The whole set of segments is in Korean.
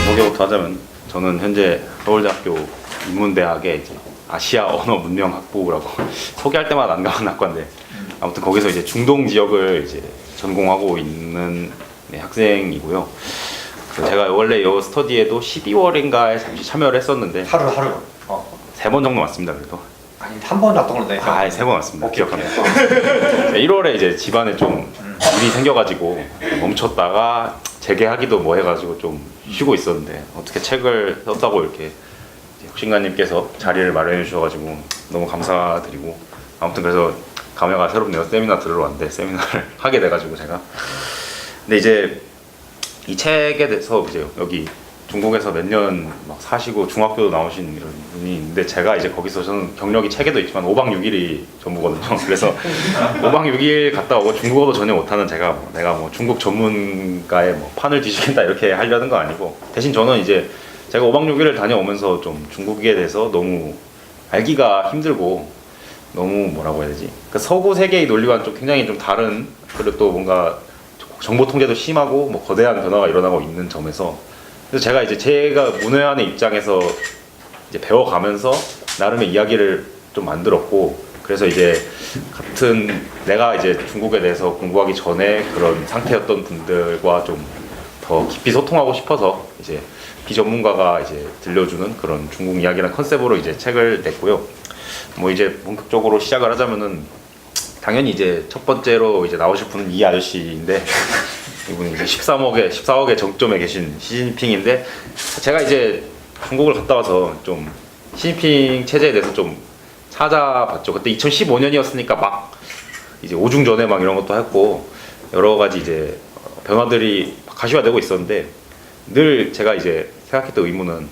소개부터 하자면 저는 현재 서울대학교 인문대학의 이제 아시아 언어 문명 학부라고 소개할 때마다 난감한 학과인데 아무튼 거기서 이제 중동 지역을 이제 전공하고 있는 학생이고요. 그래서 제가 원래 이 스터디에도 12월인가에 잠시 참여를 했었는데 하루 3번 정도 왔습니다. 그래도 아니 한 번 왔던 걸로 내니까 3번 왔습니다. 오케이, 기억합니다. 1월에 이제 집안에 좀 일이 생겨가지고 멈췄다가 재개하기도 뭐 해가지고 좀 쉬고 있었는데 어떻게 책을 썼다고 이렇게 혁신가님께서 자리를 마련해 주셔가지고 너무 감사드리고 아무튼 그래서 감회가 새롭네요. 세미나 들으러 왔는데 세미나를 하게 돼가지고 제가 근데 이제 이 책에 대해서 이제 여기 중국에서 몇 년 막 사시고 중학교도 나오신 이런 분이 있는데 제가 이제 거기서 저는 경력이 책에도 있지만 5박 6일이 전부거든요. 그래서 5박 6일 갔다 오고 중국어도 전혀 못하는 제가 내가 뭐 중국 전문가의 뭐 판을 뒤지겠다 이렇게 하려는 거 아니고 대신 저는 이제 제가 5박 6일을 다녀오면서 좀 중국에 대해서 너무 알기가 힘들고 너무 뭐라고 해야 되지? 그 서구 세계의 논리와는 좀 굉장히 좀 다른 그리고 또 뭔가 정보 통제도 심하고 뭐 거대한 변화가 일어나고 있는 점에서 그래서 제가 이제 제가 문외한의 입장에서 이제 배워가면서 나름의 이야기를 좀 만들었고 그래서 이제 같은 내가 이제 중국에 대해서 공부하기 전에 그런 상태였던 분들과 좀 더 깊이 소통하고 싶어서 이제 비전문가가 이제 들려주는 그런 중국 이야기라는 컨셉으로 이제 책을 냈고요. 뭐 이제 본격적으로 시작을 하자면은 당연히 이제 첫 번째로 이제 나오실 분은 이 아저씨인데 이분이 이제 14억의 정점에 계신 시진핑인데 제가 이제 중국을 갔다 와서 좀 시진핑 체제에 대해서 좀 찾아봤죠. 그때 2015년이었으니까 막 이제 오중전에 막 이런 것도 했고 여러 가지 이제 변화들이 가시화되고 있었는데 늘 제가 이제 생각했던 의문은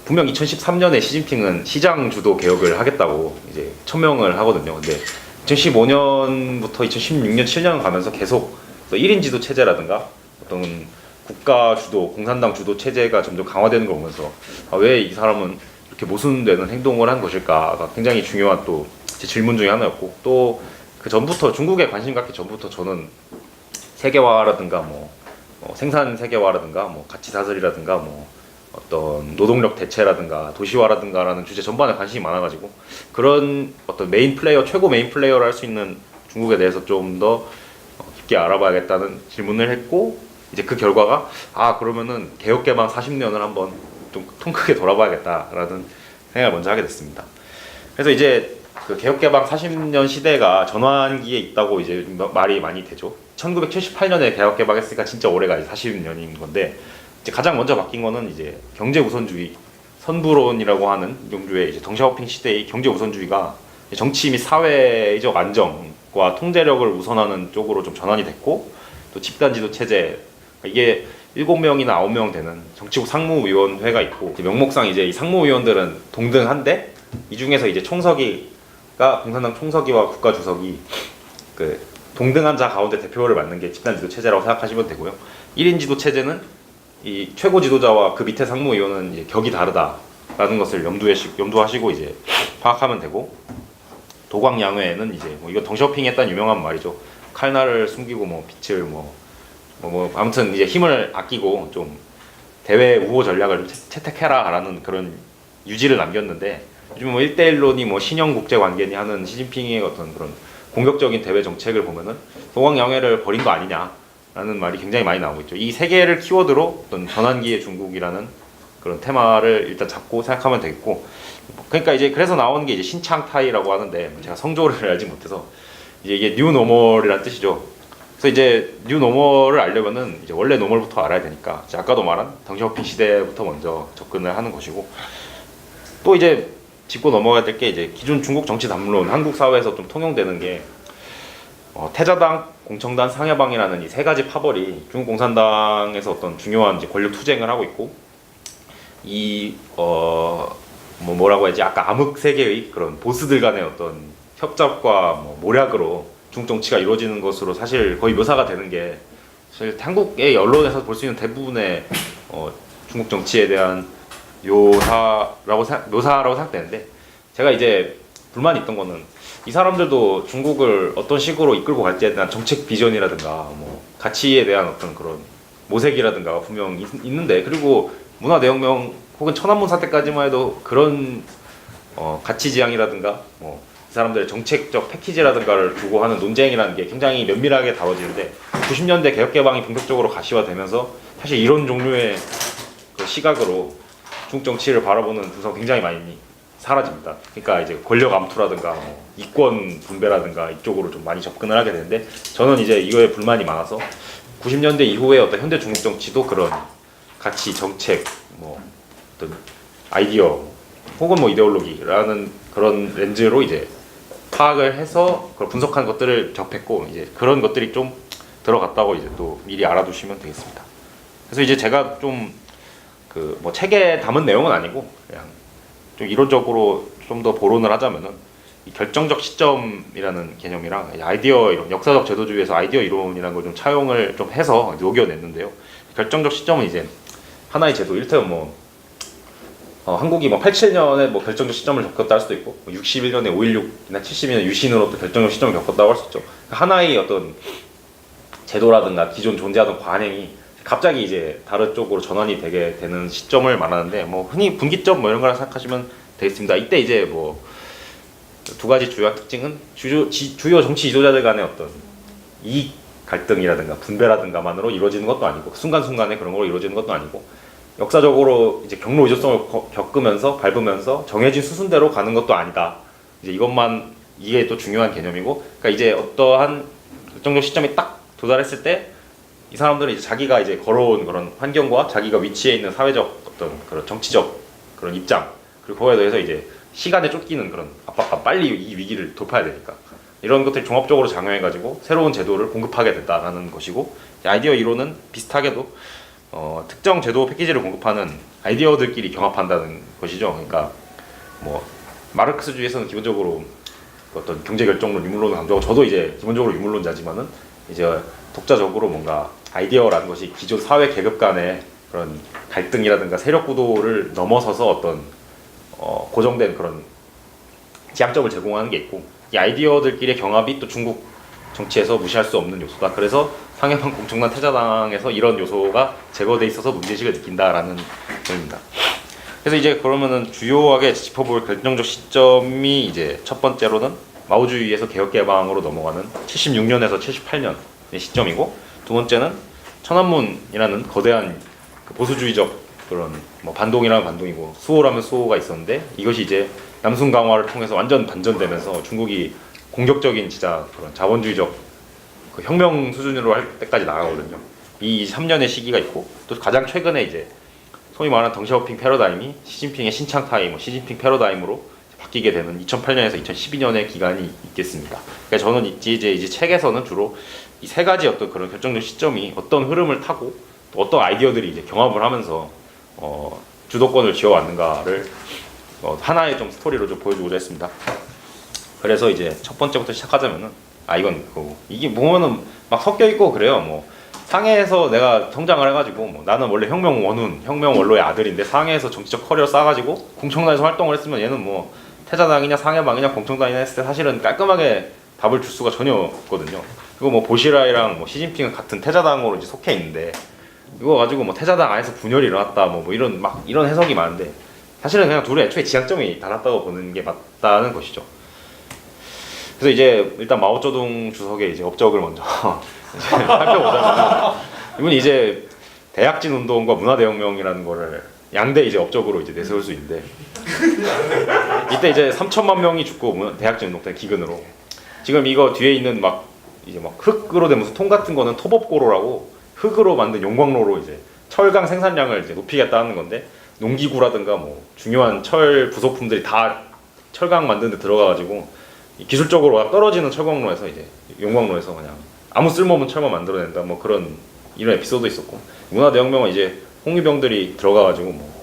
분명 2013년에 시진핑은 시장 주도 개혁을 하겠다고 이제 천명을 하거든요. 근데 2015년부터 2016년, 7년 가면서 계속 1인 지도 체제라든가 어떤 국가 주도, 공산당 주도 체제가 점점 강화되는 걸 보면서 왜 이 사람은 이렇게 모순되는 행동을 한 것일까가 굉장히 중요한 또 제 질문 중에 하나였고 또 그 전부터 중국에 관심 갖기 전부터 저는 세계화라든가 뭐 생산 세계화라든가 뭐 가치 사슬이라든가 뭐 어떤 노동력 대체라든가 도시화라든가라는 주제 전반에 관심이 많아가지고 그런 어떤 최고 메인 플레이어를 할 수 있는 중국에 대해서 좀 더 깊게 알아봐야겠다는 질문을 했고 이제 그 결과가 그러면은 개혁개방 40년을 한번 좀 통 크게 돌아봐야겠다라는 생각을 먼저 하게 됐습니다. 그래서 이제 그 개혁개방 40년 시대가 전환기에 있다고 이제 말이 많이 되죠. 1978년에 개혁개방했으니까 진짜 올해가 40년인 건데 이제 가장 먼저 바뀐 거는 이제 경제 우선주의 선부론이라고 하는 용주의 이제 덩샤오핑 시대의 경제 우선주의가 정치 및 사회적 안정과 통제력을 우선하는 쪽으로 좀 전환이 됐고 또 집단 지도 체제 이게 7명이나 9명 되는 정치국 상무위원회가 있고 이제 명목상 이제 이 상무위원들은 동등한데 이 중에서 이제 총서기가 공산당 총서기와 국가주석이 그 동등한 자 가운데 대표를 맡는 게 집단 지도 체제라고 생각하시면 되고요. 1인 지도 체제는 이 최고 지도자와 그 밑에 상무위원은 이제 격이 다르다라는 것을 염두하시고 이제 파악하면 되고 도광양회는 이제 뭐 이거 덩샤오핑 했다는 유명한 말이죠. 칼날을 숨기고 뭐 빛을 뭐 아무튼 이제 힘을 아끼고 좀 대외 우호 전략을 채택해라라는 그런 유지를 남겼는데 요즘 뭐 1대1론이 뭐 신형 국제 관계니 하는 시진핑의 어떤 그런 공격적인 대외 정책을 보면은 도광양회를 버린 거 아니냐라는 말이 굉장히 많이 나오고 있죠. 이 세 개를 키워드로 어떤 전환기의 중국이라는 그런 테마를 일단 잡고 생각하면 되겠고 그러니까 이제 그래서 나오는 게 이제 신창타이라고 하는데 제가 성조를 알지 못해서 이제 이게 뉴 노멀이라는 뜻이죠. 그래서 이제 뉴 노멀을 알려면은 이제 원래 노멀부터 알아야 되니까 이제 아까도 말한 덩샤오핑 시대부터 먼저 접근을 하는 것이고 또 이제 짚고 넘어가야 될 게 이제 기존 중국 정치 담론 한국 사회에서 좀 통용되는 게 태자당, 공청당, 상해방이라는 이 세 가지 파벌이 중국 공산당에서 어떤 중요한 이제 권력 투쟁을 하고 있고 뭐라고 해야지 아까 암흑 세계의 그런 보스들 간의 어떤 협잡과 뭐 모략으로 중국 정치가 이루어지는 것으로 사실 거의 묘사가 되는 게 사실 한국의 언론에서 볼 수 있는 대부분의 중국 정치에 대한 묘사라고 생각되는데 제가 이제 불만이 있던 거는 이 사람들도 중국을 어떤 식으로 이끌고 갈지에 대한 정책 비전이라든가 뭐 가치에 대한 어떤 그런 모색이라든가 분명 있는데, 그리고 문화대혁명 혹은 천안문 사태까지만 해도 그런 가치 지향이라든가 뭐 이 사람들의 정책적 패키지라든가를 두고 하는 논쟁이라는 게 굉장히 면밀하게 다뤄지는데, 90년대 개혁개방이 본격적으로 가시화되면서 사실 이런 종류의 그 시각으로 중국 정치를 바라보는 분석 굉장히 많이 사라집니다. 그러니까 이제 권력 암투라든가 뭐 이권 분배라든가 이쪽으로 좀 많이 접근을 하게 되는데, 저는 이제 이거에 불만이 많아서 90년대 이후에 어떤 현대 중국 정치도 그런 가치, 정책, 뭐 어떤 아이디어 혹은 뭐 이데올로기라는 그런 렌즈로 이제 파악을 해서 그걸 분석한 것들을 접했고, 이제 그런 것들이 좀 들어갔다고 이제 또 미리 알아두시면 되겠습니다. 그래서 이제 제가 좀 그 뭐 책에 담은 내용은 아니고 그냥 좀 이론적으로 좀 더 보론을 하자면은, 이 결정적 시점이라는 개념이랑 아이디어 이론, 역사적 제도주의에서 아이디어 이론이라는 걸 좀 차용을 좀 해서 녹여냈는데요. 결정적 시점은 이제 하나의 제도, 이를테면 뭐 한국이 뭐 87년에 뭐 결정적 시점을 겪었다 할 수도 있고, 61년에 5.16이나 72년 유신으로 또 결정적 시점을 겪었다고 할 수 있죠. 하나의 어떤 제도라든가 기존 존재하던 관행이 갑자기 이제 다른 쪽으로 전환이 되게 되는 시점을 말하는데, 뭐 흔히 분기점 뭐 이런 거라 생각하시면 되겠습니다. 이때 이제 뭐 두 가지 주요 특징은 주요 정치 지도자들 간의 어떤 이익 갈등이라든가 분배라든가만으로 이루어지는 것도 아니고, 순간순간에 그런 걸로 이루어지는 것도 아니고, 역사적으로 이제 경로 의존성을 겪으면서 밟으면서 정해진 수순대로 가는 것도 아니다. 이제 이게 또 중요한 개념이고, 그러니까 이제 어떠한 결정적 시점이 딱 도달했을 때 이 사람들은 이제 자기가 이제 걸어온 그런 환경과 자기가 위치해 있는 사회적 어떤 그런 정치적 그런 입장, 그리고 그거에 대해서 이제 시간에 쫓기는 그런 압박감, 빨리 이 위기를 돌파해야 되니까 이런 것들이 종합적으로 작용해가지고 새로운 제도를 공급하게 됐다라는 것이고, 아이디어 이론은 비슷하게도 특정 제도 패키지를 공급하는 아이디어들끼리 경합한다는 것이죠. 그러니까 뭐 마르크스주의에서는 기본적으로 어떤 경제 결정론, 유물론을 강조하고, 저도 이제 기본적으로 유물론자지만은 이제 독자적으로 뭔가 아이디어라는 것이 기존 사회 계급 간의 그런 갈등이라든가 세력 구도를 넘어서서 어떤 고정된 그런 지향점을 제공하는 게 있고, 이 아이디어들끼리의 경합이 또 중국 정치에서 무시할 수 없는 요소다. 그래서 상해방 공청단 태자당에서 이런 요소가 제거돼 있어서 문제의식을 느낀다라는 점입니다. 그래서 이제 그러면은 주요하게 짚어볼 결정적 시점이 이제 첫 번째로는 마오주의에서 개혁개방으로 넘어가는 76년에서 78년의 시점이고, 두 번째는 천안문이라는 거대한 보수주의적 그런 뭐 반동이라면 반동이고 수호라면 수호가 있었는데, 이것이 이제 남순 강화를 통해서 완전 반전되면서 중국이 공격적인 진짜 그런 자본주의적 그 혁명 수준으로 할 때까지 나가거든요. 이 3년의 시기가 있고, 또 가장 최근에 이제 소위 말하는 덩샤오핑 패러다임이 시진핑의 신창 타임, 시진핑 패러다임으로 바뀌게 되는 2008년에서 2012년의 기간이 있겠습니다. 그러니까 저는 이제 책에서는 주로 이 세 가지 어떤 그런 결정적 시점이 어떤 흐름을 타고 또 어떤 아이디어들이 이제 경합을 하면서 주도권을 쥐어왔는가를 하나의 좀 스토리로 좀 보여주고자 했습니다. 그래서 이제 첫 번째부터 시작하자면은, 이건 이게 보면은 막 섞여 있고 그래요. 뭐 상해에서 내가 성장을 해가지고, 뭐 나는 원래 혁명 원로의 아들인데 상해에서 정치적 커리어 쌓아가지고 공청단에서 활동을 했으면 얘는 뭐 태자당이냐 상해방이냐 공청단이냐 했을 때 사실은 깔끔하게 답을 줄 수가 전혀 없거든요. 그리고 뭐 보시라이랑 뭐 시진핑은 같은 태자당으로 이제 속해 있는데, 이거 가지고 뭐 태자당 안에서 분열이 일어났다 뭐 이런 해석이 많은데, 사실은 그냥 둘이 애초에 지향점이 달랐다고 보는 게 맞다는 것이죠. 그래서 이제 일단 마오쩌둥 주석의 이제 업적을 먼저 살펴보자면, 이분이 이제 대약진 운동과 문화대혁명이라는 거를 양대 이제 업적으로 이제 내세울 수 있는데, 이때 이제 3천만 명이 죽고 대약진 운동 때 기근으로, 지금 이거 뒤에 있는 막 흙으로 된 무슨 통 같은 거는 토법고로라고 흙으로 만든 용광로로 이제 철강 생산량을 이제 높이겠다는 건데, 농기구라든가 뭐 중요한 철 부속품들이 다 철강 만드는 데 들어가가지고 기술적으로 떨어지는 철광로에서 이제 용광로에서 그냥 아무 쓸모없는 철만 만들어낸다, 뭐 이런 에피소드 있었고, 문화대혁명은 이제 홍위병들이 들어가가지고 뭐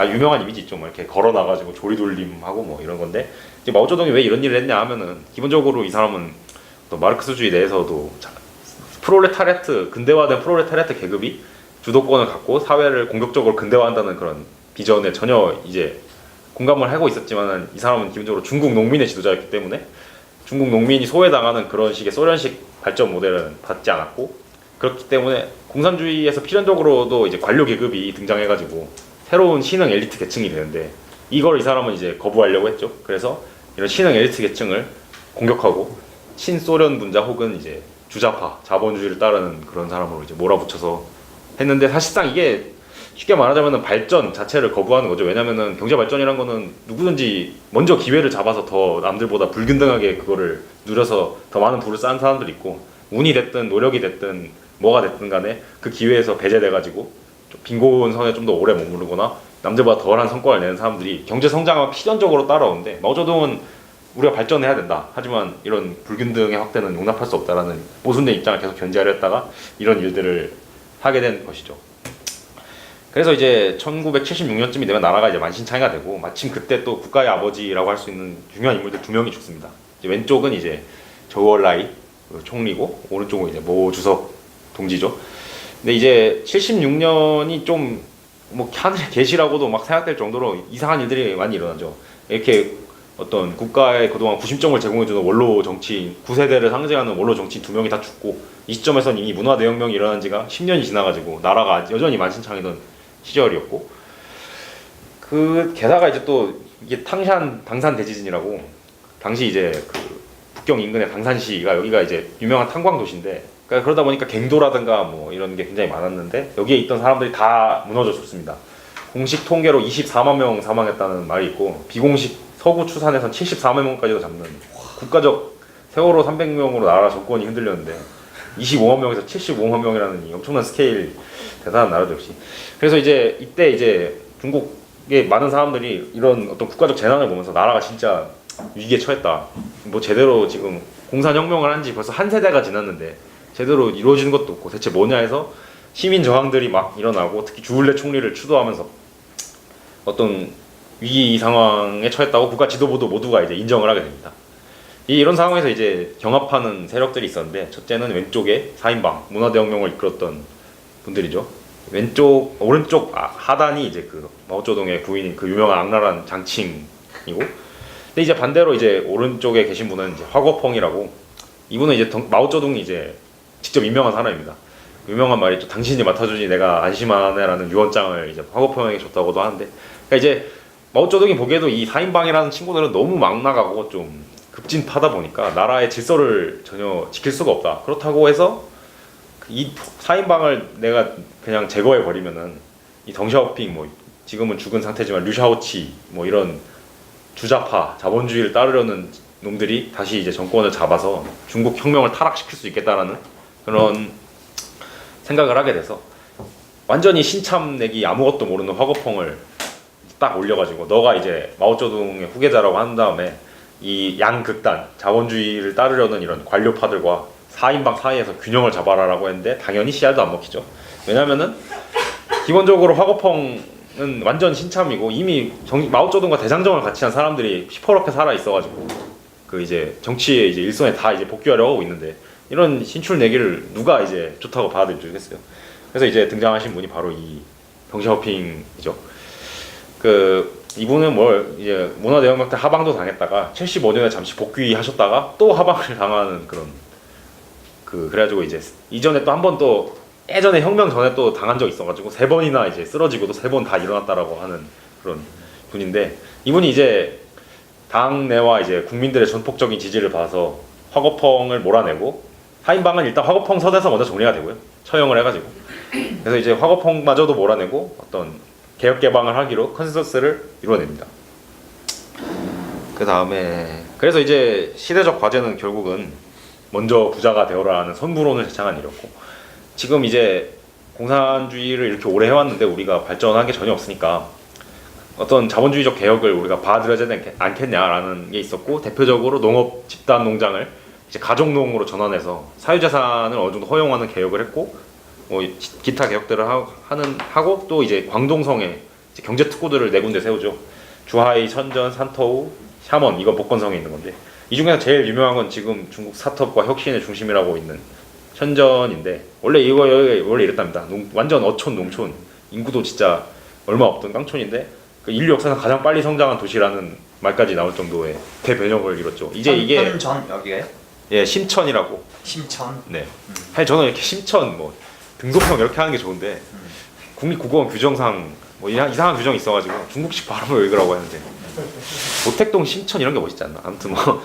유명한 이미지 있죠. 뭐 이렇게 걸어놔가지고 조리돌림하고 뭐 이런 건데, 이제 마오쩌둥이 왜 이런 일을 했냐 하면은, 기본적으로 이 사람은 또 마르크스주의 내에서도 프롤레타리아트, 근대화된 프롤레타리아트 계급이 주도권을 갖고 사회를 공격적으로 근대화한다는 그런 비전에 전혀 이제 공감을 하고 있었지만, 이 사람은 기본적으로 중국 농민의 지도자였기 때문에 중국 농민이 소외당하는 그런 식의 소련식 발전 모델은 받지 않았고, 그렇기 때문에 공산주의에서 필연적으로도 이제 관료 계급이 등장해가지고 새로운 신흥 엘리트 계층이 되는데, 이걸 이 사람은 이제 거부하려고 했죠. 그래서 이런 신흥 엘리트 계층을 공격하고 친소련 분자 혹은 이제 주자파, 자본주의를 따르는 그런 사람으로 이제 몰아붙여서 했는데, 사실상 이게 쉽게 말하자면 발전 자체를 거부하는 거죠. 왜냐면은 경제 발전이란 거는 누구든지 먼저 기회를 잡아서 더 남들보다 불균등하게 그거를 누려서 더 많은 부를 쌓은 사람들이 있고, 운이 됐든 노력이 됐든 뭐가 됐든 간에 그 기회에서 배제돼가지고 좀 빈곤 선에 좀 더 오래 머무르거나 남들보다 덜한 성과를 내는 사람들이 경제 성장을 필연적으로 따라오는데, 마오쩌둥은 우리가 발전해야 된다, 하지만 이런 불균등의 확대는 용납할 수 없다라는 모순된 입장을 계속 견지하려 했다가 이런 일들을 하게 된 것이죠. 그래서 이제 1976년쯤이 되면 나라가 이제 만신창이가 되고, 마침 그때 또 국가의 아버지라고 할 수 있는 중요한 인물들 두 명이 죽습니다. 이제 왼쪽은 이제 저우얼라이 총리고, 오른쪽은 이제 모 주석 동지죠. 근데 이제 76년이 좀 뭐 하늘의 계시라고도 막 생각될 정도로 이상한 일들이 많이 일어나죠. 이렇게 어떤 국가에 그동안 구심점을 제공해주는 원로 정치인, 9세대를 상징하는 원로 정치인 두 명이 다 죽고, 이 시점에서는 이미 문화 대혁명이 일어난 지가 10년이 지나가지고 나라가 여전히 만신창이던 시절이었고, 그 게다가 이제 또 이게 당산 대지진이라고, 당시 이제 그 북경 인근의 당산시가, 여기가 이제 유명한 탄광 도시인데, 그러니까 그러다 보니까 갱도라든가 뭐 이런 게 굉장히 많았는데, 여기에 있던 사람들이 다 무너져 죽습니다. 공식 통계로 24만 명 사망했다는 말이 있고, 비공식 서구 추산에선 74만 명까지도 잡는 국가적 세월호 300명으로 나라 정권이 흔들렸는데, 25만 명에서 75만 명이라는 이 엄청난 스케일, 대단한 나라죠 역시. 그래서 이제 이때 이제 중국의 많은 사람들이 이런 어떤 국가적 재난을 보면서 나라가 진짜 위기에 처했다, 뭐 제대로 지금 공산혁명을 한 지 벌써 한 세대가 지났는데 제대로 이루어지는 것도 없고 대체 뭐냐 해서 시민 저항들이 막 일어나고, 특히 주울레 총리를 추도하면서 어떤 위기 상황에 처했다고 국가 지도부도 모두가 이제 인정을 하게 됩니다. 이런 상황에서 이제 경합하는 세력들이 있었는데, 첫째는 왼쪽에 4인방 문화대혁명을 이끌었던 분들이죠. 오른쪽 하단이 이제 그 마오쩌둥의 부인인 그 유명한 악랄한 장칭이고, 근데 이제 반대로 이제 오른쪽에 계신 분은 이제 화거펑이라고, 이분은 이제 마오쩌둥이 이제 직접 임명한 사람입니다. 유명한 말이 죠. 당신이 맡아주니 내가 안심하네라는 유언장을 이제 화거펑에게 줬다고도 하는데, 그러니까 이제 마오쩌둥이 보기에도 이 4인방이라는 친구들은 너무 막 나가고 좀 급진파다 보니까 나라의 질서를 전혀 지킬 수가 없다. 그렇다고 해서 이 4인방을 내가 그냥 제거해 버리면은 이 덩샤오핑, 뭐 지금은 죽은 상태지만 류샤오치, 뭐 이런 주자파 자본주의를 따르려는 놈들이 다시 이제 정권을 잡아서 중국 혁명을 타락시킬 수 있겠다라는 그런 생각을 하게 돼서, 완전히 신참 내기 아무것도 모르는 화거펑을 딱 올려가지고, 너가 이제 마오쩌둥의 후계자라고 한 다음에 이 양극단 자본주의를 따르려는 이런 관료파들과 4인방 사이에서 균형을 잡아라라고 했는데, 당연히 씨알도 안 먹히죠. 왜냐면은 기본적으로 화거펑은 완전 신참이고, 이미 마오쩌둥과 대장정을 같이 한 사람들이 시퍼렇게 살아 있어가지고 그 이제 정치의 이제 일선에 다 이제 복귀하려고 하고 있는데, 이런 신출 내기를 누가 이제 좋다고 받아들이겠어요. 그래서 이제 등장하신 분이 바로 이 덩샤오핑이죠. 그 이분은 이제 문화대혁명 때 하방도 당했다가 75년에 잠시 복귀하셨다가 또 하방을 당하는 그런, 그래가지고 이제 이전에 또 한 번 또 예전에 혁명 전에 또 당한 적 있어가지고 3번이나 이제 쓰러지고 또 3번 다 일어났다라고 하는 그런 분인데, 이분이 이제 당 내와 이제 국민들의 전폭적인 지지를 봐서 화거펑을 몰아내고, 4인방은 일단 화거펑 선에서 먼저 정리가 되고요, 처형을 해가지고. 그래서 이제 화거펑마저도 몰아내고 어떤 개혁 개방을 하기로 컨센서스를 이루어냅니다. 그 다음에 그래서 이제 시대적 과제는 결국은 먼저 부자가 되어라는 선구론을 제창한 일이었고, 지금 이제 공산주의를 이렇게 오래 해왔는데 우리가 발전한 게 전혀 없으니까 어떤 자본주의적 개혁을 우리가 받아들여야 되지 않겠냐라는 게 있었고, 대표적으로 농업 집단 농장을 이제 가족농으로 전환해서 사유재산을 어느 정도 허용하는 개혁을 했고, 뭐 기타 개혁들을 하고, 또 이제 광동성에 이제 경제 특구들을 4군데 세우죠. 주하이, 천전, 산터우, 샤먼, 이거 복건성에 있는 건데, 이 중에서 제일 유명한 건 지금 중국 스타트업과 혁신의 중심이라고 있는 천전인데, 원래 이랬답니다. 완전 어촌 농촌, 인구도 진짜 얼마 없던 깡촌인데 그 인류 역사상 가장 빨리 성장한 도시라는 말까지 나올 정도의 대변혁을 이뤘죠. 이제 이게 전 여기가요? 예 심천이라고. 심천. 네. 사실 저는 이렇게 심천 뭐 등소평 이렇게 하는 게 좋은데 국립국어원 규정상 뭐 이상한 규정이 있어가지고 중국식 발음을 읽으라고 하는데 모택동 심천 이런 게 멋있지 않나? 아무튼 뭐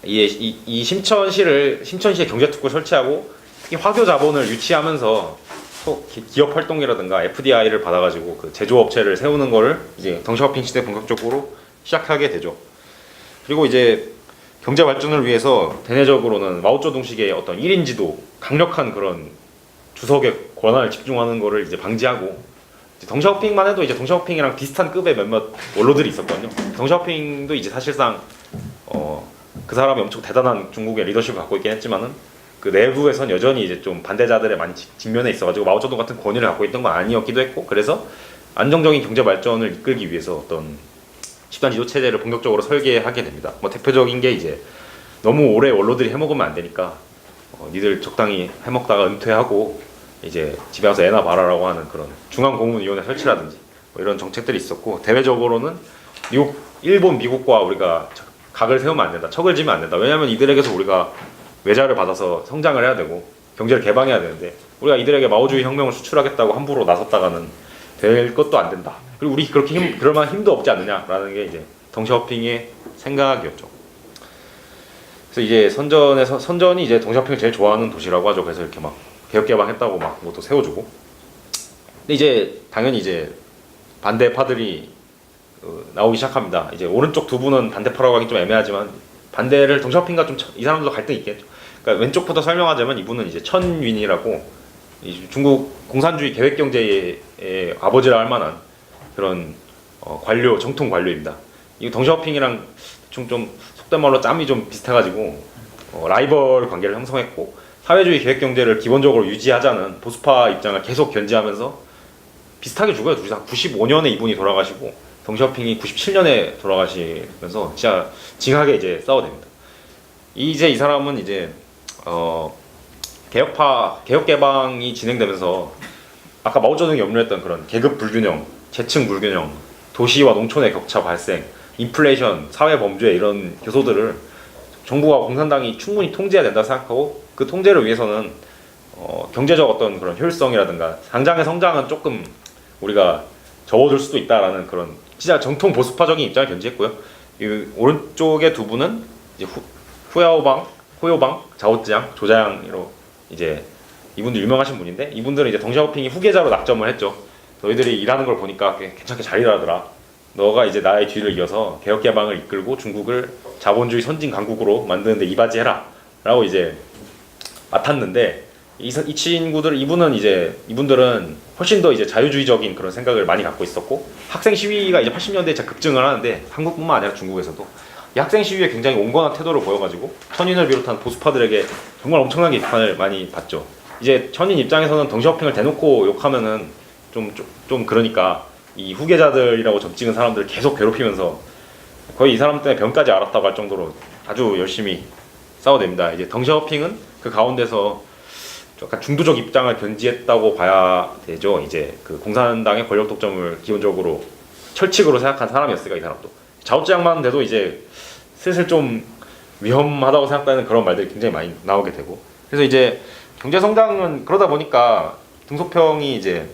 이 심천시의 경제특구 설치하고 특히 화교 자본을 유치하면서 기업 활동이라든가 FDI를 받아가지고 그 제조업체를 세우는 거를 이제 덩샤오핑 시대 본격적으로 시작하게 되죠. 그리고 이제 경제 발전을 위해서 대내적으로는 마오쩌둥식의 어떤 1인 지도, 강력한 그런 주석의 권한을 집중하는 거를 이제 방지하고 이제 덩샤오핑만 해도 이제 덩샤오핑이랑 비슷한 급의 몇몇 원로들이 있었거든요. 덩샤오핑도 이제 사실상 그 사람이 엄청 대단한 중국의 리더십을 갖고 있긴 했지만은 그 내부에선 여전히 이제 좀 반대자들의 많이 직면에 있어가지고 마오쩌둥 같은 권위를 갖고 있던 건 아니었기도 했고 그래서 안정적인 경제 발전을 이끌기 위해서 어떤 집단 지도 체제를 본격적으로 설계하게 됩니다. 뭐 대표적인 게 이제 너무 오래 원로들이 해먹으면 안 되니까 니들 적당히 해먹다가 은퇴하고 이제 집에 와서 애나 봐라라고 하는 그런 중앙공무원위원회 설치라든지 뭐 이런 정책들이 있었고 대외적으로는 일본, 미국과 우리가 각을 세우면 안 된다, 척을 지면 안 된다. 왜냐하면 이들에게서 우리가 외자를 받아서 성장을 해야 되고 경제를 개방해야 되는데 우리가 이들에게 마오주의 혁명을 수출하겠다고 함부로 나섰다가는 될 것도 안 된다. 그리고 우리 그렇게 그럴 만한 힘도 없지 않느냐라는 게 이제 덩샤오핑의 생각이었죠. 그래서 이제 선전이 이제 덩샤오핑을 제일 좋아하는 도시라고 하죠. 그래서 이렇게 막 개혁 개방했다고 막 뭐또 세워주고. 근데 이제 당연히 이제 반대파들이 나오기 시작합니다. 이제 오른쪽 두 분은 반대파라고 하기 좀 애매하지만 반대를 덩샤오핑과 좀 이 사람도 갈등이 있겠죠. 그러니까 왼쪽부터 설명하자면 이분은 이제 천윈이라고 중국 공산주의 계획 경제의 아버지라 할 만한 그런 관료, 정통 관료입니다. 이 덩샤오핑이랑 좀 속된 말로 짬이 좀 비슷해가지고 라이벌 관계를 형성했고 사회주의 계획 경제를 기본적으로 유지하자는 보수파 입장을 계속 견지하면서 비슷하게 죽어요. 둘이 다 95년에 이분이 돌아가시고 덩샤오핑이 97년에 돌아가시면서 진짜 징하게 이제 싸워댑니다. 이제 이 사람은 이제 개혁 개방이 진행되면서 아까 마오쩌둥이 염려했던 그런 계급 불균형, 계층 불균형, 도시와 농촌의 격차 발생, 인플레이션, 사회 범죄 이런 요소들을 정부와 공산당이 충분히 통제해야 된다 생각하고 그 통제를 위해서는 경제적 어떤 그런 효율성이라든가 당장의 성장은 조금 우리가 접어들 수도 있다라는 그런 진짜 정통 보수파적인 입장을 견지했고요. 이 오른쪽의 두 분은 이제 호요방, 자오지양, 조자양으로 이제 이분들 유명하신 분인데 이분들은 이제 덩샤오핑이 후계자로 낙점을 했죠. 너희들이 일하는 걸 보니까 괜찮게 잘 일하더라. 너가 이제 나의 뒤를 이어서 개혁 개방을 이끌고 중국을 자본주의 선진 강국으로 만드는데 이바지해라. 라고 이제 맡았는데 이 이분들은 훨씬 더 이제 자유주의적인 그런 생각을 많이 갖고 있었고 학생 시위가 이제 80년대에 급증을 하는데 한국뿐만 아니라 중국에서도 이 학생 시위에 굉장히 온건한 태도를 보여가지고 천인을 비롯한 보수파들에게 정말 엄청나게 비판을 많이 받죠. 이제 천인 입장에서는 덩샤오핑을 대놓고 욕하면은 좀 그러니까 이 후계자들이라고 점찍은 사람들을 계속 괴롭히면서 거의 이 사람 때문에 병까지 앓았다고 할 정도로 아주 열심히 싸워냅니다. 이제 덩샤오핑은 그 가운데서 약간 중도적 입장을 견지했다고 봐야 되죠. 이제 그 공산당의 권력 독점을 기본적으로 철칙으로 생각한 사람이었으니까 이 사람도 자오지양만 돼도 이제 슬슬 좀 위험하다고 생각되는 그런 말들이 굉장히 많이 나오게 되고 그래서 이제 경제 성장은 그러다 보니까 등소평이 이제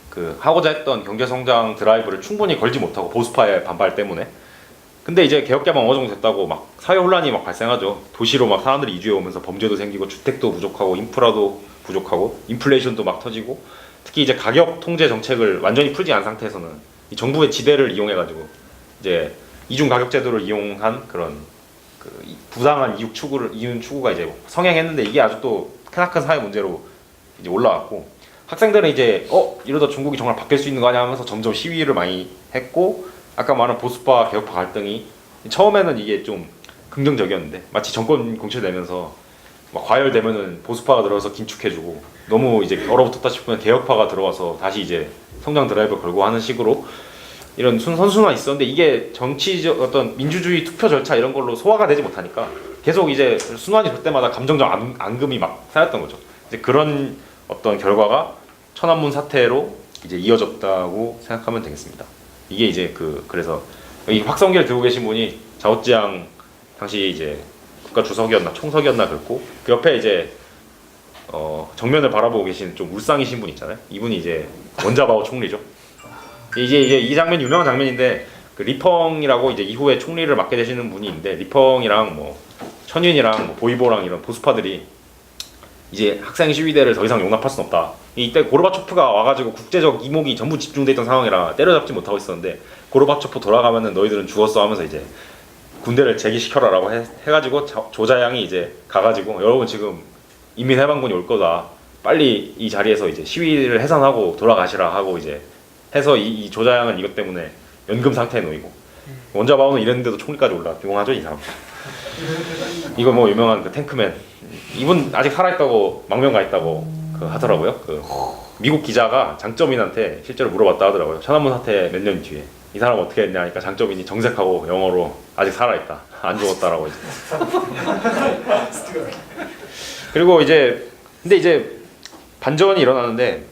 그 하고자 했던 경제 성장 드라이브를 충분히 걸지 못하고 보수파의 반발 때문에 근데 이제 개혁 개방 어느 정도 됐다고 막 사회 혼란이 막 발생하죠. 도시로 막 사람들이 이주해 오면서 범죄도 생기고 주택도 부족하고 인프라도 부족하고 인플레이션도 막 터지고 특히 이제 가격 통제 정책을 완전히 풀지 않은 상태에서는 이 정부의 지대를 이용해 가지고 이제 이중 가격 제도를 이용한 그런 그 부당한 이윤 추구가 이제 성행했는데 이게 아주 또 크나큰 사회 문제로 이제 올라왔고 학생들은 이제 이러다 중국이 정말 바뀔 수 있는 거 아니야 하면서 점점 시위를 많이 했고 아까 말한 보수파 개혁파 갈등이 처음에는 이게 좀 긍정적이었는데 마치 정권 공실되면서 막 과열되면은 보수파가 들어와서 긴축해주고 너무 이제 얼어붙었다 싶으면 개혁파가 들어와서 다시 이제 성장 드라이브 걸고 하는 식으로 이런 선순환이 있었는데 이게 정치적 어떤 민주주의 투표 절차 이런 걸로 소화가 되지 못하니까 계속 이제 순환이 될 때마다 감정적 앙금이 막 쌓였던 거죠. 이제 그런 어떤 결과가 천안문 사태로 이제 이어졌다고 생각하면 되겠습니다. 이게 이제 그래서 이 확성기를 들고 계신 분이 자오찌양 당시 이제 국가 주석이었나 총석이었나 그렇고 그 옆에 이제 정면을 바라보고 계신 좀 울상이신 분 있잖아요. 이분이 이제 원자바오 총리죠. 이제 이 장면 유명한 장면인데 그 리펑이라고 이제 이후에 총리를 맡게 되시는 분이 있는데 리펑이랑 뭐 천윤이랑 뭐 보이보랑 이런 보수파들이 이제 학생 시위대를 더 이상 용납할 수는 없다. 이때 고르바초프가 와가지고 국제적 이목이 전부 집중돼 있던 상황이라 때려잡지 못하고 있었는데 고르바초프 돌아가면은 너희들은 죽었어 하면서 이제 군대를 재기시켜라라고 해가지고 조자양이 이제 가가지고 여러분 지금 인민해방군이 올 거다. 빨리 이 자리에서 이제 시위를 해산하고 돌아가시라 하고 이제 해서 이 조자양은 이것 때문에 연금 상태에 놓이고 원자바오는 이랬는데도 총리까지 올라. 유명하죠 이 사람. 이거 뭐 유명한 그 탱크맨. 이분 아직 살아있다고 망명가 있다고 하더라고요. 그 미국 기자가 장점인한테 실제로 물어봤다 하더라고요. 천안문 사태 몇 년 뒤에 이 사람 어떻게 했냐 하니까 장점인이 정색하고 영어로 아직 살아있다. 안 죽었다라고 이제. 그리고 이제 근데 이제 반전이 일어나는데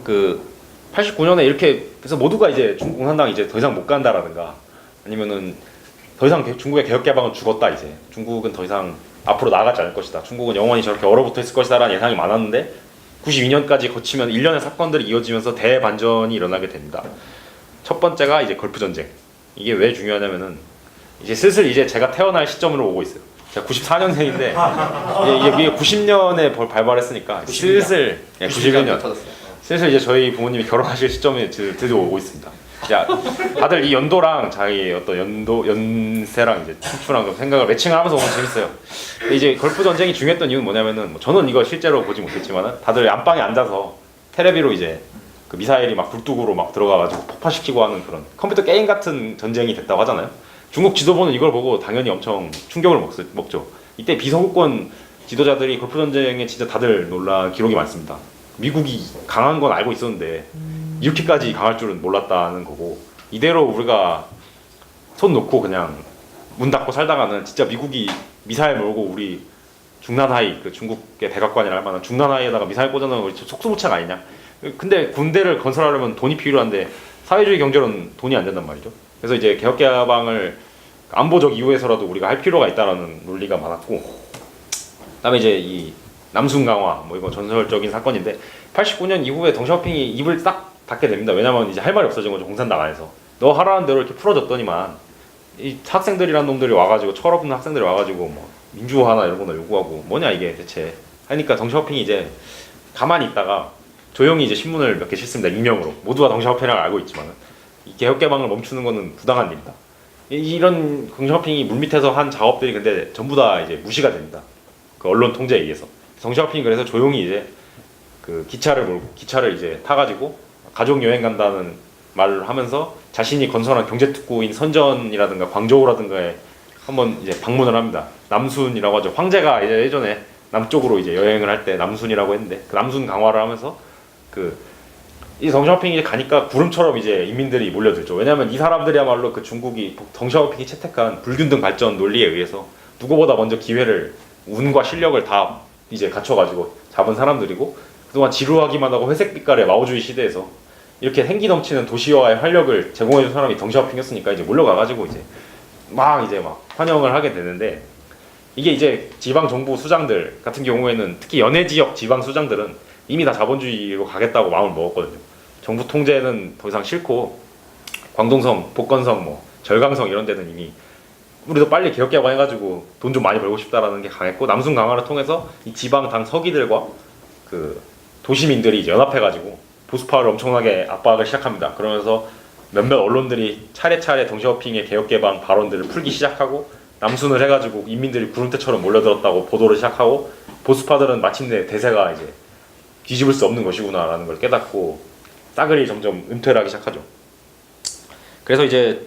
그 89년에 이렇게 그래서 모두가 이제 중국 공산당 이제 더 이상 못 간다라든가 아니면은 더 이상 중국의 개혁 개방은 죽었다 이제 중국은 더 이상 앞으로 나아가지 않을 것이다. 중국은 영원히 저렇게 얼어붙어 있을 것이다라는 예상이 많았는데 92년까지 거치면 일련의 사건들이 이어지면서 대반전이 일어나게 됩니다. 첫 번째가 이제 걸프 전쟁. 이게 왜 중요하냐면은 이제 슬슬 이제 제가 태어날 시점으로 오고 있어요. 제가 94년생인데 이게 90년에 발발했으니까 슬슬 91년 슬슬 이제 저희 부모님이 결혼하실 시점에 드디어 오고 있습니다. 야, 다들 이 연도랑 자기 어떤 연세랑 이제 출출한 생각을 매칭을 하면서 오면 재밌어요. 근데 이제 걸프 전쟁이 중요했던 이유는 뭐냐면은 뭐 저는 이거 실제로 보지 못했지만은 다들 안방에 앉아서 테레비로 이제 그 미사일이 막 굴뚝으로 막 들어가가지고 폭파시키고 하는 그런 컴퓨터 게임 같은 전쟁이 됐다고 하잖아요. 중국 지도부는 이걸 보고 당연히 엄청 충격을 먹죠. 이때 비서구권 지도자들이 걸프 전쟁에 진짜 다들 놀란 기록이 많습니다. 미국이 강한 건 알고 있었는데 이렇게까지 강할 줄은 몰랐다는 거고 이대로 우리가 손 놓고 그냥 문 닫고 살다가는 진짜 미국이 미사일 몰고 우리 중난하이 그 중국의 백악관이라 할 만한 중난하이에다가 미사일 꽂아놓은 우리 속수무책 아니냐. 근데 군대를 건설하려면 돈이 필요한데 사회주의 경제로는 돈이 안 된단 말이죠. 그래서 이제 개혁개방을 안보적 이유에서라도 우리가 할 필요가 있다라는 논리가 많았고 그다음에 이제 이 남순 강화 뭐 이거 전설적인 사건인데 89년 이후에 덩샤오핑이 입을 딱 닫게 됩니다. 왜냐면 이제 할 말이 없어진 거죠. 공산당 안에서 너 하라는 대로 이렇게 풀어줬더니만 이 학생들이란 놈들이 와가지고 철없는 학생들이 와가지고 뭐 민주화나 이런 거나 요구하고 뭐냐 이게 대체 하니까 덩샤오핑이 이제 가만히 있다가 조용히 이제 신문을 몇 개 싣습니다. 익명으로 모두가 덩샤오핑이라고 알고 있지만은 이 개혁 개방을 멈추는 거는 부당한 일이다. 이런 덩샤오핑이 물밑에서 한 작업들이 근데 전부 다 이제 무시가 됩니다. 그 언론 통제에 의해서 덩샤오핑이 그래서 조용히 이제 그 기차를 이제 타가지고 가족 여행 간다는 말을 하면서 자신이 건설한 경제특구인 선전이라든가 광저우라든가에 한번 이제 방문을 합니다. 남순이라고 하죠. 황제가 이제 예전에 남쪽으로 이제 여행을 할 때 남순이라고 했는데 그 남순 강화를 하면서 이 덩샤오핑이 가니까 구름처럼 이제 인민들이 몰려들죠. 왜냐하면 이 사람들이야말로 그 중국이 덩샤오핑이 채택한 불균등 발전 논리에 의해서 누구보다 먼저 기회를 운과 실력을 다 이제 갖춰가지고 잡은 사람들이고 그동안 지루하기만 하고 회색 빛깔의 마오주의 시대에서 이렇게 생기 넘치는 도시화의 활력을 제공해준 사람이 덩샤오핑이었으니까 이제 몰려가가지고 이제 막 환영을 하게 되는데 이게 이제 지방 정부 수장들 같은 경우에는 특히 연해 지역 지방 수장들은 이미 다 자본주의로 가겠다고 마음을 먹었거든요. 정부 통제는 더 이상 싫고 광동성, 복건성, 뭐 절강성 이런 데는 이미 우리도 빨리 개혁 개방해가지고 돈 좀 많이 벌고 싶다라는 게 강했고 남순 강화를 통해서 이 지방 당 서기들과 그 도시민들이 이제 연합해가지고 보수파를 엄청나게 압박을 시작합니다. 그러면서 몇몇 언론들이 차례차례 덩샤오핑의 개혁 개방 발언들을 풀기 시작하고 남순을 해가지고 인민들이 구름대처럼 몰려들었다고 보도를 시작하고 보수파들은 마침내 대세가 이제 뒤집을 수 없는 것이구나라는 걸 깨닫고 싸그리 점점 은퇴를 하기 시작하죠. 그래서 이제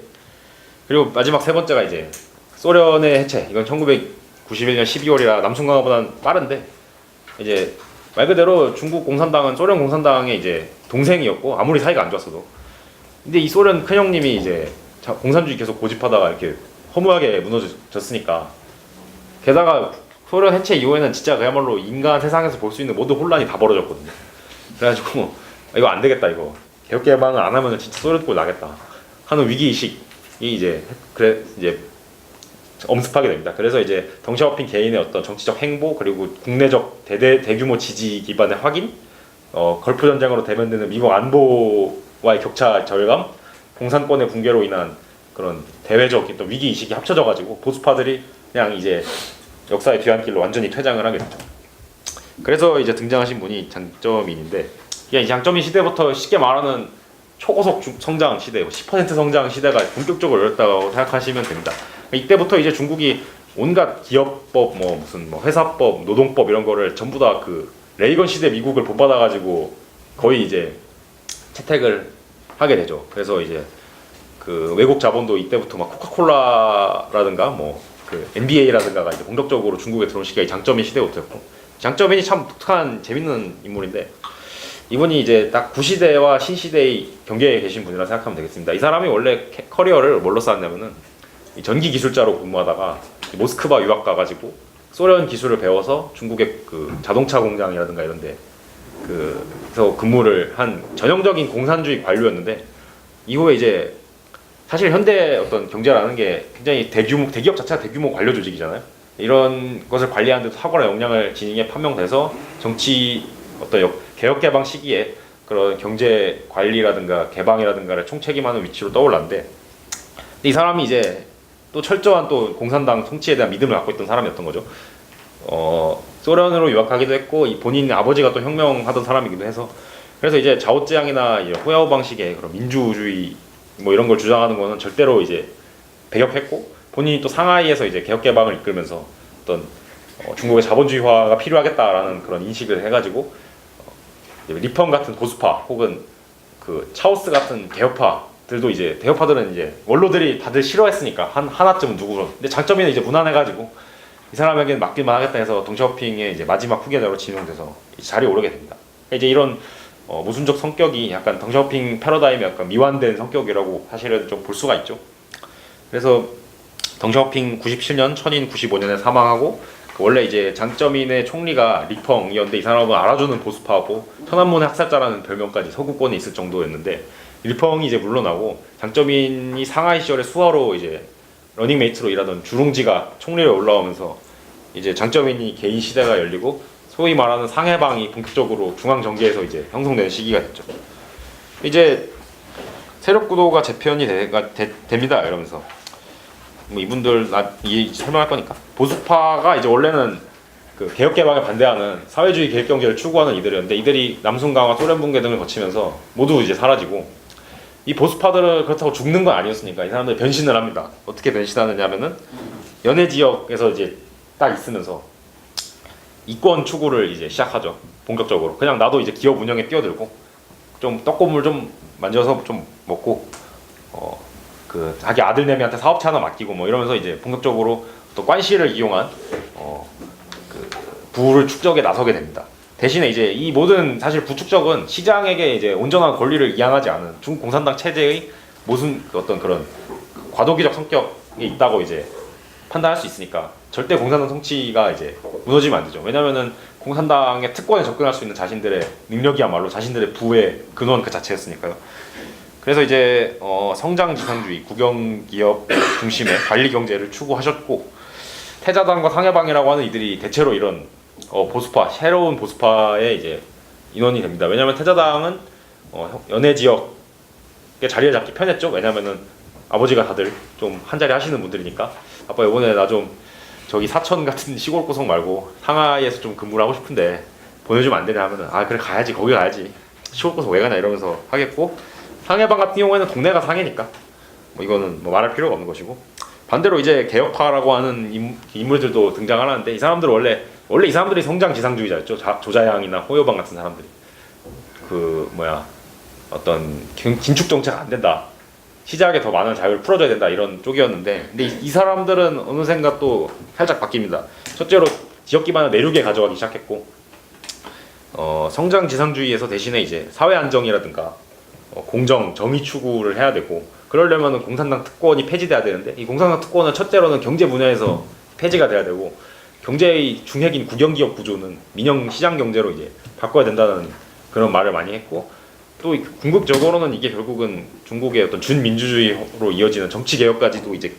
그리고 마지막 세 번째가 이제 소련의 해체. 이건 1991년 12월이라 남순 강화보다는 빠른데 이제 말 그대로 중국 공산당은 소련 공산당의 이제 동생이었고 아무리 사이가 안 좋았어도 근데 이 소련 큰형님이 이제 공산주의 계속 고집하다가 이렇게 허무하게 무너졌으니까 게다가 소련 해체 이후에는 진짜 그야말로 인간 세상에서 볼 수 있는 모든 혼란이 다 벌어졌거든요. 그래가지고 이거 안 되겠다 이거 개혁 개방을 안 하면 진짜 소련 꼴 나겠다. 하는 위기 의식이 이제 엄습하게 됩니다. 그래서 이제 덩샤오핑 개인의 어떤 정치적 행보 그리고 국내적 대규모 지지 기반의 확인, 걸프 전쟁으로 대변되는 미국 안보와의 격차 절감, 공산권의 붕괴로 인한 그런 대외적 어떤 위기 의식이 합쳐져가지고 보수파들이 그냥 이제 역사의 뒤안길로 완전히 퇴장을 하게 됐죠. 그래서 이제 등장하신 분이 장점인인데, 이게 장점인 시대부터 쉽게 말하는 초고속 성장 시대, 10% 성장 시대가 본격적으로 열렸다고 생각하시면 됩니다. 이때부터 이제 중국이 온갖 기업법, 무슨 회사법, 노동법 이런 거를 전부 다 그 레이건 시대 미국을 본받아가지고 거의 이제 채택을 하게 되죠. 그래서 이제 그 외국 자본도 이때부터 막 코카콜라라든가 그 NBA라든가가 이제 본격적으로 중국에 들어온 시기가 장점인 시대부터였고, 장점인이 참 독특한 재밌는 인물인데, 이분이 이제 딱 구시대와 신시대의 경계에 계신 분이라 생각하면 되겠습니다. 이 사람이 원래 커리어를 뭘로 쌓았냐면은 이 전기 기술자로 근무하다가 모스크바 유학 가가지고 소련 기술을 배워서 중국의 그 자동차 공장이라든가 이런데 그래서 근무를 한 전형적인 공산주의 관료였는데, 이후에 이제 사실 현대 어떤 경제라는 게 굉장히 대기업 자체가 대규모 관료 조직이잖아요. 이런 것을 관리하는 데 탁월한 역량을 지니게 판명돼서 정치 어떤 개혁 개방 시기에 그런 경제 관리라든가 개방이라든가를 총책임하는 위치로 떠올랐는데, 이 사람이 이제 또 철저한 또 공산당 통치에 대한 믿음을 갖고 있던 사람이었던 거죠. 소련으로 유학하기도 했고, 이 본인 아버지가 또 혁명하던 사람이기도 해서, 그래서 이제 자오찌양이나 호야오 방식의 그런 민주주의 이런 걸 주장하는 거는 절대로 이제 배격했고, 본인이 또 상하이에서 이제 개혁 개방을 이끌면서 어떤 중국의 자본주의화가 필요하겠다라는 그런 인식을 해가지고 리펀 같은 보수파 혹은 그 차오스 같은 개혁파들도 이제 개혁파들은 이제 원로들이 다들 싫어했으니까 하나쯤은 누구로. 근데 장점이는 이제 무난해가지고 이 사람에게는 맡길만 하겠다 해서 덩샤오핑의 이제 마지막 후계자로 지명돼서 자리에 오르게 됩니다. 이제 이런 모순적 성격이 약간 덩샤오핑 패러다임의 약간 미완된 성격이라고 사실은 좀 볼 수가 있죠. 그래서 덩샤오핑 97년, 천인 95년에 사망하고, 원래 이제 장점인의 총리가 리펑이었는데 이 사람은 알아주는 보수파고 천안문의 학살자라는 별명까지 서구권에 있을 정도였는데, 리펑이 이제 물러나고 장점인이 상하이 시절에 수하로 이제 러닝메이트로 일하던 주룽지가 총리에 올라오면서 이제 장점인이 개인 시대가 열리고 소위 말하는 상해방이 본격적으로 중앙 정계에서 이제 형성되는 시기가 됐죠. 이제 세력 구도가 재편이 됩니다. 이러면서 이분들 설명할 거니까, 보수파가 이제 원래는 그 개혁 개방에 반대하는 사회주의 계획 경제를 추구하는 이들이었는데, 이들이 남순 강화, 소련 붕괴 등을 거치면서 모두 이제 사라지고, 이 보수파들은 그렇다고 죽는 건 아니었으니까 이 사람들이 변신을 합니다. 어떻게 변신하느냐면은 연해 지역에서 이제 딱 있으면서 이권 추구를 이제 시작하죠. 본격적으로. 그냥 나도 이제 기업 운영에 뛰어들고 좀 떡고물 좀 만져서 좀 먹고 그 자기 아들내미한테 사업체 하나 맡기고 이러면서 이제 본격적으로 또 관시를 이용한 그 부를 축적에 나서게 됩니다. 대신에 이제 이 모든 사실 부축적은 시장에게 이제 온전한 권리를 이양하지 않은 중국 공산당 체제의 어떤 그런 과도기적 성격이 있다고 이제 판단할 수 있으니까 절대 공산당 통치가 이제 무너지면 안 되죠. 왜냐면은 공산당의 특권에 접근할 수 있는 자신들의 능력이야말로 자신들의 부의 근원 그 자체였으니까요. 그래서 이제 성장 지상주의, 국영기업 중심의 관리 경제를 추구하셨고, 태자당과 상해방이라고 하는 이들이 대체로 이런 보수파, 새로운 보수파의 이제 인원이 됩니다. 왜냐하면 태자당은 연해 지역에 자리를 잡기 편했죠. 왜냐하면은 아버지가 다들 좀 한자리 하시는 분들이니까, 아빠 이번에 나 좀 저기 사천 같은 시골 구석 말고 상하이에서 좀 근무를 하고 싶은데 보내주면 안 되냐 하면은 그래 가야지, 거기 가야지, 시골 구석 왜 가냐 이러면서 하겠고, 상해방 같은 경우에는 동네가 상해니까 이거는 말할 필요가 없는 것이고, 반대로 이제 개혁파라고 하는 인물들도 등장하는데, 이 사람들은 원래 이 사람들이 성장 지상주의자였죠. 조자양이나 호요방 같은 사람들이 어떤 긴축 정책 안 된다, 시장에 더 많은 자유를 풀어줘야 된다 이런 쪽이었는데, 근데 이 사람들은 어느샌가 또 살짝 바뀝니다. 첫째로 지역 기반을 내륙에 가져가기 시작했고, 성장 지상주의에서 대신에 이제 사회 안정이라든가 공정, 정의 추구를 해야 되고, 그러려면 공산당 특권이 폐지돼야 되는데, 이 공산당 특권은 첫째로는 경제 분야에서 폐지가 돼야 되고, 경제의 중핵인 국영기업 구조는 민영 시장 경제로 이제 바꿔야 된다는 그런 말을 많이 했고, 또 궁극적으로는 이게 결국은 중국의 어떤 준민주주의로 이어지는 정치 개혁까지도 이제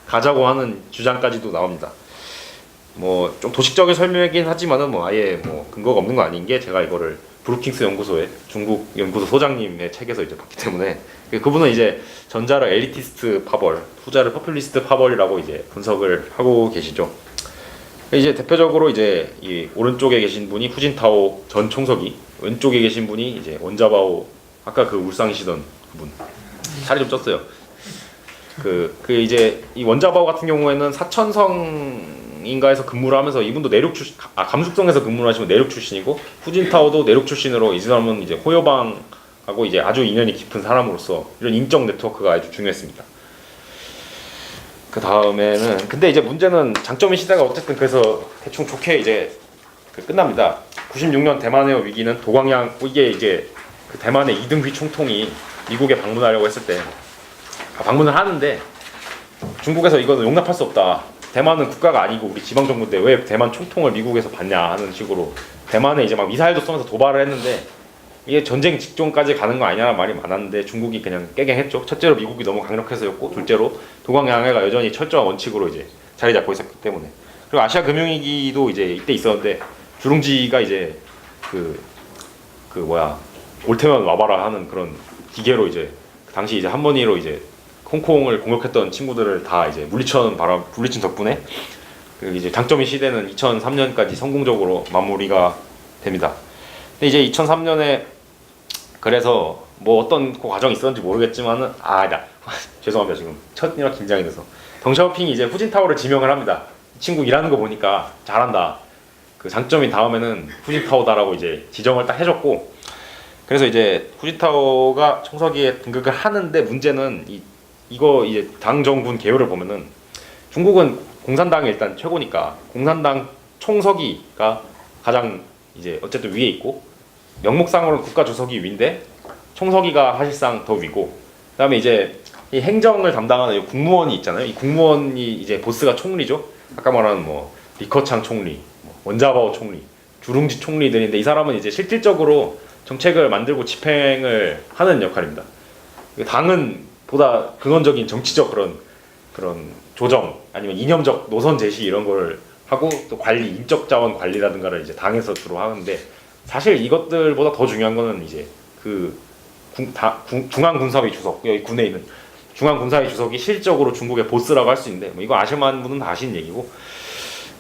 가자고 하는 주장까지도 나옵니다. 뭐 좀 도식적인 설명이긴 하지만은 뭐 아예 뭐 근거가 없는 거 아닌 게 제가 이거를 브루킹스 연구소의 중국 연구소 소장님의 책에서 이제 봤기 때문에 그분은 이제 전자를 엘리티스트 파벌, 후자를 포퓰리스트 파벌이라고 이제 분석을 하고 계시죠. 이제 대표적으로 이제 이 오른쪽에 계신 분이 후진타오 전 총서기, 왼쪽에 계신 분이 이제 원자바오 아까 그 울상이시던 그분 살이 좀 쪘어요. 그 이제 이 원자바오 같은 경우에는 사천성인가에서 근무를 하면서 이분도 내륙 출신, 감숙성에서 근무를 하시면 내륙 출신이고 후진타오도 내륙 출신으로 이 사람은 이제 호요방하고 이제 아주 인연이 깊은 사람으로서 이런 인적 네트워크가 아주 중요했습니다. 그 다음에는 근데 이제 문제는 장점인 시대가 어쨌든 그래서 대충 좋게 이제 끝납니다. 96년 대만해협 위기는 도광양 이게 이제 그 대만의 이등휘 총통이 미국에 방문하려고 했을 때 방문을 하는데 중국에서 이거는 용납할 수 없다. 대만은 국가가 아니고 우리 지방 정부인데 왜 대만 총통을 미국에서 받냐 하는 식으로 대만에 이제 막 미사일도 쏘면서 도발을 했는데 이게 전쟁 직전까지 가는 거 아니냐는 말이 많았는데 중국이 그냥 깨갱했죠. 첫째로 미국이 너무 강력해서였고 둘째로 도광양해가 여전히 철저한 원칙으로 이제 자리 잡고 있었기 때문에 그리고 아시아 금융위기도 이제 이때 있었는데 주룽지가 이제 그 뭐야 올 테면 와봐라 하는 그런 기계로 이제 당시 이제 한번이로 이제 홍콩을 공격했던 친구들을 다 이제 물리친 덕분에 그 이제 장점인 시대는 2003년까지 성공적으로 마무리가 됩니다. 근데 이제 2003년에 그래서 뭐 어떤 그 과정이 있었는지 모르겠지만은 죄송합니다 지금 첫이라 긴장이 돼서 덩샤오핑이 이제 후진타오를 지명을 합니다. 이 친구 일하는 거 보니까 잘한다. 그 장점인 다음에는 후진타오다라고 이제 지정을 딱 해줬고 그래서 이제 후진타오가 총서기에 등극을 하는데 문제는 이거 이제 당 정군 개요를 보면은 중국은 공산당이 일단 최고니까 공산당 총서기가 가장 이제 어쨌든 위에 있고 명목상으로는 국가 주석이 위인데 총서기가 사실상 더 위고 그다음에 이제 이 행정을 담당하는 이 국무원이 있잖아요. 이 국무원이 이제 보스가 총리죠. 아까 말한 뭐 리커창 총리, 원자바오 총리, 주룽지 총리들인데 이 사람은 이제 실질적으로 정책을 만들고 집행을 하는 역할입니다. 당은 보다 근원적인 정치적 그런 조정 아니면 이념적 노선 제시 이런 걸 하고 또 관리, 인적 자원 관리라든가를 이제 당에서 주로 하는데 사실 이것들보다 더 중요한 거는 이제 그 중앙군사위 주석 여기 군에 있는 중앙군사위 주석이 실질적으로 중국의 보스라고 할 수 있는데 뭐 이거 아실만한 분은 다 아시는 얘기고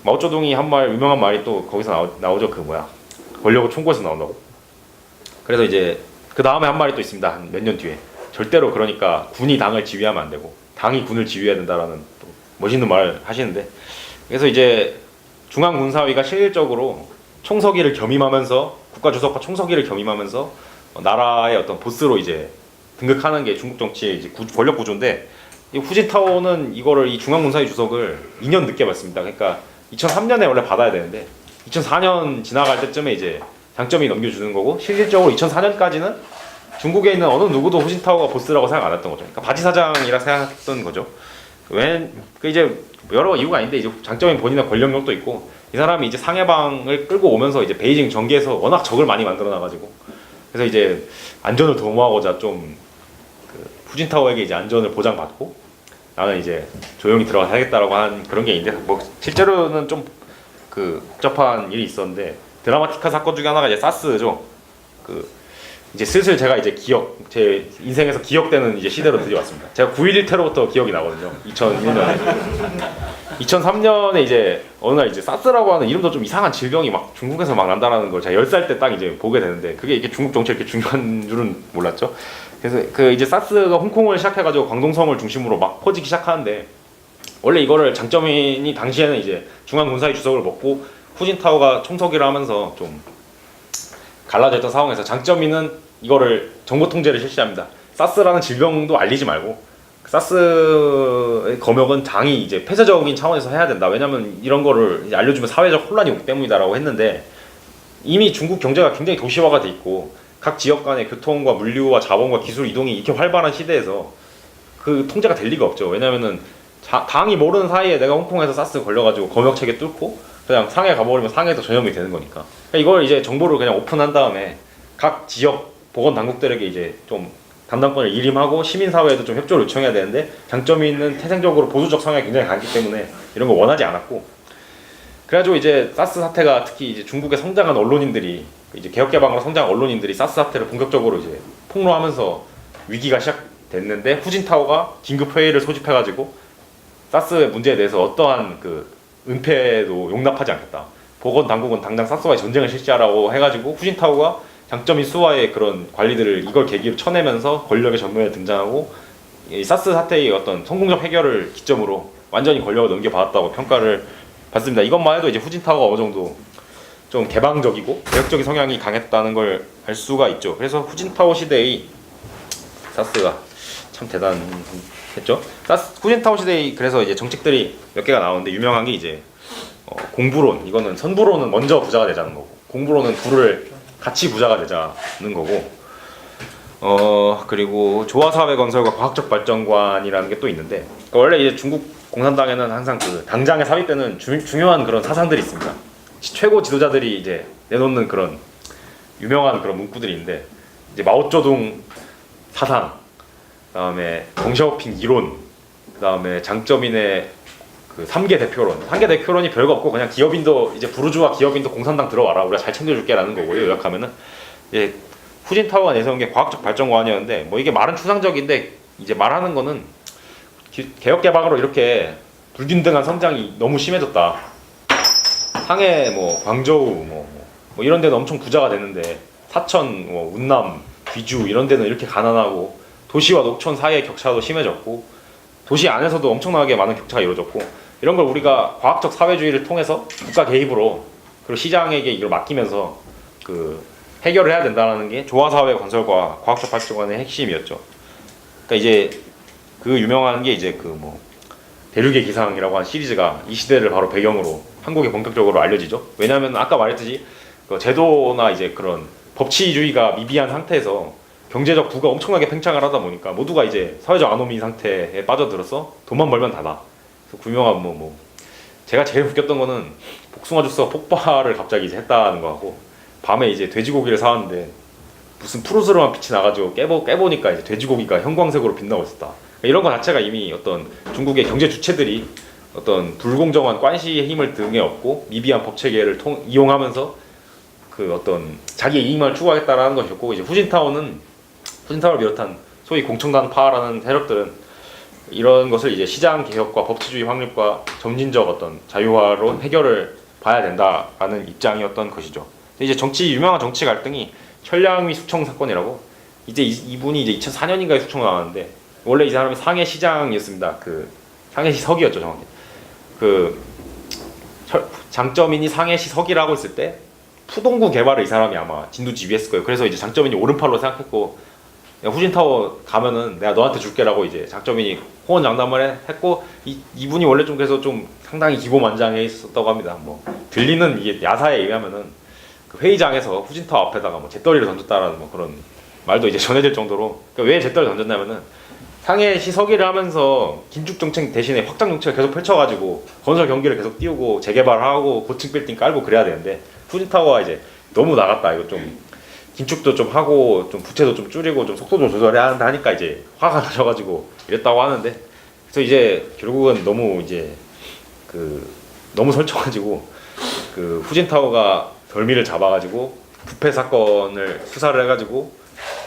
마오쩌둥이 한 말 유명한 말이 또 거기서 나오죠. 그 뭐야 권력을 총구에서 나온다고. 그래서 이제 그 다음에 한 말이 또 있습니다. 한 몇 년 뒤에 절대로 그러니까 군이 당을 지휘하면 안 되고 당이 군을 지휘해야 된다라는 또 멋있는 말을 하시는데 그래서 이제 중앙군사위가 실질적으로 총서기를 겸임하면서 국가주석과 총서기를 겸임하면서 나라의 어떤 보스로 이제 등극하는 게 중국 정치의 이제 권력 구조인데 이 후진타오는 이거를 이 중앙군사위 주석을 2년 늦게 받습니다. 그러니까 2003년에 원래 받아야 되는데 2004년 지나갈 때쯤에 이제 장점이 넘겨주는 거고 실질적으로 2004년까지는 중국에 있는 어느 누구도 후진타오가 보스라고 생각 안 했던 거죠. 그러니까 바지사장이라 생각했던 거죠. 그 이제 여러 이유가 있는데 이제 장점인 본인의 권력력도 있고 이 사람이 이제 상해방을 끌고 오면서 이제 베이징 전개에서 워낙 적을 많이 만들어 놔가지고 그래서 이제 안전을 도모하고자 좀 그 후진타오에게 이제 안전을 보장받고 나는 이제 조용히 들어가 살겠다라고 한 그런 게 있는데 뭐 실제로는 좀 그 복잡한 일이 있었는데 드라마틱한 사건 중에 하나가 이제 사스죠. 그 이제 슬슬 제가 이제 제 인생에서 기억되는 이제 시대로 드디어 왔습니다. 제가 9.11 테러부터 기억이 나거든요. 2001년에. 2003년에 이제 어느 날 이제 사스라고 하는 이름도 좀 이상한 질병이 막 중국에서 막 난다라는 걸 제가 10살 때 딱 이제 보게 되는데 그게 이게 중국 정치에 이렇게 중요한 줄은 몰랐죠. 그래서 그 이제 사스가 홍콩을 시작해가지고 광동성을 중심으로 막 퍼지기 시작하는데 원래 이거를 장점인이 당시에는 이제 중앙군사위 주석을 먹고 후진타오가 총서기를 하면서 좀 갈라져 있던 상황에서 장점인은 이거를 정보 통제를 실시합니다. 사스라는 질병도 알리지 말고 사스의 검역은 당이 이제 폐쇄적인 차원에서 해야 된다. 왜냐면 이런 거를 이제 알려주면 사회적 혼란이 오기 때문이다라고 했는데 이미 중국 경제가 굉장히 도시화가 돼 있고 각 지역 간의 교통과 물류와 자본과 기술 이동이 이렇게 활발한 시대에서 그 통제가 될 리가 없죠. 왜냐면은 당이 모르는 사이에 내가 홍콩에서 사스 걸려가지고 검역 체계 뚫고 그냥 상해 가버리면 상해에서 전염이 되는 거니까. 그러니까 이걸 이제 정보를 그냥 오픈한 다음에 각 지역 보건 당국들에게 이제 좀 담당권을 일임하고 시민사회에도 좀 협조를 요청해야 되는데 장점이 있는 태생적으로 보수적 성향이 굉장히 강하기 때문에 이런 거 원하지 않았고 그래가지고 이제 사스 사태가 특히 이제 중국의 성장한 언론인들이 이제 개혁개방으로 성장한 언론인들이 사스 사태를 본격적으로 이제 폭로하면서 위기가 시작됐는데 후진타오가 긴급 회의를 소집해가지고 사스 문제에 대해서 어떠한 그 은폐도 용납하지 않겠다. 보건 당국은 당장 사스와의 전쟁을 실시하라고 해가지고 후진타오가 장점인 수와의 그런 관리들을 이걸 계기로 쳐내면서 권력의 전면에 등장하고 이 사스 사태의 어떤 성공적 해결을 기점으로 완전히 권력을 넘겨받았다고 평가를 받습니다. 이것만 해도 이제 후진타오가 어느 정도 좀 개방적이고 개혁적인 성향이 강했다는 걸 알 수가 있죠. 그래서 후진타오 시대의 사스가 참 대단했죠. 후진타오 시대의 그래서 이제 정책들이 몇 개가 나오는데 유명한 게 이제 공부론, 이거는 선부론은 먼저 부자가 되자는 거고 공부론은 둘을 같이 부자가 되자는 거고 그리고 조화사회 건설과 과학적 발전관이라는 게 또 있는데 원래 이제 중국 공산당에는 항상 그 당장에 삽입되는 중요한 그런 사상들이 있습니다. 최고 지도자들이 이제 내놓는 그런 유명한 그런 문구들이 있는데 이제 마오쩌둥 사상, 그다음에 덩샤오핑 이론, 그다음에 장쩌민의 그 3개 대표론. 3개 대표론이 별거 없고 그냥 기업인도 이제 부르주아 기업인도 공산당 들어와라. 우리가 잘 챙겨줄게라는 거고요. 요약하면은 이제 후진타오가 내세운 게 과학적 발전관이었는데 뭐 이게 말은 추상적인데 이제 말하는 거는 개혁개방으로 이렇게 불균등한 성장이 너무 심해졌다. 상해, 뭐 광저우, 뭐 이런 데는 엄청 부자가 되는데 사천, 뭐 운남, 귀주 이런 데는 이렇게 가난하고 도시와 농촌 사이의 격차도 심해졌고 도시 안에서도 엄청나게 많은 격차가 이루어졌고 이런 걸 우리가 과학적 사회주의를 통해서 국가 개입으로 그리고 시장에게 이걸 맡기면서 그 해결을 해야 된다는 게 조화사회 건설과 과학적 발전관의 핵심이었죠. 그러니까 이제 그 유명한 게 이제 그 뭐 대륙의 기상이라고 한 시리즈가 이 시대를 바로 배경으로 한국에 본격적으로 알려지죠. 왜냐하면 아까 말했듯이 그 제도나 이제 그런 법치주의가 미비한 상태에서 경제적 부가 엄청나게 팽창을 하다 보니까 모두가 이제 사회적 아노미 상태에 빠져들어서 돈만 벌면 다다. 그래서 유명한 뭐 제가 제일 웃겼던 거는 복숭아 주스가 폭발을 갑자기 이제 했다는 거하고 밤에 이제 돼지고기를 사왔는데 무슨 푸르스름한 빛이 나가지고 깨보니까 이제 돼지고기가 형광색으로 빛나고 있었다. 이런 거 자체가 이미 어떤 중국의 경제 주체들이 어떤 불공정한 관시의 힘을 등에 업고 미비한 법 체계를 이용하면서 그 어떤 자기의 이익만 추구하겠다라는 것이었고 이제 후진타오를 비롯한 소위 공청단파라는 세력들은 이런 것을 이제 시장 개혁과 법치주의 확립과 점진적 어떤 자유화로 해결을 봐야 된다라는 입장이었던 것이죠. 이제 유명한 정치 갈등이 천량위 숙청 사건이라고 이제 이분이 이제 2004년인가에 숙청 나왔는데 원래 이 사람이 상해시장이었습니다. 그 상해시 서기였죠 정확히. 그 장쩌민이 상해시 서기라고 했을 때 푸동구 개발을 이 사람이 아마 진두지휘했을 거예요. 그래서 이제 장쩌민이 오른팔로 생각했고 후진타오 가면은 내가 너한테 줄게라고 이제 장쩌민이 호언장담을 했고 이분이 원래 좀 그래서 좀 상당히 기고만장해 있었다고 합니다. 뭐 들리는 이게 야사에 의하면은 그 회의장에서 후진타오 앞에다가 뭐 잿더리를 던졌다라는 뭐 그런 말도 이제 전해질 정도로 그러니까 왜 잿더리를 던졌냐면은 상해시 서기를 하면서 긴축 정책 대신에 확장 정책을 계속 펼쳐가지고 건설 경기를 계속 띄우고 재개발하고 고층 빌딩 깔고 그래야 되는데 후진타오가 이제 너무 나갔다 이거 좀 긴축도 좀 하고 좀 부채도 좀 줄이고 좀 속도 좀 조절해야 한다 하니까 이제 화가 나셔가지고 이랬다고 하는데 그래서 이제 결국은 너무 이제 그 너무 설쳐가지고 그 후진타오가 덜미를 잡아가지고 부패 사건을 수사를 해가지고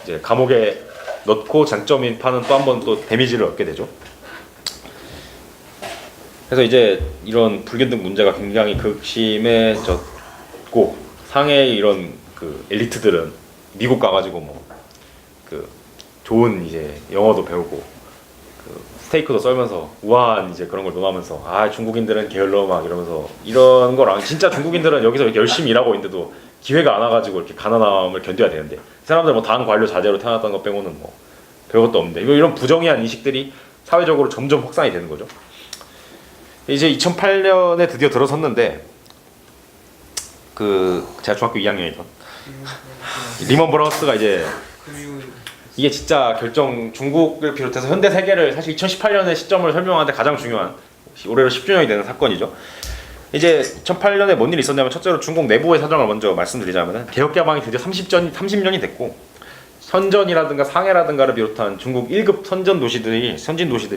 이제 감옥에 넣고 장쩌민 파는 또 한 번 또 데미지를 얻게 되죠. 그래서 이제 이런 불균등 문제가 굉장히 극심해졌고 상해의 이런 그 엘리트들은 미국 가가지고 뭐 그 좋은 이제 영어도 배우고 그 스테이크도 썰면서 우아한 이제 그런 걸 논하면서 아 중국인들은 게을러 막 이러면서 이런 거랑 진짜 중국인들은 여기서 이렇게 열심히 일하고 있는데도 기회가 안 와가지고 이렇게 가난함을 견뎌야 되는데 이 사람들 뭐 당 관료 자제로 태어났던 것 빼고는 뭐 별것도 없는데 이런 부정의한 인식들이 사회적으로 점점 확산이 되는 거죠. 이제 2008년에 드디어 들어섰는데 그 제가 중학교 2학년이던 리먼 브라더스가 이제 이게 진짜 중국을 비롯해서 현대 세계를 사실 2018년의 시점을 설명하는데 가장 중요한 올해로 10주년이 되는 사건이죠. 이제 2008년에 뭔 일이 있었냐면 첫째로 중국 내부의 사정을 먼저 말씀드리자면 개혁개방이 드디어 30년이 됐고 선전이라든가 상해라든가를 비롯한 중국 1급 선진 도시들이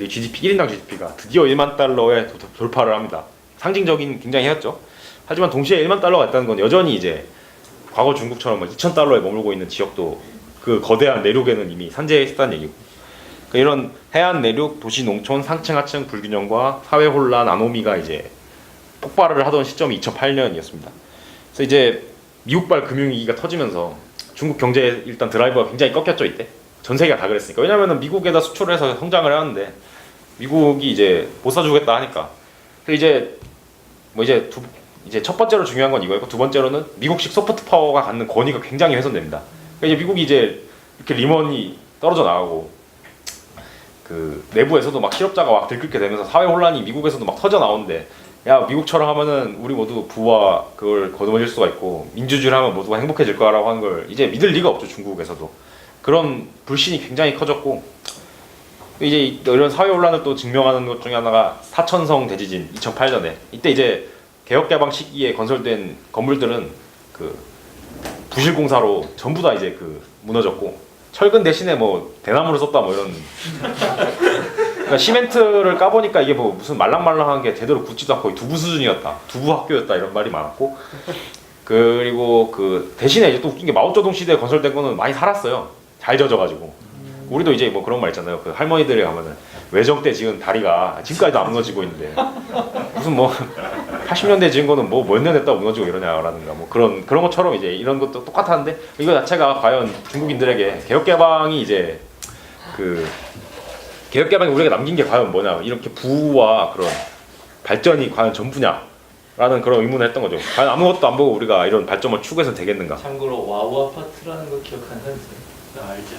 GDP 1인당 GDP가 드디어 1만 달러에 돌파를 합니다. 상징적인 굉장히 해였죠. 하지만 동시에 1만 달러가 있다는 건 여전히 이제 과거 중국처럼 2천 달러에 머물고 있는 지역도 그 거대한 내륙에는 이미 산재했다는 얘기고, 그러니까 이런 해안 내륙 도시 농촌 상층 하층 불균형과 사회 혼란 아노미가 이제 폭발을 하던 시점이 2008년이었습니다. 그래서 이제 미국발 금융위기가 터지면서 중국 경제 일단 드라이버가 굉장히 꺾였죠. 이때 전 세계가 다 그랬으니까. 왜냐면은 미국에다 수출을 해서 성장을 해왔는데 미국이 이제 못 사주겠다 하니까. 그래서 이제 첫 번째로 중요한 건 이거였고, 두 번째로는 미국식 소프트 파워가 갖는 권위가 굉장히 훼손됩니다. 그러니까 이제 미국이 이제 이렇게 리먼이 떨어져 나가고 그 내부에서도 막 실업자가 막 들끓게 되면서 사회 혼란이 미국에서도 막 터져 나오는데, 야 미국처럼 하면은 우리 모두 부와 그걸 거두어질 수가 있고 민주주의를 하면 모두가 행복해질 거라고 하는 걸 이제 믿을 리가 없죠. 중국에서도 그런 불신이 굉장히 커졌고, 이제 이런 사회 혼란을 또 증명하는 것 중에 하나가 사천성 대지진 2008년에, 이때 이제 개혁개방 시기에 건설된 건물들은 그 부실공사로 전부 다 이제 그 무너졌고, 철근 대신에 뭐 대나무를 썼다 뭐 이런 그러니까 시멘트를 까보니까 이게 뭐 무슨 말랑말랑한 게 제대로 굳지도 않고 두부 수준이었다, 두부 학교였다 이런 말이 많았고, 그리고 그 대신에 이제 또 웃긴 게 마오쩌둥 시대에 건설된 거는 많이 살았어요. 잘 젖어가지고. 우리도 이제 뭐 그런 말 있잖아요. 그 할머니들이 가면은 외정 때 지은 다리가 지금까지도 안 무너지고 있는데 무슨 뭐 80년대 지은 거는 뭐 몇 년 됐다 무너지고 이러냐라든가 뭐 그런 것처럼 이제 이런 것도 똑같았는데, 이거 자체가 과연 중국인들에게 개혁개방이 이제 그 개혁개방이 우리가 남긴 게 과연 뭐냐, 이렇게 부와 그런 발전이 과연 전부냐라는 그런 의문을 했던 거죠. 과연 아무것도 안 보고 우리가 이런 발전을 추구해서 되겠는가. 참고로 와우 아파트라는 거 기억하는 사람 있어요? 알죠.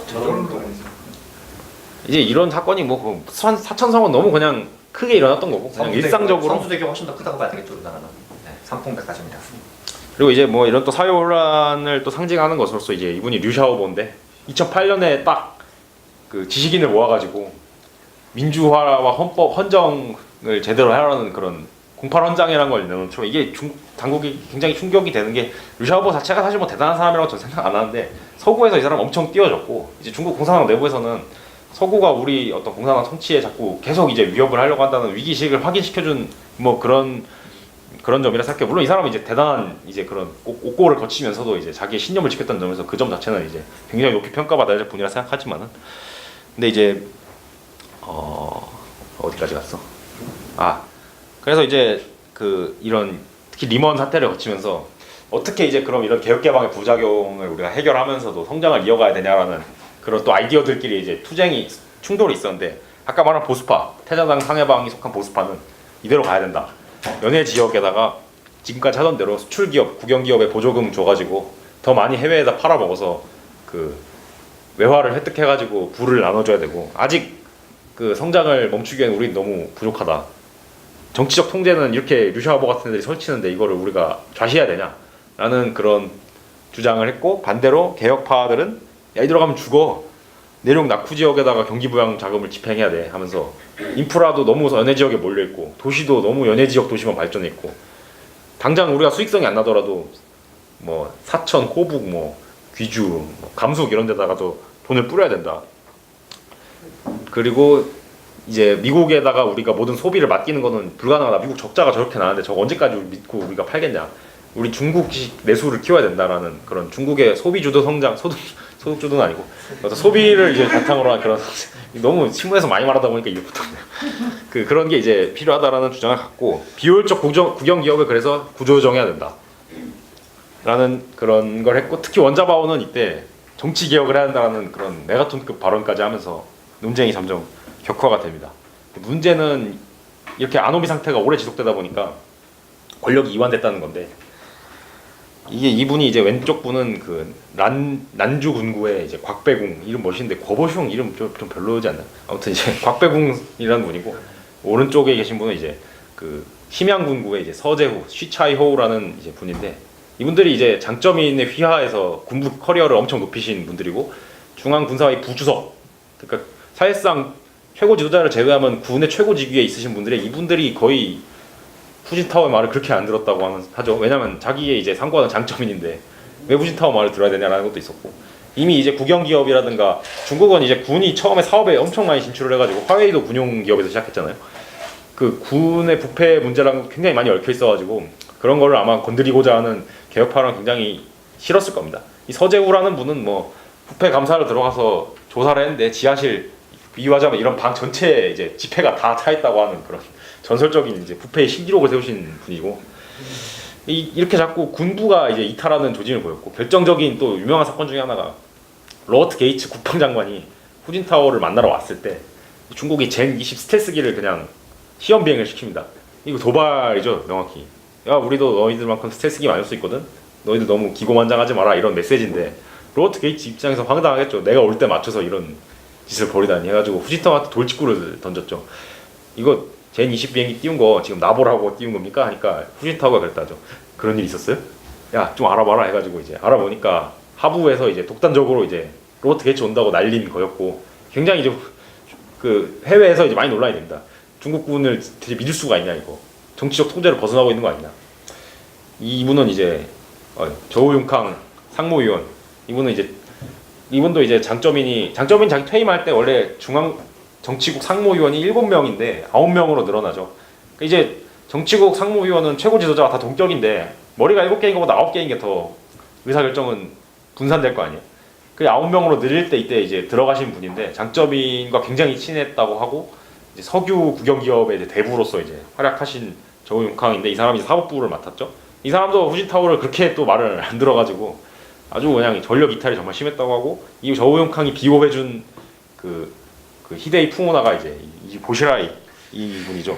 저런 거 이제 이런 사건이 뭐 사천성은 너무 그냥 크게 일어났던 거고 그냥 일상적으로. 선수대교가 훨씬 더 크다고 봐야 되겠죠, 우리나라는. 네, 삼풍백화점이라. 그리고 이제 뭐 이런 또 사회 혼란을 또 상징하는 것으로서 이제 이분이 류샤오보인데, 2008년에 딱 그 지식인을 모아가지고 민주화와 헌법 헌정을 제대로 하라는 그런 08헌장이라는 걸 내놓죠. 이게 당국이 굉장히 충격이 되는 게, 류샤오보 자체가 사실 뭐 대단한 사람이라고 저는 생각 안 하는데 서구에서 이 사람 엄청 띄워줬고, 이제 중국 공산당 내부에서는 서구가 우리 어떤 공산당 통치에 자꾸 계속 이제 위협을 하려고 한다는 위기의식을 확인시켜준 뭐 그런 점이라 생각해요. 물론 이 사람은 이제 대단한 이제 그런 옥고를 거치면서도 이제 자기의 신념을 지켰다는 점에서 그 점 자체는 이제 굉장히 높이 평가받아야 될 분이라 생각하지만은, 근데 이제 어디까지 갔어? 그래서 이제 그 이런 특히 리먼 사태를 거치면서 어떻게 이제 그럼 이런 개혁개방의 부작용을 우리가 해결하면서도 성장을 이어가야 되냐라는 그런 또 아이디어들끼리 이제 충돌이 있었는데, 아까 말한 보수파, 태자당 상해방이 속한 보수파는 이대로 가야 된다. 연해 지역에다가 지금까지 하던 대로 수출기업, 국영기업에 보조금 줘가지고 더 많이 해외에다 팔아먹어서 그 외화를 획득해가지고 부를 나눠줘야 되고, 아직 그 성장을 멈추기에는 우린 너무 부족하다. 정치적 통제는 이렇게 류샤오보 같은 애들이 설치는데 이거를 우리가 좌시해야 되냐라는 그런 주장을 했고, 반대로 개혁파들은 야 이대로 가면 죽어, 내륙 낙후 지역에다가 경기부양 자금을 집행해야 돼 하면서 인프라도 너무 연해 지역에 몰려있고 도시도 너무 연해 지역 도시만 발전했고, 당장 우리가 수익성이 안 나더라도 뭐 사천, 호북, 뭐 귀주, 뭐 감숙 이런 데다가도 돈을 뿌려야 된다. 그리고 이제 미국에다가 우리가 모든 소비를 맡기는 거는 불가능하다. 미국 적자가 저렇게 나는데 저거 언제까지 믿고 우리가 팔겠냐. 우리 중국식 내수를 키워야 된다라는 그런 중국의 소비주도 성장, 소득주도는 아니고 어떤 소비를 이제 바탕으로 한 그런 너무 신문에서 많이 말하다 보니까 이게 붙었네요. 그런 게 이제 필요하다라는 주장을 갖고, 비효율적 국영 기업을 그래서 구조조정해야 된다. 라는 그런 걸 했고, 특히 원자바오는 이때 정치 개혁을 해야 한다는 그런 메가톤급 발언까지 하면서 논쟁이 점점 격화가 됩니다. 문제는 이렇게 아노미 상태가 오래 지속되다 보니까 권력이 이완됐다는 건데, 이게 이분이 이제 왼쪽 분은 그 난주 군구의 이제 곽배궁, 이름 멋있는데 거보슝 이름 좀 별로지 않나요? 아무튼 이제 곽배궁이라는 분이고, 오른쪽에 계신 분은 이제 그 심양 군구의 이제 서재후 쉬차이호우라는 이제 분인데, 이분들이 이제 장점인의 휘하에서 군부 커리어를 엄청 높이신 분들이고, 중앙군사위 부주석, 그러니까 사실상 최고 지도자를 제외하면 군의 최고 직위에 있으신 분들이, 이분들이 거의 후진타오의 말을 그렇게 안 들었다고 하죠. 왜냐면 자기의 이제 상고하는 장점인인데 왜 후진타오 말을 들어야 되냐라는 것도 있었고, 이미 이제 국영 기업이라든가 중국은 이제 군이 처음에 사업에 엄청 많이 진출을 해가지고 화웨이도 군용 기업에서 시작했잖아요. 그 군의 부패 문제랑 굉장히 많이 얽혀 있어가지고 그런 거를 아마 건드리고자 하는 개혁파랑 굉장히 싫었을 겁니다. 이 서재우라는 분은 뭐 부패 감사를 들어가서 조사를 했는데 지하실 비유하자면 이런 방 전체에 이제 지폐가 다 차 있다고 하는 그런 전설적인 이제 부패의 신기록을 세우신 분이고 이렇게 자꾸 군부가 이제 이탈하는 조짐을 보였고 결정적인 또 유명한 사건 중에 하나가 로버트 게이츠 국방장관이 후진타워를 만나러 왔을 때 중국이 젠 20 스텔스기를 그냥 시험 비행을 시킵니다. 이거 도발이죠, 명확히. 야, 우리도 너희들만큼 스텔스기 많을 수 있거든. 너희들 너무 기고만장하지 마라 이런 메시지인데 로버트 게이츠 입장에서 황당하겠죠. 내가 올 때 맞춰서 이런 짓을 벌이다니 해가지고 후진타워한테 돌직구를 던졌죠. 이거 젠 20 비행기 띄운 거 지금 나보라고 띄운 겁니까? 하니까 후진타워가 그랬다죠. 그런 일 있었어요? 야, 좀 알아봐라 해가지고 이제 알아보니까 하부에서 이제 독단적으로 이제 로버트 게이츠 온다고 날린 거였고 굉장히 이제 그 해외에서 이제 많이 논란이 됩니다. 중국군을 되게 믿을 수가 있냐 이거 정치적 통제를 벗어나고 있는 거 아니냐. 이분은 이제 저우융캉 상무위원 이분도 이제 장점인 자기 퇴임할 때 원래 중앙 정치국 상무위원이 7명인데 9명으로 늘어나죠. 이제 정치국 상무위원은 최고 지도자가 다 동격인데 머리가 7개인 것보다 9개인 게 더 의사결정은 분산될 거 아니에요. 그 9명으로 늘릴 때 이때 이제 들어가신 분인데 장점인과 굉장히 친했다고 하고 이제 석유 국영기업의 이제 대부로서 이제 활약하신 저우융캉인데 이 사람이 사법부를 맡았죠. 이 사람도 후진타워를 그렇게 또 말을 안 들어가지고 아주 그냥 전력 이탈이 정말 심했다고 하고 이 저우융캉이 비호해준 그 히데이 푸모나가 이제 이 보시라이 이 분이죠.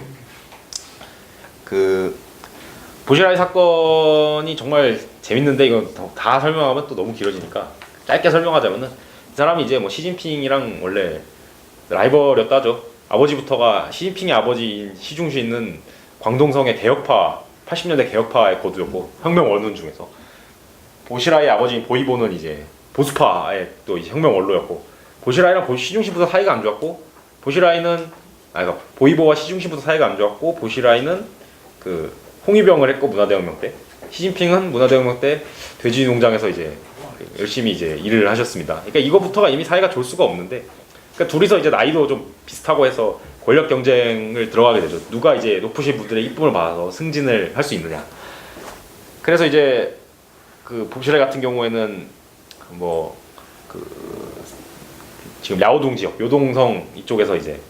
그 보시라이 사건이 정말 재밌는데 이건 다 설명하면 또 너무 길어지니까 짧게 설명하자면은 이 사람이 이제 뭐 시진핑이랑 원래 라이벌이었다죠. 아버지부터가 시진핑의 아버지인 시중시는 광동성의 개혁파 80년대 개혁파의 거두였고 혁명 원군 중에서 보시라이의 아버지인 보이보는 이제 보수파의 또 이제 혁명 원로였고 보시라이랑 시중시부터 사이가 안 좋았고 그러니까 보이보와 시중시부터 사이가 안 좋았고 보시라이는 그 홍위병을 했고 문화대혁명 때 시진핑은 문화대혁명 때 돼지 농장에서 이제 열심히 이제 일을 하셨습니다. 그러니까 이거부터가 이미 사이가 좋을 수가 없는데 그러니까 둘이서 이제 나이도 좀 비슷하고 해서 권력 경쟁을 들어가게 되죠. 누가 이제 높으신 분들의 이쁨을 받아서 승진을 할 수 있느냐. 그래서 이제 그 보시라이 같은 경우에는 뭐 지금 야오동 지역, 요동성 이쪽에서 이제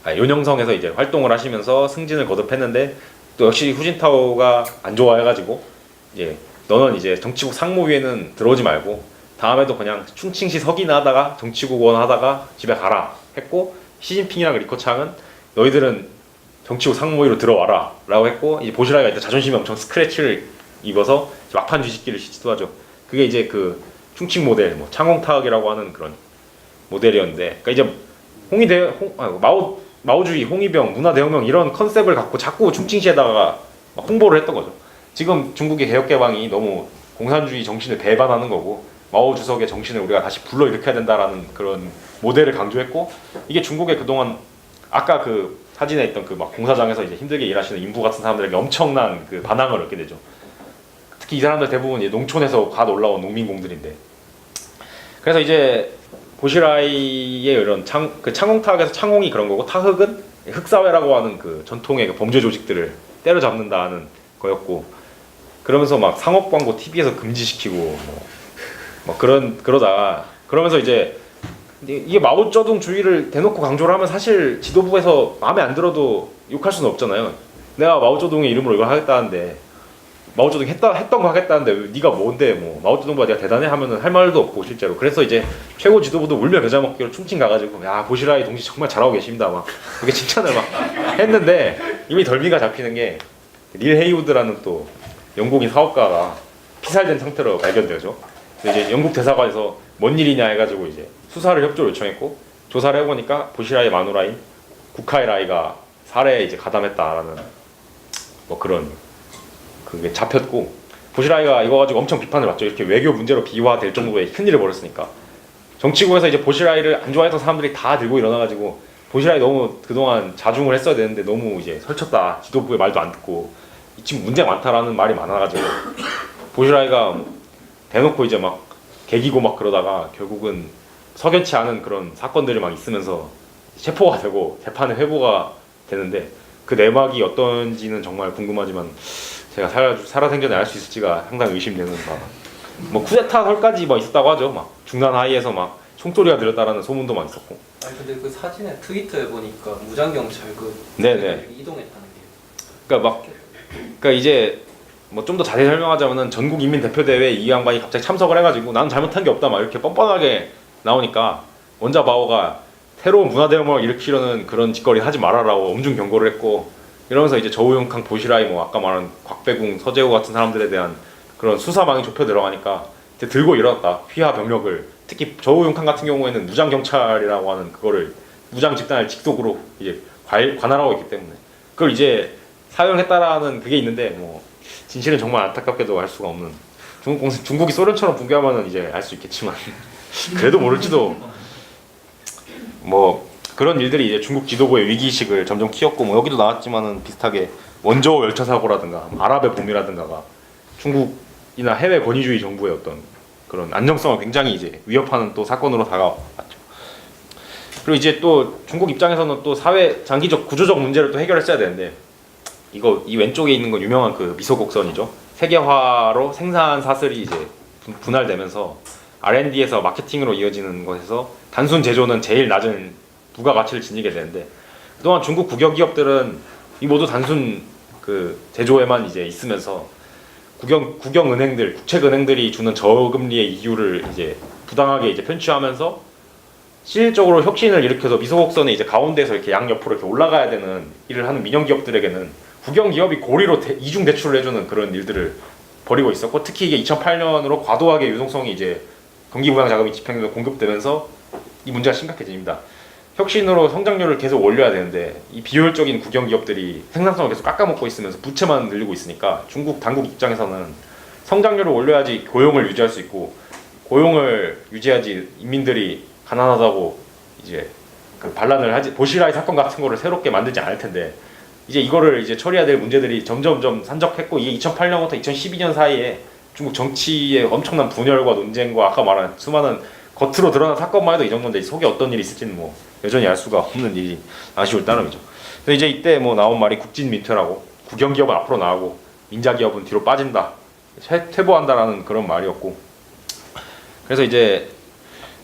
요녕성에서 이제 활동을 하시면서 승진을 거듭했는데 또 역시 후진타오가 안 좋아해가지고 이제 너는 이제 정치국 상무위에는 들어오지 말고 다음에도 그냥 충칭시 석이나 하다가 정치국원 하다가 집에 가라 했고 시진핑이랑 리커창은 너희들은 정치국 상무위로 들어와라 라고 했고 이제 보시라이가 이제 자존심이 엄청 스크래치를 입어서 막판 뒤집기를 시도하죠. 그게 이제 그 충칭 모델 뭐 창홍타학이라고 하는 그런 모델이었는데 그러니까 이제 마오주의, 홍위병, 문화대혁명 이런 컨셉을 갖고 자꾸 충칭시에다가 홍보를 했던 거죠. 지금 중국의 개혁개방이 너무 공산주의 정신을 배반하는 거고 마오 주석의 정신을 우리가 다시 불러일으켜야 된다라는 그런 모델을 강조했고 이게 중국의 그동안 아까 그 사진에 있던 그 막 공사장에서 이제 힘들게 일하시는 인부 같은 사람들에게 엄청난 그 반항을 얻게 되죠. 특히 이 사람들 대부분 이제 농촌에서 갓 올라온 농민공들인데 그래서 이제 보시라이의 이런 창홍타학에서 창홍이 그런 거고 타흑은 흑사회라고 하는 그 전통의 그 범죄 조직들을 때려잡는다는 거였고 그러면서 막 상업 광고 TV에서 금지시키고 그러면서 이제 이게 마오쩌둥 주의를 대놓고 강조를 하면 사실 지도부에서 마음에 안 들어도 욕할 수는 없잖아요. 내가 마오쩌둥의 이름으로 이걸 하겠다는데 마오쩌둥 했던 거 하겠다는데 네가 뭔데 뭐 마오쩌둥보다 네가 대단해 하면은 할 말도 없고 실제로 그래서 이제 최고 지도부도 울며 겨자 먹기로 충칭 가가지고 야 보시라이 동지 정말 잘하고 계십니다 막 그렇게 칭찬을 막 했는데 이미 덜미가 잡히는 게 닐 헤이우드라는 또 영국인 사업가가 피살된 상태로 발견되죠. 이제 영국 대사관에서 뭔 일이냐 해가지고 이제 수사를 협조를 요청했고 조사를 해보니까 보시라이 마누라인 구카이라이가 살해에 이제 가담했다라는 뭐 그런 그게 잡혔고 보시라이가 이거 가지고 엄청 비판을 받죠. 이렇게 외교 문제로 비화될 정도의 큰일을 벌였으니까 정치국에서 이제 보시라이를 안 좋아했던 사람들이 다 들고 일어나가지고 보시라이 너무 그동안 자중을 했어야 되는데 너무 이제 설쳤다 지도부의 말도 안 듣고 지금 문제가 많다라는 말이 많아가지고 보시라이가 대놓고 이제 막 개기고 막 그러다가 결국은 석연치 않은 그런 사건들이 막 있으면서 체포가 되고 재판에 회부가 되는데 그 내막이 어떤지는 정말 궁금하지만 제가 살아생전에 알 수 있을지가 상당히 의심되는 뭐 쿠데타 설까지 막 있었다고 하죠. 막 중난 하이에서 막 총소리가 들렸다라는 소문도 막 있었고. 아니 근데 그 사진에 트위터에 보니까 무장 경찰 그 네네. 이동했다는 게. 그러니까 이제 뭐 좀 더 자세히 설명하자면은 전국 인민 대표 대회에 이 양반이 갑자기 참석을 해가지고 나는 잘못한 게 없다 막 이렇게 뻔뻔하게 나오니까 원자 바오가 새로운 문화 대혁명을 일으키려는 그런 짓거리 하지 말아라고 엄중 경고를 했고 이러면서 이제 저우융캉 보시라이 뭐 아까 말한 곽배궁 서재호 같은 사람들에 대한 그런 수사망이 좁혀 들어가니까 이제 들고 일어났다. 휘하 병력을 특히 저우융캉 같은 경우에는 무장 경찰이라고 하는 그거를 무장 집단을 직속으로 이제 관할하고 있기 때문에 그걸 이제 사용했다라는 그게 있는데 뭐 진실은 정말 안타깝게도 알 수가 없는 중국이 소련처럼 붕괴하면은 이제 알 수 있겠지만 그래도 모를지도 뭐 그런 일들이 이제 중국 지도부의 위기의식을 점점 키웠고 뭐 여기도 나왔지만은 비슷하게 원저우 열차 사고라든가 아랍의 봄이라든가가 중국이나 해외 권위주의 정부의 어떤 그런 안정성을 굉장히 이제 위협하는 또 사건으로 다가왔죠. 그리고 이제 또 중국 입장에서는 또 사회 장기적 구조적 문제를 또 해결했어야 되는데 이 왼쪽에 있는 건 유명한 그 미소곡선이죠. 세계화로 생산 사슬이 이제 분할되면서 R&D에서 마케팅으로 이어지는 것에서 단순 제조는 제일 낮은 부가가치를 지니게 되는데 그동안 중국 국有기업들은 이 모두 단순 그 제조에만 이제 있으면서 국영은행들, 국책은행들이 주는 저금리의 이유를 이제 부당하게 이제 편취하면서 실질적으로 혁신을 일으켜서 미소곡선의 이제 가운데서 이렇게 양옆으로 이렇게 올라가야 되는 일을 하는 민영 기업들에게는 국영 기업이 고리로 이중 대출을 해주는 그런 일들을 벌이고 있었고 특히 이게 2008년으로 과도하게 유동성이 이제 경기부양 자금이 집행되면서 공급되면서 이 문제가 심각해집니다. 혁신으로 성장률을 계속 올려야 되는데 이 비효율적인 국영 기업들이 생산성을 계속 깎아먹고 있으면서 부채만 늘리고 있으니까 중국 당국 입장에서는 성장률을 올려야지 고용을 유지할 수 있고 고용을 유지해야지 인민들이 가난하다고 이제 그 반란을 하지 보시라이 사건 같은 거를 새롭게 만들지 않을 텐데 이제 이거를 이제 처리해야 될 문제들이 점점점 산적했고 이게 2008년부터 2012년 사이에 중국 정치의 엄청난 분열과 논쟁과 아까 말한 수많은 겉으로 드러난 사건만 해도 이 정도인데 속에 어떤 일이 있을지는 뭐 여전히 알 수가 없는 일이 아쉬울 따름이죠. 그래서 이제 이때 뭐 나온 말이 국진민퇴라고 국영 기업은 앞으로 나가고 민자 기업은 뒤로 빠진다, 퇴보한다라는 그런 말이었고 그래서 이제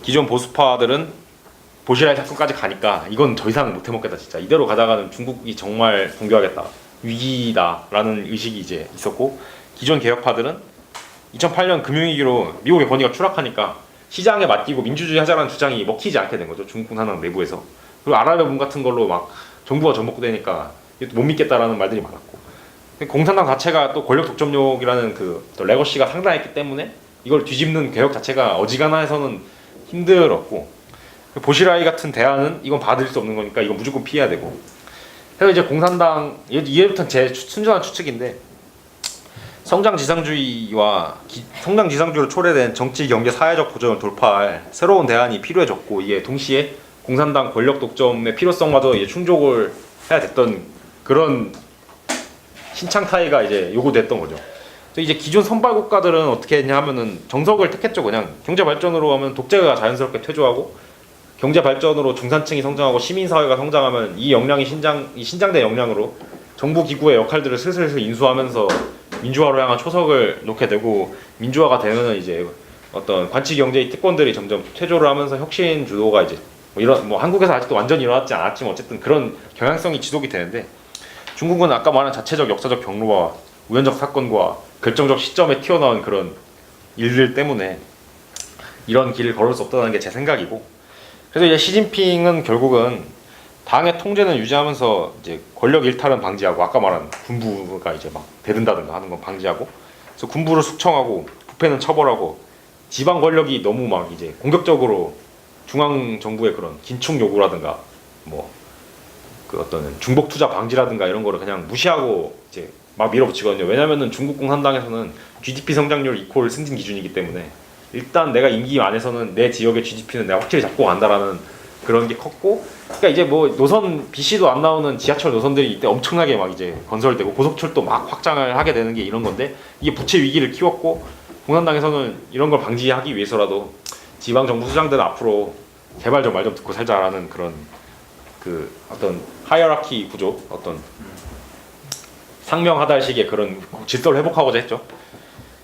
기존 보수파들은 보시라이 사건까지 가니까 이건 더 이상 못 해먹겠다 진짜 이대로 가다가는 중국이 정말 붕괴하겠다 위기다라는 의식이 이제 있었고 기존 개혁파들은 2008년 금융위기로 미국의 권위가 추락하니까 시장에 맡기고 민주주의 하자라는 주장이 먹히지 않게 된 거죠. 중국 공산당 내부에서. 그리고 아랍의 문 같은 걸로 막 정부가 전복되니까 못 믿겠다라는 말들이 많았고 공산당 자체가 또 권력 독점욕이라는 그 레거시가 상당했기 때문에 이걸 뒤집는 개혁 자체가 어지간해서는 힘들었고 보시라이 같은 대안은 이건 받을 수 없는 거니까 이건 무조건 피해야 되고 그래서 이제 공산당 이해부터는 제 순전한 추측인데 성장지상주의로 초래된 정치, 경제, 사회적 고전을 돌파할 새로운 대안이 필요해졌고 이게 동시에 공산당 권력 독점의 필요성과도 이제 충족을 해야 됐던 그런 신창타이가 이제 요구됐던 거죠. 이제 기존 선발 국가들은 어떻게 했냐 하면은 정석을 택했죠. 그냥 경제 발전으로 하면 독재가 자연스럽게 퇴조하고 경제 발전으로 중산층이 성장하고 시민 사회가 성장하면 이 역량이 신장된 역량으로 정부 기구의 역할들을 슬슬 인수하면서 민주화로 향한 초석을 놓게 되고 민주화가 되면은 이제 어떤 관치 경제의 특권들이 점점 퇴조를 하면서 혁신 주도가 이제 뭐 한국에서 아직도 완전히 일어났지 않았지만 어쨌든 그런 경향성이 지속이 되는데 중국은 아까 말한 자체적 역사적 경로와 우연적 사건과 결정적 시점에 튀어나온 그런 일들 때문에 이런 길을 걸을 수 없다는 게 제 생각이고 그래서 이제 시진핑은 결국은 당의 통제는 유지하면서 이제 권력 일탈은 방지하고 아까 말한 군부가 이제 막 대든다든가 하는 건 방지하고 그래서 군부를 숙청하고 부패는 처벌하고 지방 권력이 너무 막 이제 공격적으로 중앙 정부의 그런 긴축 요구라든가 뭐 그 어떤 중복 투자 방지라든가 이런 거를 그냥 무시하고 이제 막 밀어붙이거든요. 왜냐면은 중국 공산당에서는 GDP 성장률 이퀄 승진 기준이기 때문에 일단 내가 임기 안에서는 내 지역의 GDP는 내가 확실히 잡고 간다라는 그런 게 컸고 그러니까 이제 뭐 노선 BC도 안 나오는 지하철 노선들이 이때 엄청나게 막 이제 건설되고 고속철도 막 확장을 하게 되는 게 이런 건데 이게 부채 위기를 키웠고 공산당에서는 이런 걸 방지하기 위해서라도 지방 정부 수장들은 앞으로 제발 좀 말 좀 듣고 살자라는 그런 그 어떤 하이어라키 구조, 어떤 상명하달식의 그런 질서를 회복하고자 했죠.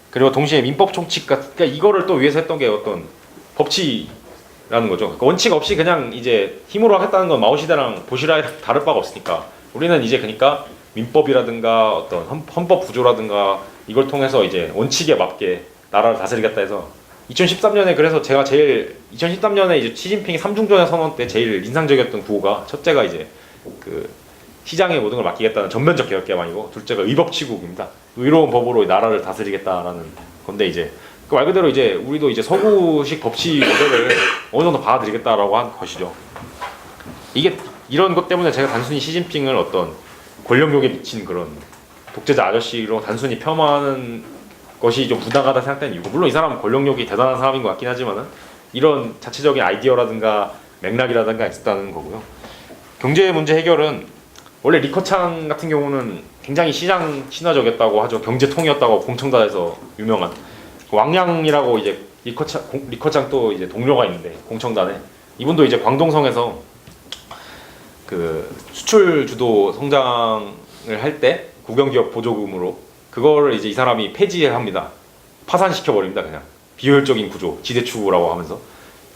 그리고 동시에 민법 총칙 같은, 그러니까 이거를 또 위해서 했던 게 어떤 법치라는 거죠. 그러니까 원칙 없이 그냥 이제 힘으로 하겠다는 건 마오시대랑 보시라이랑 다를 바가 없으니까 우리는 이제 그러니까 민법이라든가 어떤 헌법 구조라든가 이걸 통해서 이제 원칙에 맞게 나라를 다스리겠다 해서 2013년에 그래서 제가 제일 2013년에 이제 시진핑이 3중전의 선언 때 제일 인상적이었던 구호가 첫째가 이제 그 시장에 모든 걸 맡기겠다는 전면적 개혁 개방이고 둘째가 의법치국입니다. 의로운 법으로 나라를 다스리겠다라는 건데 이제 그 말 그대로 이제 우리도 이제 서구식 법치 모델을 어느 정도 받아들이겠다라고 한 것이죠. 이게 이런 것 때문에 제가 단순히 시진핑을 어떤 권력욕에 미친 그런 독재자 아저씨로 단순히 폄하하는 것이 좀 부당하다 생각되는 이유고 물론 이 사람은 권력욕이 대단한 사람인 것 같긴 하지만은 이런 자체적인 아이디어라든가 맥락이라든가 있었다는 거고요. 경제 문제 해결은 원래 리커창 같은 경우는 굉장히 시장 친화적이었다고 하죠. 경제통이었다고 공청단에서 유명한 왕량이라고 이제 리커창 또 이제 동료가 있는데 공청단에 이분도 이제 광동성에서 그 수출 주도 성장을 할 때 국영기업 보조금으로 그거를 이제 이 사람이 폐지합니다. 파산시켜 버립니다. 그냥 비효율적인 구조, 지대추구라고 하면서.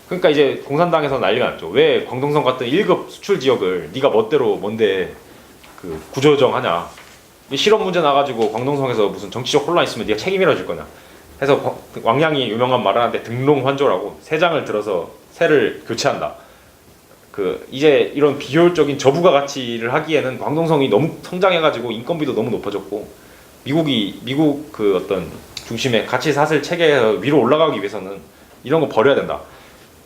그러니까 이제 공산당에서 난리가 났죠. 왜 광동성 같은 1급 수출 지역을 네가 멋대로 뭔데 그 구조조정하냐. 실업 문제 나가지고 광동성에서 무슨 정치적 혼란 있으면 네가 책임이라 줄 거냐. 해서 왕량이 유명한 말을 하는데 등롱환조라고 세 장을 들어서 새를 교체한다. 그 이제 이런 비효율적인 저부가 가치를 하기에는 광동성이 너무 성장해가지고 인건비도 너무 높아졌고 미국 그 어떤 중심의 가치 사슬 체계에서 위로 올라가기 위해서는 이런 거 버려야 된다.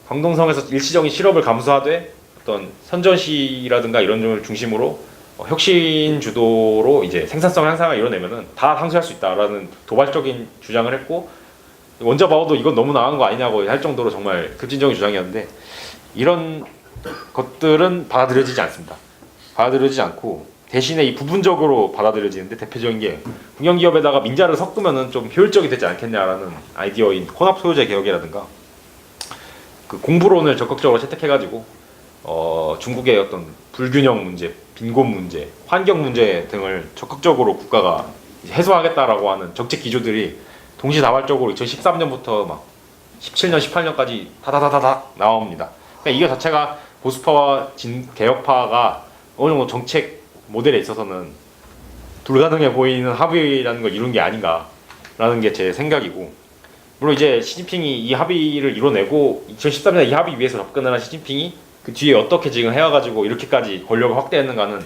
광동성에서 일시적인 실업을 감수하되 어떤 선전시라든가 이런 점을 중심으로 혁신 주도로 이제 생산성 향상을 이뤄내면은 다 상쇄할 수 있다라는 도발적인 주장을 했고 원자 바오도 이건 너무 나간 거 아니냐고 할 정도로 정말 급진적인 주장이었는데 이런 것들은 받아들여지지 않습니다. 받아들여지지 않고 대신에 이 부분적으로 받아들여지는데 대표적인 게 국영기업에다가 민자를 섞으면은 좀 효율적이 되지 않겠냐라는 아이디어인 혼합 소유제 개혁이라든가 그 공부론을 적극적으로 채택해가지고 중국의 어떤 불균형 문제, 빈곤 문제, 환경 문제 등을 적극적으로 국가가 해소하겠다라고 하는 정책 기조들이 동시다발적으로 2013년부터 막 17년, 18년까지 다다다다다 나옵니다. 그러니까 이게 자체가 보수파와 개혁파가 어느 정도 정책 모델에 있어서는 불가능해 보이는 합의라는 걸 이룬 게 아닌가라는 게 제 생각이고 물론 이제 시진핑이 이 합의를 이뤄내고 2013년에 이 합의 위해서 접근을 한 시진핑이 그 뒤에 어떻게 지금 해와가지고 이렇게까지 권력을 확대했는가는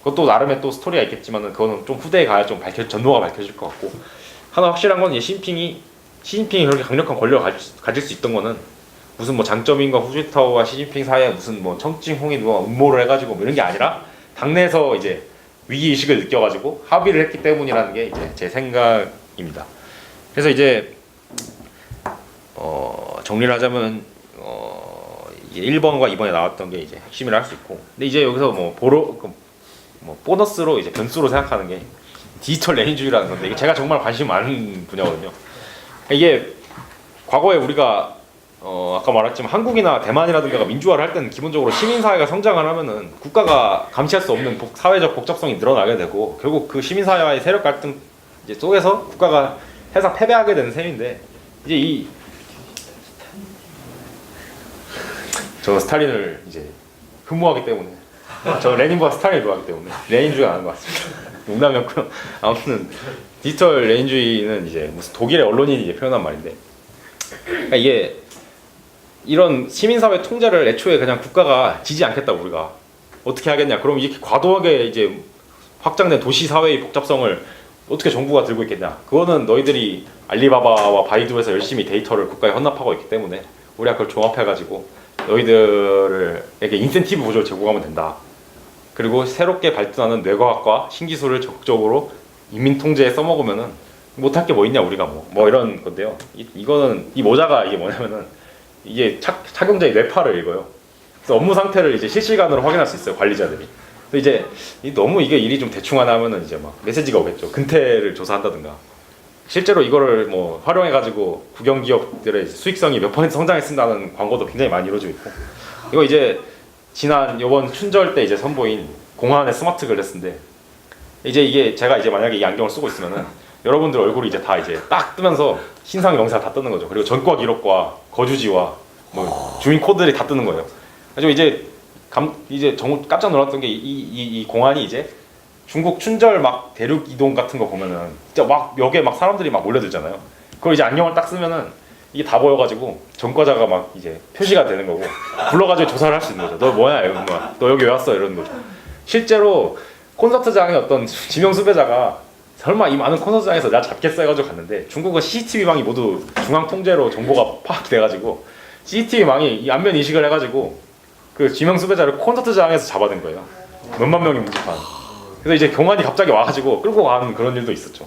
그것도 나름의 또 스토리가 있겠지만은 그거는 좀 후대에 가야 좀 전모가 밝혀질 것 같고 하나 확실한 건 시진핑이 그렇게 강력한 권력을 가질 수 있던 거는 무슨 뭐 장점인과 후지타오와 시진핑 사이에 무슨 뭐 청칭홍이 누가 음모를 해가지고 뭐 이런 게 아니라 당내에서 이제 위기 의식을 느껴가지고 합의를 했기 때문이라는 게 이제 제 생각입니다. 그래서 이제 정리를 하자면 이제 1번과 2번에 나왔던 게 이제 핵심이라 할 수 있고 근데 이제 여기서 뭐 보너스로 이제 변수로 생각하는 게 디지털 레인주의라는 건데 이게 제가 정말 관심 많은 분야거든요. 이게 과거에 우리가 아까 말했지만 한국이나 대만이라든가 민주화를 할 때는 기본적으로 시민사회가 성장을 하면은 국가가 감시할 수 없는 사회적 복잡성이 늘어나게 되고 결국 그 시민사회와의 세력 갈등 이제 속에서 국가가 해서 패배하게 되는 셈인데 이제 저는 스탈린을 이제 흠모하기 때문에 저는 레닌보다 스탈린을 좋아하기 때문에 레닌주의가 아닌 것 같습니다. 농담이었고요. 아무튼 디지털 레닌주의는 이제 무슨 독일의 언론인이 이제 표현한 말인데 그러니까 이게 이런 시민사회 통제를 애초에 그냥 국가가 지지 않겠다 우리가 어떻게 하겠냐 그럼 이렇게 과도하게 이제 확장된 도시 사회의 복잡성을 어떻게 정부가 들고 있겠냐 그거는 너희들이 알리바바와 바이두에서 열심히 데이터를 국가에 헌납하고 있기 때문에 우리가 그걸 종합해가지고 너희들에게 인센티브 구조를 제공하면 된다. 그리고 새롭게 발전하는 뇌과학과 신기술을 적극적으로 인민 통제에 써먹으면은 못할 게 뭐 있냐 우리가 뭐 이런 건데요. 이거는 이 모자가 이게 뭐냐면은 이게 착용자의 뇌파를 읽어요. 그래서 업무 상태를 이제 실시간으로 확인할 수 있어요 관리자들이. 근데 이제 너무 이게 일이 좀 대충 하나 하면은 이제 막 메시지가 오겠죠. 근태를 조사한다든가 실제로 이거를 뭐 활용해가지고 국영 기업들의 수익성이 몇 퍼센트 성장했습니다는 광고도 굉장히 많이 이루어지고 있고, 이거 이제 지난 이번 춘절 때 이제 선보인 공안의 스마트 글래스인데, 이제 이게 제가 이제 만약에 이 안경을 쓰고 있으면은 여러분들 얼굴이 이제 다 이제 딱 뜨면서 신상 명세가 다 뜨는 거죠. 그리고 전과 기록과 거주지와 뭐 주민 코드들이 다 뜨는 거예요. 그래서 이제 깜짝 놀랐던 게 이 공안이 이제 중국 춘절 막 대륙 이동 같은 거 보면은 진짜 막 벽에 막 사람들이 막 몰려들잖아요. 그걸 이제 안경을 딱 쓰면은 이게 다 보여가지고 전과자가 막 이제 표시가 되는 거고, 불러가지고 조사를 할 수 있는 거죠. 너 뭐야, 이거 너 여기 왜 왔어, 이러는 거죠. 실제로 콘서트장에 어떤 지명 수배자가 설마 이 많은 콘서트장에서 나 잡겠어 해가지고 갔는데, 중국은 CCTV망이 모두 중앙 통제로 정보가 파악돼가지고 CCTV망이 이 안면 인식을 해가지고 그 지명 수배자를 콘서트장에서 잡아낸 거예요. 몇만 명이 모집한. 그래서 이제 경관이 갑자기 와가지고 끌고 가는 그런 일도 있었죠.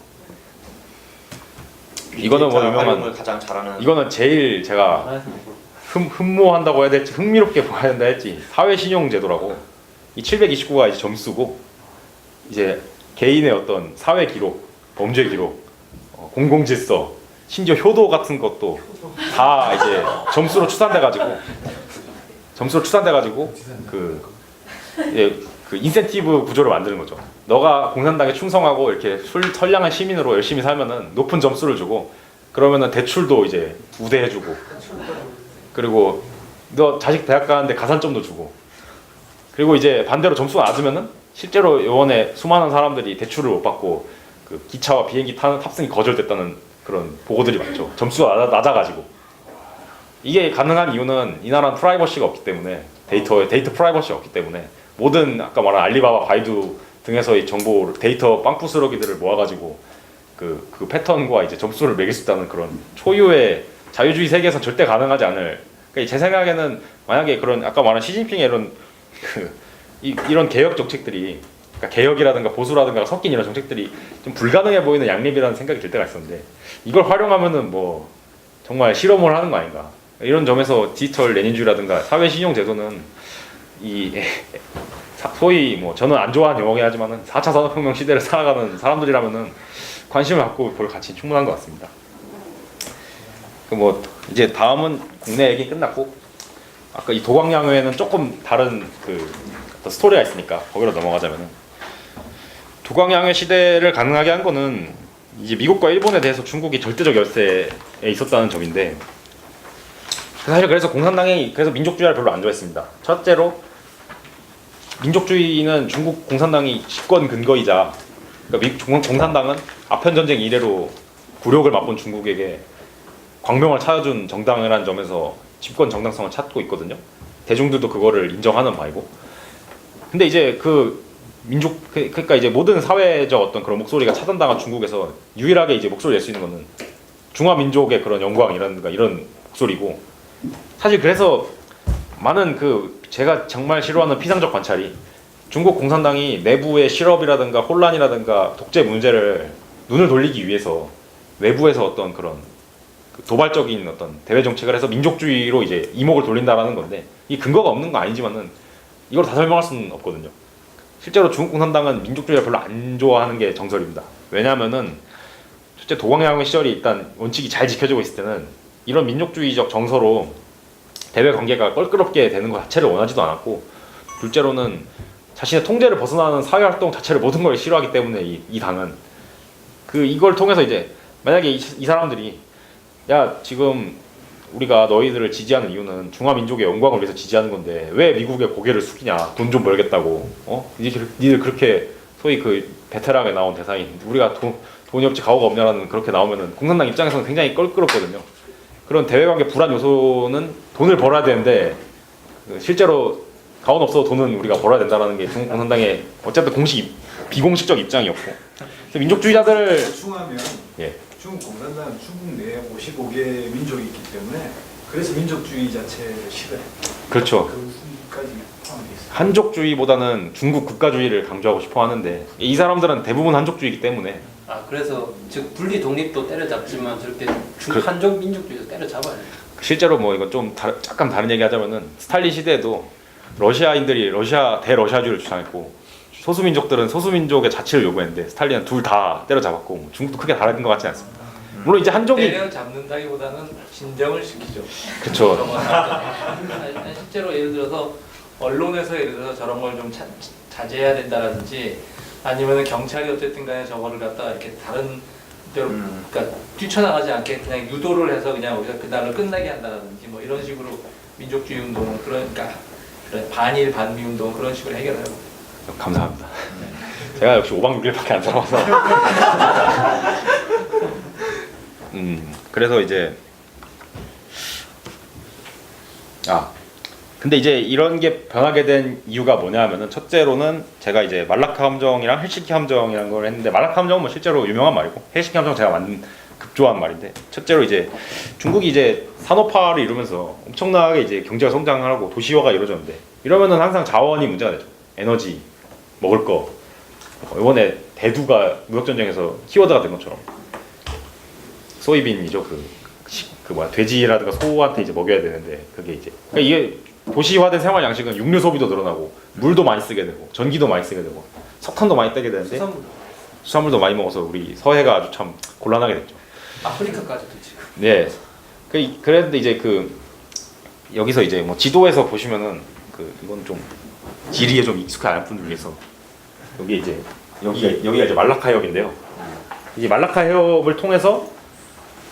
이거는 뭐 유명한, 활용을 가장 잘하는. 이거는 제일 제가 흠모한다고 해야 될지 흥미롭게 봐야 된다 했지, 사회신용제도라고. 이 729가 이제 점수고, 이제 개인의 어떤 사회 기록, 범죄 기록, 공공질서, 심지어 효도 같은 것도 다 이제 점수로 추산돼가지고 그 인센티브 구조를 만드는 거죠. 너가 공산당에 충성하고 이렇게 선량한 시민으로 열심히 살면은 높은 점수를 주고, 그러면은 대출도 이제 우대해주고, 그리고 너 자식 대학 가는데 가산점도 주고, 그리고 이제 반대로 점수가 낮으면은 실제로 이번에 수많은 사람들이 대출을 못 받고 그 기차와 비행기 탑승이 거절됐다는 그런 보고들이 많죠. 점수가 낮아가지고. 이게 가능한 이유는 이 나라는 프라이버시가 없기 때문에, 데이터 프라이버시가 없기 때문에, 모든 아까 말한 알리바바, 바이두 등에서의 정보, 데이터 빵꾸스러기들을 모아가지고 그 패턴과 이제 점수를 매길 수 있다는 그런 초유의 자유주의 세계에서 절대 가능하지 않을. 그러니까 제 생각에는 만약에 그런 아까 말한 시진핑의 이런 개혁 정책들이, 그러니까 개혁이라든가 보수라든가 섞인 이런 정책들이 좀 불가능해 보이는 양립이라는 생각이 들 때가 있었는데, 이걸 활용하면은 뭐 정말 실험을 하는 거 아닌가. 이런 점에서 디지털 레닌주의라든가 사회 신용 제도는 소위 뭐 저는 안 좋아하는 용어긴 하지만은 4차 산업혁명 시대를 살아가는 사람들이라면은 관심을 갖고 볼 가치는 충분한 것 같습니다. 뭐 이제 다음은 국내 얘기 끝났고, 아까 이 도광양회는 조금 다른 그 어떤 스토리가 있으니까 거기로 넘어가자면은, 도광양회 시대를 가능하게 한 거는 이제 미국과 일본에 대해서 중국이 절대적 열세에 있었다는 점인데, 사실 그래서 그래서 민족주의를 별로 안 좋아했습니다. 첫째로 민족주의는 중국 공산당이 집권 근거이자, 그러니까 공산당은 아편전쟁 이래로 굴욕을 맛본 중국에게 광명을 찾아준 정당이라는 점에서 집권 정당성을 찾고 있거든요. 대중들도 그거를 인정하는 바이고. 근데 이제 그러니까 이제 모든 사회적 어떤 그런 목소리가 차단당한 중국에서 유일하게 이제 목소리 낼 수 있는 거는 중화민족의 그런 영광이라든가 이런 목소리고, 사실 그래서 많은 제가 정말 싫어하는 피상적 관찰이, 중국 공산당이 내부의 실업이라든가 혼란이라든가 독재 문제를 눈을 돌리기 위해서 외부에서 어떤 그런 도발적인 어떤 대외 정책을 해서 민족주의로 이제 이목을 돌린다라는 건데, 이 근거가 없는 건 아니지만은 이걸 다 설명할 수는 없거든요. 실제로 중국 공산당은 민족주의를 별로 안 좋아하는 게 정설입니다. 왜냐하면은 첫째, 도광양회 시절이 일단 원칙이 잘 지켜지고 있을 때는 이런 민족주의적 정서로 대외 관계가 껄끄럽게 되는 것 자체를 원하지도 않았고, 둘째로는 자신의 통제를 벗어나는 사회활동 자체를 모든 걸 싫어하기 때문에 이 당은 이걸 통해서 이제 만약에 이 사람들이, 야 지금 우리가 너희들을 지지하는 이유는 중화민족의 영광을 위해서 지지하는 건데 왜 미국에 고개를 숙이냐, 돈 좀 벌겠다고, 니들 그렇게 소위 그 베테랑에 나온 대사인 우리가 돈이 없지 가오가 없냐라는 그렇게 나오면은 공산당 입장에서는 굉장히 껄끄럽거든요. 그런 대외관계 불안 요소는 돈을 벌어야 되는데 실제로 가온 없어도 돈은 우리가 벌어야 된다라는 게 중국 공산당의 어쨌든 비공식적 입장이었고, 민족주의자들 중하면 예. 중국 공산당은 중국 내에 55개 민족이 있기 때문에 그래서 민족주의 자체를 싫어해. 그렇죠. 그까지 포함되어 있어요. 한족주의보다는 중국 국가주의를 강조하고 싶어 하는데, 이 사람들은 대부분 한족주의이기 때문에. 그래서 즉 분리 독립도 때려잡지만 저렇게 그- 한족 민족주의도 때려잡아야 돼. 실제로 뭐 이건 좀 약간 다른 얘기하자면은, 스탈린 시대에도 러시아인들이 대러시아주의를 주장했고 소수민족들은 소수민족의 자치를 요구했는데 스탈린은 둘 다 때려잡았고, 중국도 크게 다른 것 같지 않습니다. 물론 이제 한족이 때려잡는다기보다는 진정을 시키죠. 그쵸. 그런 거 아니, 실제로 예를 들어서 언론에서 예를 들어서 저런 걸 좀 자제해야 된다라든지 아니면은 경찰이 어쨌든 간에 저거를 갖다가 이렇게 다른 데로 그러니까 뛰쳐나가지 않게 그냥 유도를 해서 그냥 우리가 그날을 끝나게 한다라든지 뭐 이런 식으로 민족주의 운동은 그러니까 그런 반일 반미 운동 그런 식으로 해결하고. 감사합니다. 제가 역시 5박 6일밖에 안 살아서 그래서 이제 근데 이제 이런 게 변하게 된 이유가 뭐냐면은 첫째로는 제가 이제 말라카 함정이랑 헬싱키 함정이라는 걸 했는데 말라카 함정은 뭐 실제로 유명한 말이고 헬싱키 함정 제가 만든 급조한 말인데 첫째로 이제 중국이 이제 산업화를 이루면서 엄청나게 이제 경제가 성장하고 도시화가 이루어졌는데 이러면은 항상 자원이 문제가 되죠. 에너지, 먹을 거. 이번에 대두가 무역전쟁에서 키워드가 된 것처럼 소이빈이죠. 그 뭐야 돼지라든가 소한테 이제 먹여야 되는데 그게 이제 그러니까 이게 도시화된 생활 양식은 육류 소비도 늘어나고 물도 많이 쓰게 되고 전기도 많이 쓰게 되고 석탄도 많이 떼게 되는데 수산물도 많이 먹어서 우리 서해가 아주 참 곤란하게 됐죠. 아프리카까지도 지금. 네. 그랬는데 이제 여기서 이제 뭐 지도에서 보시면은 이건 좀 지리에 좀 익숙한 않은 분들 위해서 여기 이제 여기가 이제 말라카 해협인데요. 이제 말라카 해협을 통해서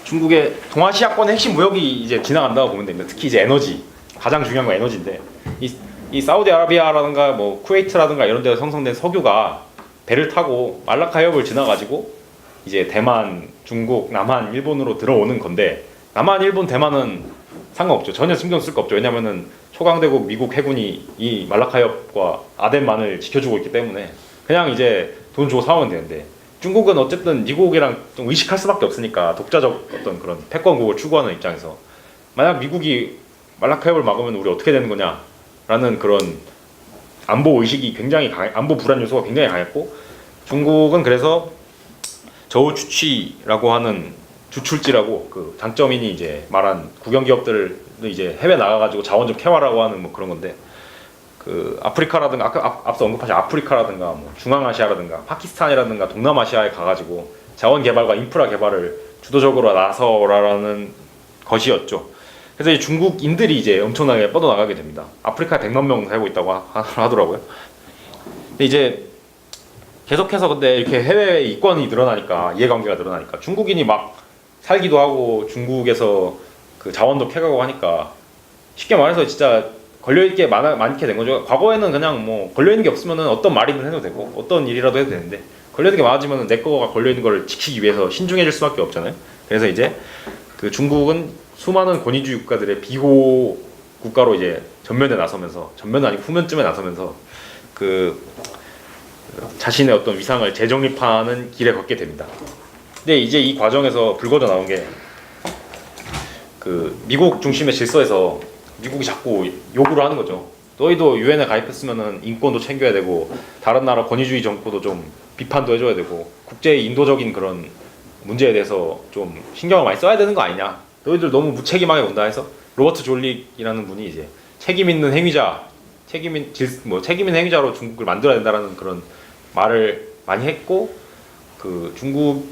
중국의 동아시아권의 핵심 무역이 이제 지나간다고 보면 됩니다. 특히 이제 에너지 가장 중요한 건 에너지인데 이 사우디아라비아라든가 뭐 쿠웨이트라든가 이런 데서 형성된 석유가 배를 타고 말라카 해협을 지나가지고 이제 대만, 중국, 남한, 일본으로 들어오는 건데 남한, 일본, 대만은 상관없죠. 전혀 신경 쓸 거 없죠. 왜냐면은 초강대국 미국 해군이 이 말라카 해협과 아덴만을 지켜주고 있기 때문에 그냥 이제 돈 주고 사오면 되는데 중국은 어쨌든 미국이랑 좀 의식할 수밖에 없으니까 독자적 어떤 그런 패권국을 추구하는 입장에서 만약 미국이 말라카 해협을 막으면 우리 어떻게 되는 거냐라는 그런 안보 의식이 굉장히 안보 불안 요소가 굉장히 강했고 중국은 그래서 저우추취라고 하는 주출지라고 그 장점인이 이제 말한 국영 기업들을 이제 해외 나가가지고 자원 좀 캐와라고 하는 뭐 그런 건데 그 아프리카라든가 앞서 언급하신 아프리카라든가 뭐 중앙아시아라든가 파키스탄이라든가 동남아시아에 가가지고 자원 개발과 인프라 개발을 주도적으로 나서라라는 것이었죠. 그래서 이 중국인들이 이제 엄청나게 뻗어나가게 됩니다. 아프리카에 100만 명 살고 있다고 하더라고요. 근데 이제 계속해서 근데 이렇게 해외 이권이 늘어나니까 이해관계가 늘어나니까 중국인이 막 살기도 하고 중국에서 그 자원도 캐가고 하니까 쉽게 말해서 진짜 걸려있는 게 많게 된 거죠. 과거에는 그냥 뭐 걸려있는 게 없으면은 어떤 말이든 해도 되고 어떤 일이라도 해도 되는데 걸려있는 게 많아지면은 내 거가 걸려있는 걸 지키기 위해서 신중해질 수밖에 없잖아요. 그래서 이제 그 중국은 수많은 권위주의 국가들의 비호 국가로 이제 전면에 나서면서 전면은 아니고 후면쯤에 나서면서 그 자신의 어떤 위상을 재정립하는 길에 걷게 됩니다. 근데 이제 이 과정에서 불거져 나온 게 그 미국 중심의 질서에서 미국이 자꾸 요구를 하는 거죠. 너희도 유엔에 가입했으면은 인권도 챙겨야 되고 다른 나라 권위주의 정부도 좀 비판도 해줘야 되고 국제의 인도적인 그런 문제에 대해서 좀 신경을 많이 써야 되는 거 아니냐. 너희들 너무 무책임하게 본다 해서 로버트 졸릭이라는 분이 이제 책임 있는 행위자, 책임 있는 행위자로 중국을 만들어야 된다라는 그런 말을 많이 했고 그 중국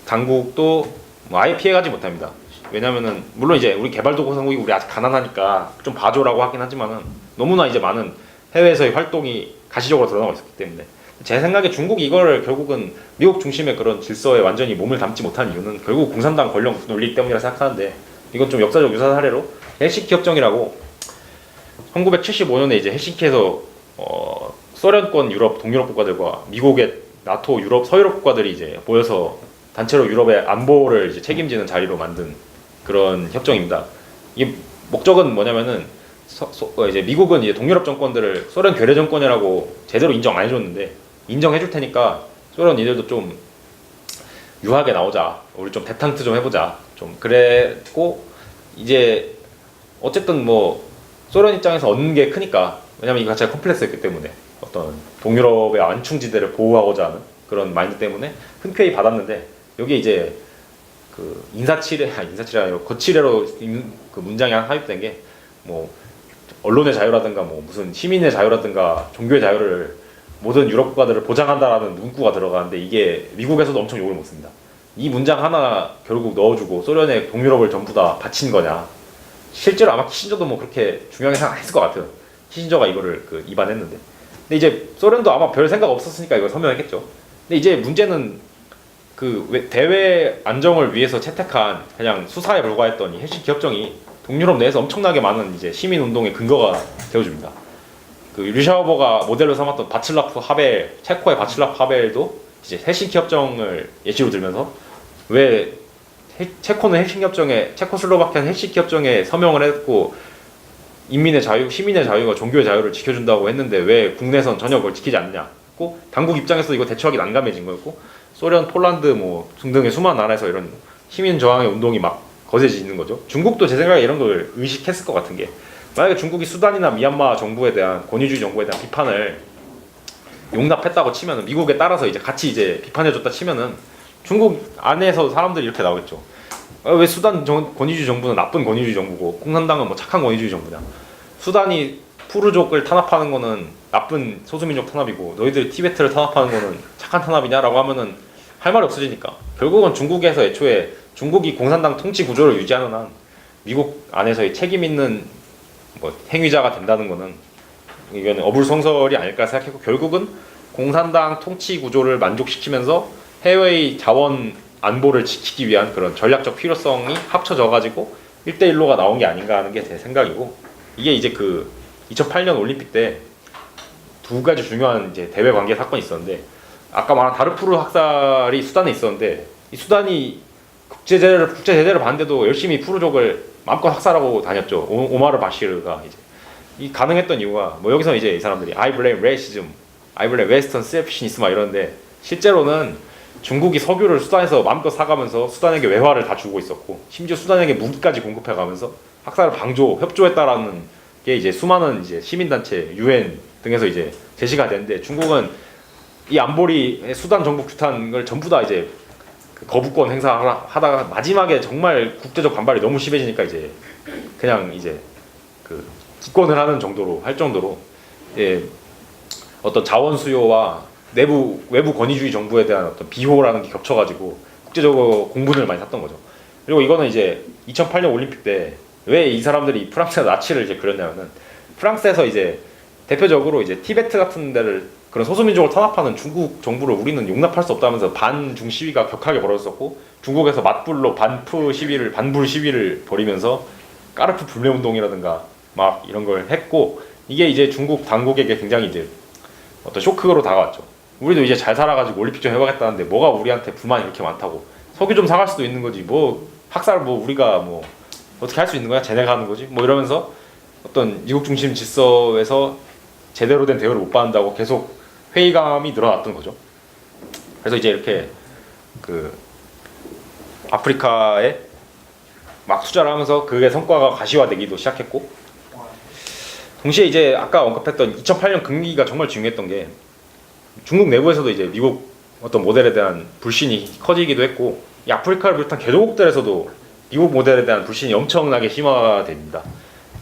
당국도 뭐 아예 피해가지 못합니다. 왜냐면은 물론 이제 우리 개발도상국이 우리 아직 가난하니까 좀 봐줘라고 하긴 하지만은 너무나 이제 많은 해외에서의 활동이 가시적으로 드러나고 있었기 때문에 제 생각에 중국이 이거를 결국은 미국 중심의 그런 질서에 완전히 몸을 담지 못한 이유는 결국 공산당 권력 논리 때문이라 생각하는데 이건 좀 역사적 유사 사례로 헬싱키 협정이라고 1975년에 이제 헬싱키에서 소련권 유럽 동유럽 국가들과 미국의 나토 유럽 서유럽 국가들이 이제 모여서 단체로 유럽의 안보를 이제 책임지는 자리로 만든 그런 협정입니다. 이게 목적은 뭐냐면은 이제 미국은 이제 동유럽 정권들을 소련 괴뢰 정권이라고 제대로 인정 안 해줬는데 인정해줄 테니까 소련 이들도 좀 유하게 나오자, 우리 좀 대탕트 좀 해보자, 좀 그랬고 이제 어쨌든 뭐 소련 입장에서 얻는 게 크니까 왜냐면 이거 자체가 컴플렉스였기 때문에 어떤 동유럽의 안충지대를 보호하고자 하는 그런 마인드 때문에 흔쾌히 받았는데 여기에 이제 그 인사치레 아니라 거치레로 그 문장이 삽입된 게 뭐 언론의 자유라든가 뭐 무슨 시민의 자유라든가 종교의 자유를 모든 유럽 국가들을 보장한다라는 문구가 들어가는데 이게 미국에서도 엄청 욕을 먹습니다. 이 문장 하나 결국 넣어주고 소련의 동유럽을 전부 다 바친 거냐. 실제로 아마 키신저도 뭐 그렇게 중요하게 생각했을 것 같아요. 키신저가 이거를 그 입안했는데. 근데 이제 소련도 아마 별 생각 없었으니까 이걸 서명했겠죠. 근데 이제 문제는 그 대외 안정을 위해서 채택한 그냥 수사에 불과했던 이 헬싱키 협정이 동유럽 내에서 엄청나게 많은 이제 시민 운동의 근거가 되어줍니다. 그 류샤우버가 모델로 삼았던 바칠라프 하벨, 체코의 바칠라프 하벨도 이제 헬싱키 협정을 예시로 들면서 왜 체코는 헬싱키 협정에 체코슬로바키아는 헬싱키 협정에 서명을 했고 인민의 자유, 시민의 자유와 종교의 자유를 지켜준다고 했는데 왜 국내선 전혀 그걸 지키지 않느냐. 고 당국 입장에서 이거 대처하기 난감해진 거였고 소련, 폴란드 뭐 등등의 수많은 나라에서 이런 시민 저항의 운동이 막 거세지는 거죠. 중국도 제 생각에 이런 걸 의식했을 것 같은 게 만약에 중국이 수단이나 미얀마 정부에 대한 권위주의 정부에 대한 비판을 용납했다고 치면은 미국에 따라서 이제 같이 이제 비판해줬다 치면은 중국 안에서 사람들이 이렇게 나오겠죠. 왜 수단 권위주의 정부는 나쁜 권위주의 정부고 공산당은 뭐 착한 권위주의 정부냐. 수단이 푸르족을 탄압하는 거는 나쁜 소수민족 탄압이고 너희들이 티베트를 탄압하는 거는 착한 탄압이냐라고 하면은 할 말이 없어지니까 결국은 중국에서 애초에 중국이 공산당 통치 구조를 유지하는 한 미국 안에서의 책임 있는 뭐 행위자가 된다는 거는 이거는 어불성설이 아닐까 생각했고 결국은 공산당 통치 구조를 만족시키면서 해외의 자원 안보를 지키기 위한 그런 전략적 필요성이 합쳐져 가지고 1대1로가 나온 게 아닌가 하는 게 제 생각이고 이게 이제 그 2008년 올림픽 때 두 가지 중요한 이제 대외 관계 사건이 있었는데 아까 말한 다르푸르 학살이 수단에 있었는데 이 수단이 국제 제재를 받는데도 열심히 푸르족을 마음껏 학살하고 다녔죠. 오마르 바시르가 이제 이 가능했던 이유가 뭐 여기서 이제 이 사람들이 I blame racism, I blame Western selfishness 막 이러는데 실제로는 중국이 석유를 수단에서 마음껏 사가면서 수단에게 외화를 다 주고 있었고 심지어 수단에게 무기까지 공급해가면서 학살을 협조했다라는 게 이제 수많은 이제 시민단체, UN 등에서 이제 제시가 되는데 중국은 이 안보리 수단 정부 규탄을 전부 다 이제 그 거부권 행사하다가 마지막에 정말 국제적 반발이 너무 심해지니까 이제 그냥 이제 그 기권을 하는 정도로 할 정도로 예, 어떤 자원 수요와 외부 권위주의 정부에 대한 어떤 비호라는 게 겹쳐가지고 국제적으로 공분을 많이 샀던 거죠. 그리고 이거는 이제 2008년 올림픽 때 왜 이 사람들이 프랑스의 나치를 이제 그렸냐면은 프랑스에서 이제 대표적으로 이제 티베트 같은 데를 그런 소수민족을 탄압하는 중국 정부를 우리는 용납할 수 없다면서 반중 시위가 격하게 벌어졌었고 중국에서 맞불로 반불 시위를 벌이면서 까르푸 불매운동이라든가 막 이런 걸 했고 이게 이제 중국 당국에게 굉장히 이제 어떤 쇼크로 다가왔죠. 우리도 이제 잘 살아가지고 올림픽 좀 해보겠다는데 뭐가 우리한테 불만이 이렇게 많다고 석유 좀 사갈 수도 있는 거지 뭐 학살 뭐 우리가 뭐 어떻게 할 수 있는 거야 쟤네가 하는 거지 뭐 이러면서 어떤 미국 중심 질서에서 제대로 된 대우를 못 받는다고 계속 회의감이 늘어났던 거죠. 그래서 이제 이렇게 그 아프리카에 막 투자를 하면서 그게 성과가 가시화되기도 시작했고 동시에 이제 아까 언급했던 2008년 금기가 정말 중요했던 게 중국 내부에서도 이제 미국 어떤 모델에 대한 불신이 커지기도 했고 이 아프리카를 비롯한 개도국들에서도 미국 모델에 대한 불신이 엄청나게 심화됩니다.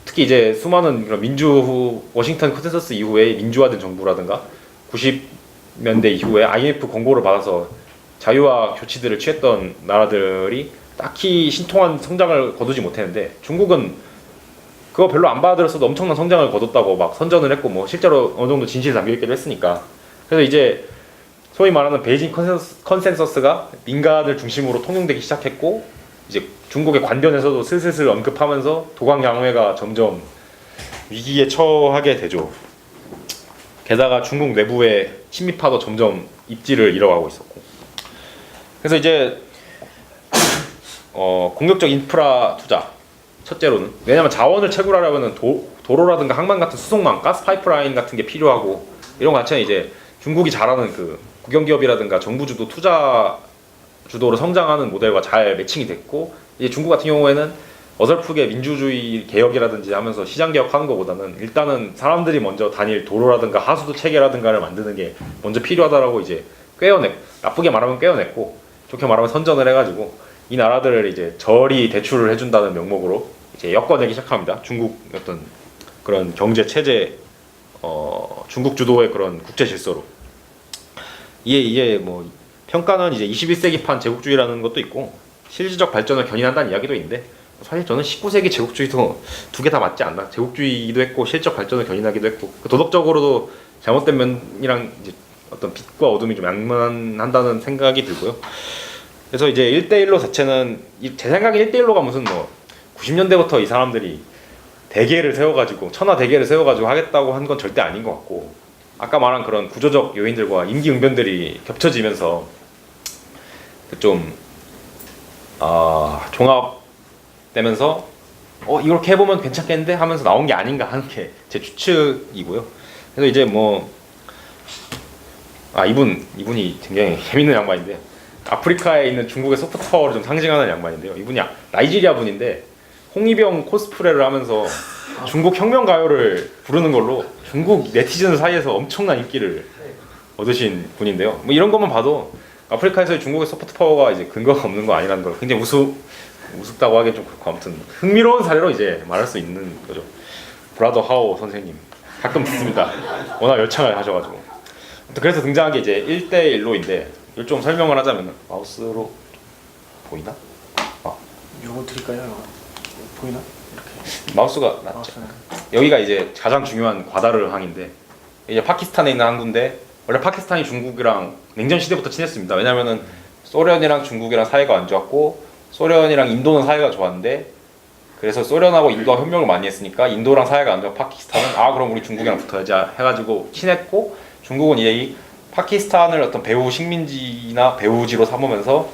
특히 이제 수많은 그런 워싱턴 컨센서스 이후에 민주화된 정부라든가 90년대 이후에 IMF 권고를 받아서 자유화 조치들을 취했던 나라들이 딱히 신통한 성장을 거두지 못했는데 중국은 그거 별로 안 받아들였어도 엄청난 성장을 거뒀다고 막 선전을 했고 뭐 실제로 어느 정도 진실이 담겨있기도 했으니까 그래서 이제 소위 말하는 베이징 컨센서스가 민간을 중심으로 통용되기 시작했고 이제 중국의 관변에서도 슬슬 언급하면서 도광 양회가 점점 위기에 처하게 되죠. 게다가 중국 내부의 친미파도 점점 입지를 잃어가고 있었고 그래서 이제 공격적 인프라 투자 첫째로는 왜냐면 자원을 채굴하려면 도로라든가 항만 같은 수송망, 가스 파이프라인 같은 게 필요하고 이런 거 자체는 이제 중국이 잘하는 그 국영기업이라든가 정부 주도 투자 주도로 성장하는 모델과 잘 매칭이 됐고 이제 중국 같은 경우에는 어설프게 민주주의 개혁이라든지 하면서 시장 개혁하는 것보다는 일단은 사람들이 먼저 다닐 도로라든가 하수도 체계라든가를 만드는 게 먼저 필요하다라고 이제 나쁘게 말하면 꿰어냈고 좋게 말하면 선전을 해가지고 이 나라들을 이제 저리 대출을 해준다는 명목으로 이제 엮어내기 시작합니다. 중국 어떤 그런 경제 체제 중국 주도의 그런 국제 질서로 이게 뭐 평가는 이제 21세기판 제국주의라는 것도 있고 실질적 발전을 견인한다는 이야기도 있는데 사실 저는 19세기 제국주의도 두 개 다 맞지 않나. 제국주의도 했고 실적 발전을 견인하기도 했고 도덕적으로도 잘못된 면이랑 이제 어떤 빛과 어둠이 좀 양면한다는 생각이 들고요. 그래서 이제 1대1로 자체는 제 생각에 1대1로가 무슨 뭐 90년대부터 이 사람들이 대계를 세워가지고 천하 대계를 세워가지고 하겠다고 한 건 절대 아닌 것 같고 아까 말한 그런 구조적 요인들과 임기응변들이 겹쳐지면서 좀 종합되면서 이렇게 해보면 괜찮겠는데 하면서 나온 게 아닌가 하는 게 제 추측이고요. 그래서 이제 뭐 이분이 굉장히 재밌는 양반인데 아프리카에 있는 중국의 소프트 파워를 좀 상징하는 양반인데요. 이분이 나이지리아 분인데 홍위병 코스프레를 하면서 중국 혁명 가요를 부르는 걸로 중국 네티즌 사이에서 엄청난 인기를 얻으신 분인데요. 뭐 이런 것만 봐도 아프리카에서의 중국의 소프트 파워가 이제 근거가 없는 거 아니라는 걸 굉장히 우습다고 하기 좀 그렇고 아무튼 흥미로운 사례로 이제 말할 수 있는 거죠. 브라더 하오 선생님 가끔 듣습니다. 워낙 열창을 하셔가지고 그래서 등장한 게 이제 1대1로인데 이걸 좀 설명을 하자면 마우스로 보이나? 요거 드릴까요? 보이나? 이렇게 마우스가 낫죠. 여기가 이제 가장 중요한 과다르항인데 이제 파키스탄에 있는 항구인데 원래 파키스탄이 중국이랑 냉전 시대부터 친했습니다. 왜냐면은 소련이랑 중국이랑 사이가 안 좋았고 소련이랑 인도는 사이가 좋았는데 그래서 소련하고 인도가 협력을 많이 했으니까 인도랑 사이가 안 좋아 파키스탄은 그럼 우리 중국이랑 붙어야지 해가지고 친했고 중국은 이제 이 파키스탄을 어떤 배후 식민지나 배후지로 삼으면서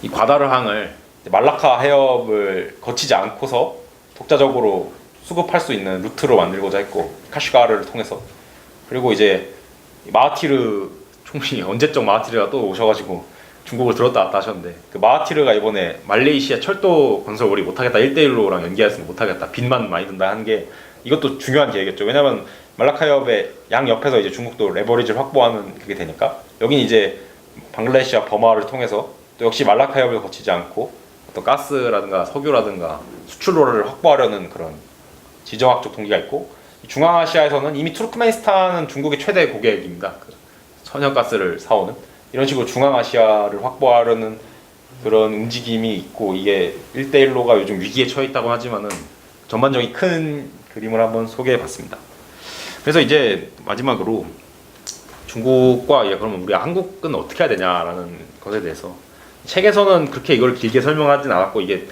이 과다르항을 말라카 해협을 거치지 않고서 독자적으로 수급할 수 있는 루트로 만들고자 했고 카슈가르를 통해서 그리고 이제 마하티르 총리 언제적 마하티르가 또 오셔가지고 중국을 들었다 놨다 하셨는데 그 마하티르가 이번에 말레이시아 철도 건설 우리 못하겠다 1대1로랑 연계했으면 못하겠다 빚만 많이 든다 하는 게 이것도 중요한 계획이겠죠. 왜냐면 말라카 해협의 양 옆에서 이제 중국도 레버리지를 확보하는 그게 되니까 여긴 이제 방글라데시와 버마를 통해서 또 역시 말라카 해협을 거치지 않고 어떤 가스라든가 석유라든가 수출로를 확보하려는 그런 지정학적 동기가 있고 중앙아시아에서는 이미 투르크메니스탄은 중국의 최대 고객입니다. 그 천연가스를 사오는 이런 식으로 중앙아시아를 확보하려는 그런 움직임이 있고 이게 1대1로가 요즘 위기에 처해 있다고 하지만은 전반적인 큰 그림을 한번 소개해 봤습니다. 그래서 이제 마지막으로 중국과 그러면 우리 한국은 어떻게 해야 되냐라는 것에 대해서 책에서는 그렇게 이걸 길게 설명하진 않았고 이게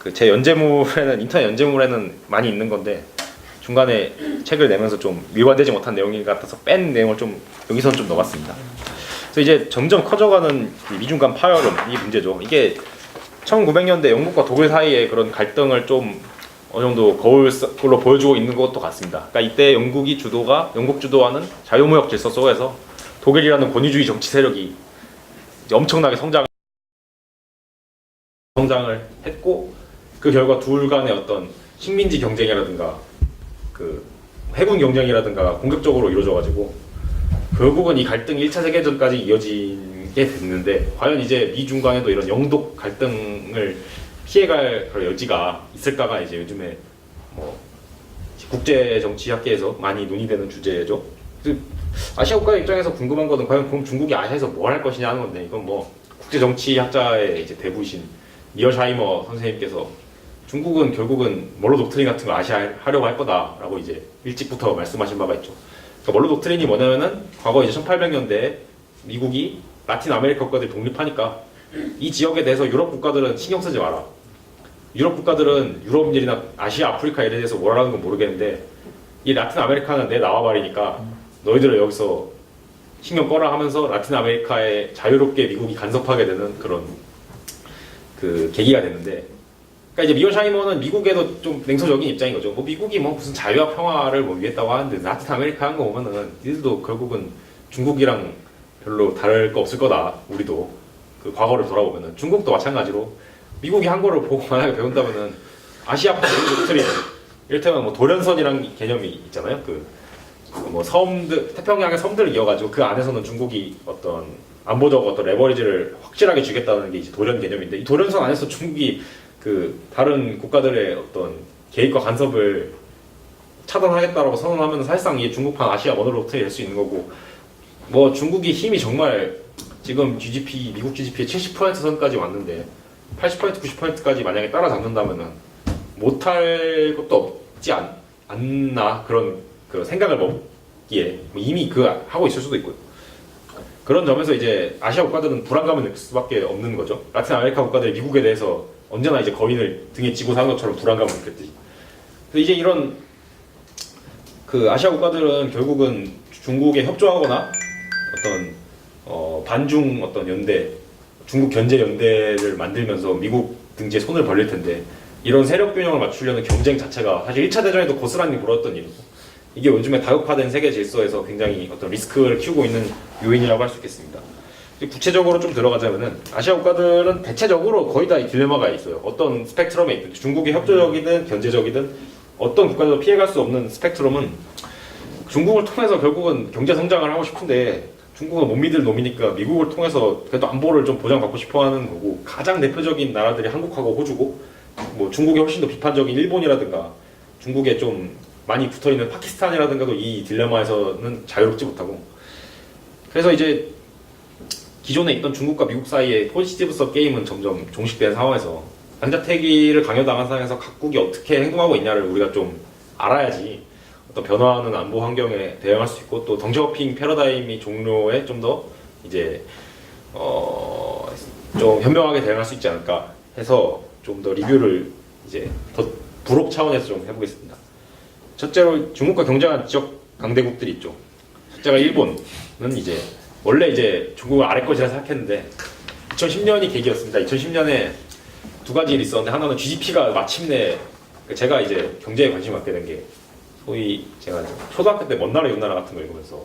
그 제 연재물에는 인터넷 연재물에는 많이 있는 건데 중간에 책을 내면서 좀 일관되지 못한 내용이 같아서 뺀 내용을 좀 여기서는 좀 넣어봤습니다. 그래서 이제 점점 커져가는 미중 간 파열음이 문제죠. 이게 1900년대 영국과 독일 사이의 그런 갈등을 좀 어느 정도 거울 걸로 보여주고 있는 것도 같습니다. 그러니까 이때 영국 주도하는 자유무역 질서 속에서 독일이라는 권위주의 정치 세력이 이제 엄청나게 성장을 했고 그 결과 둘 간의 어떤 식민지 경쟁이라든가 그 해군 경쟁이라든가 공격적으로 이루어져가지고 결국은 이 갈등이 1차 세계전까지 이어지게 됐는데 과연 이제 미중 간에도 이런 영독 갈등을 피해갈 그런 여지가 있을까가 이제 요즘에 뭐 국제 정치 학계에서 많이 논의되는 주제죠. 아시아 국가 입장에서 궁금한 거는 과연 그럼 중국이 아시아에서 뭘 할 것이냐 하는 건데 이건 뭐 국제 정치 학자의 이제 대부이신 니얼샤이머 선생님께서 중국은 결국은 멀로 독트린 같은 걸 아시아 하려고 할 거다라고 이제 일찍부터 말씀하신 바가 있죠. 그러니까 멀로 독트린이 뭐냐면은 과거 이제 1800년대에 미국이 라틴 아메리카 국가들이 독립하니까 이 지역에 대해서 유럽 국가들은 신경 쓰지 마라. 유럽 국가들은 유럽 일이나 아시아, 아프리카 일에 대해서 뭘 하는 건 모르겠는데 이 라틴 아메리카는 내 나와버리니까 너희들은 여기서 신경 꺼라 하면서 라틴 아메리카에 자유롭게 미국이 간섭하게 되는 그런 그 계기가 됐는데 그러니까 이제 미얼샤이머는 미국에도 좀 냉소적인 입장인 거죠. 뭐 미국이 뭐 무슨 자유와 평화를 뭐 위했다고 하는데 라틴 아메리카 한 거 보면은 이들도 결국은 중국이랑 별로 다를 거 없을 거다. 우리도 그 과거를 돌아보면은 중국도 마찬가지로 미국이 한 거를 보고 만약에 배운다면은 아시아 도트린 이를테면 뭐 도련선이란 개념이 있잖아요. 그 뭐 섬들 태평양의 섬들을 이어가지고 그 안에서는 중국이 어떤 안보적 어떤 레버리지를 확실하게 주겠다는 게 이제 도련 개념인데 이 도련선 안에서 중국이 그 다른 국가들의 어떤 개입과 간섭을 차단하겠다라고 선언하면 사실상 이 중국판 아시아 원으로 될 수 있는 거고 뭐 중국이 힘이 정말 지금 GDP 미국 GDP의 70% 선까지 왔는데 80% 90%까지 만약에 따라잡는다면은 못할 것도 없지 않나 그런 생각을 먹기에 이미 하고 있을 수도 있고요. 그런 점에서 이제 아시아 국가들은 불안감을 느낄 수밖에 없는 거죠. 라틴 아메리카 국가들이 미국에 대해서 언제나 이제 거인을 등에 지고 사는 것처럼 불안감을 느꼈듯이. 근데 이제 이런 아시아 국가들은 결국은 중국에 협조하거나 어떤 반중 어떤 연대, 중국 견제 연대를 만들면서 미국 등지에 손을 벌릴 텐데 이런 세력 균형을 맞추려는 경쟁 자체가 사실 1차 대전에도 고스란히 벌었던 일이고 이게 요즘에 다극화된 세계 질서에서 굉장히 어떤 리스크를 키우고 있는 요인이라고 할 수 있겠습니다. 구체적으로 좀 들어가자면은 아시아 국가들은 대체적으로 거의 다 이 딜레마가 있어요. 어떤 스펙트럼에 있든 중국이 협조적이든 견제적이든 어떤 국가도 피해갈 수 없는 스펙트럼은 중국을 통해서 결국은 경제 성장을 하고 싶은데 중국은 못 믿을 놈이니까 미국을 통해서 그래도 안보를 좀 보장받고 싶어하는 거고 가장 대표적인 나라들이 한국하고 호주고 뭐 중국에 훨씬 더 비판적인 일본이라든가 중국에 좀 많이 붙어있는 파키스탄이라든가도 이 딜레마에서는 자유롭지 못하고 그래서 이제 기존에 있던 중국과 미국 사이의 포지티브성 게임은 점점 종식된 상황에서 양자태기를 강요당한 상황에서 각국이 어떻게 행동하고 있냐를 우리가 좀 알아야지 어떤 변화하는 안보 환경에 대응할 수 있고 또 덩치어핑 패러다임이 종료에 좀 더 이제 좀 현명하게 대응할 수 있지 않을까 해서 좀 더 리뷰를 이제 더 부록 차원에서 좀 해보겠습니다. 첫째로 중국과 경쟁한 지역 강대국들이 있죠. 첫째가 일본은 이제 원래 이제 중국을 아래 것이라 생각했는데 2010년이 계기였습니다. 2010년에 두 가지 일이 있었는데 하나는 GDP가 마침내 제가 이제 경제에 관심 갖게 된 게 소위 제가 초등학교 때 먼 나라 요나라 같은 거 읽으면서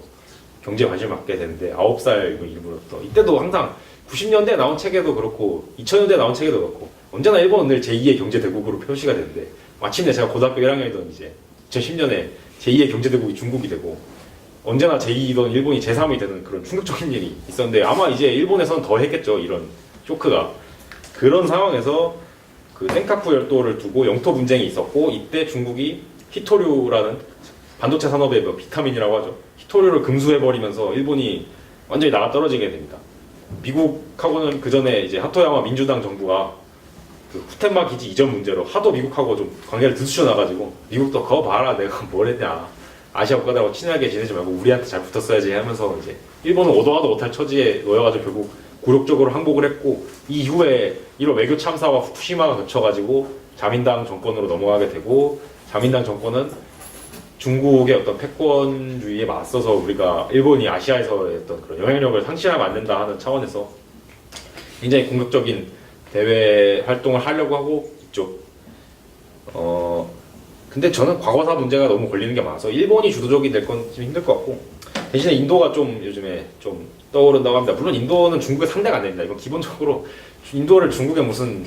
경제에 관심 갖게 됐는데 9살 일부러부터 이때도 항상 90년대에 나온 책에도 그렇고 2000년대에 나온 책에도 그렇고 언제나 일본은 늘 제2의 경제대국으로 표시가 되는데 마침내 제가 고등학교 1학년이던 이제 2010년에 제2의 경제대국이 중국이 되고 언제나 제2이던 일본이 제3이 되는 그런 충격적인 일이 있었는데 아마 이제 일본에서는 더 했겠죠. 이런 쇼크가. 그런 상황에서 센카쿠 열도를 두고 영토 분쟁이 있었고 이때 중국이 히토류라는 반도체 산업의 비타민이라고 하죠. 히토류를 금수해버리면서 일본이 완전히 나가 떨어지게 됩니다. 미국하고는 그 전에 이제 하토야마 민주당 정부가 후텐마 기지 이전 문제로 하도 미국하고 좀 관계를 드수쳐 나가지고 미국도 거 봐라 내가 뭘 했냐 아시아 국가들하고 친하게 지내지 말고 우리한테 잘 붙었어야지 하면서 이제 일본은 오도가도 못할 처지에 놓여가지고 결국 굴욕적으로 항복을 했고 이 이후에 이런 외교 참사와 후쿠시마가 겹쳐가지고 자민당 정권으로 넘어가게 되고 자민당 정권은 중국의 어떤 패권주의에 맞서서 우리가 일본이 아시아에서의 어떤 그런 영향력을 상실하면 안 된다 하는 차원에서 굉장히 공격적인 대외 활동을 하려고 하고 있죠. 근데 저는 과거사 문제가 너무 걸리는 게 많아서 일본이 주도적이 될 건 좀 힘들 것 같고 대신에 인도가 좀 요즘에 좀 떠오른다고 합니다. 물론 인도는 중국의 상대가 안 됩니다. 이건 기본적으로 인도를 중국의 무슨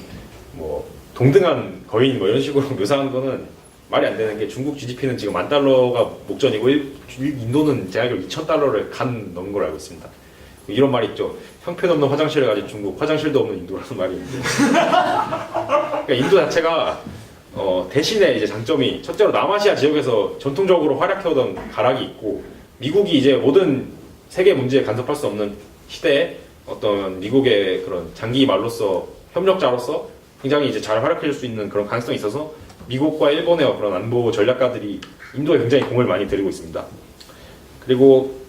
뭐 동등한 거인 뭐 이런 식으로 묘사하는 거는 말이 안 되는 게 중국 GDP는 지금 $10,000가 목전이고 인도는 제가 알기로 $2,000를 간 넘은 걸로 알고 있습니다. 이런 말이 있죠. 형편없는 화장실을 가진 중국, 화장실도 없는 인도라는 말이 있는데 그러니까 인도 자체가 대신에 이제 장점이 첫째로 남아시아 지역에서 전통적으로 활약해오던 가락이 있고 미국이 이제 모든 세계 문제에 간섭할 수 없는 시대에 어떤 미국의 그런 장기 말로서 협력자로서 굉장히 이제 잘 활약해줄 수 있는 그런 가능성이 있어서 미국과 일본의 그런 안보 전략가들이 인도에 굉장히 공을 많이 들이고 있습니다. 그리고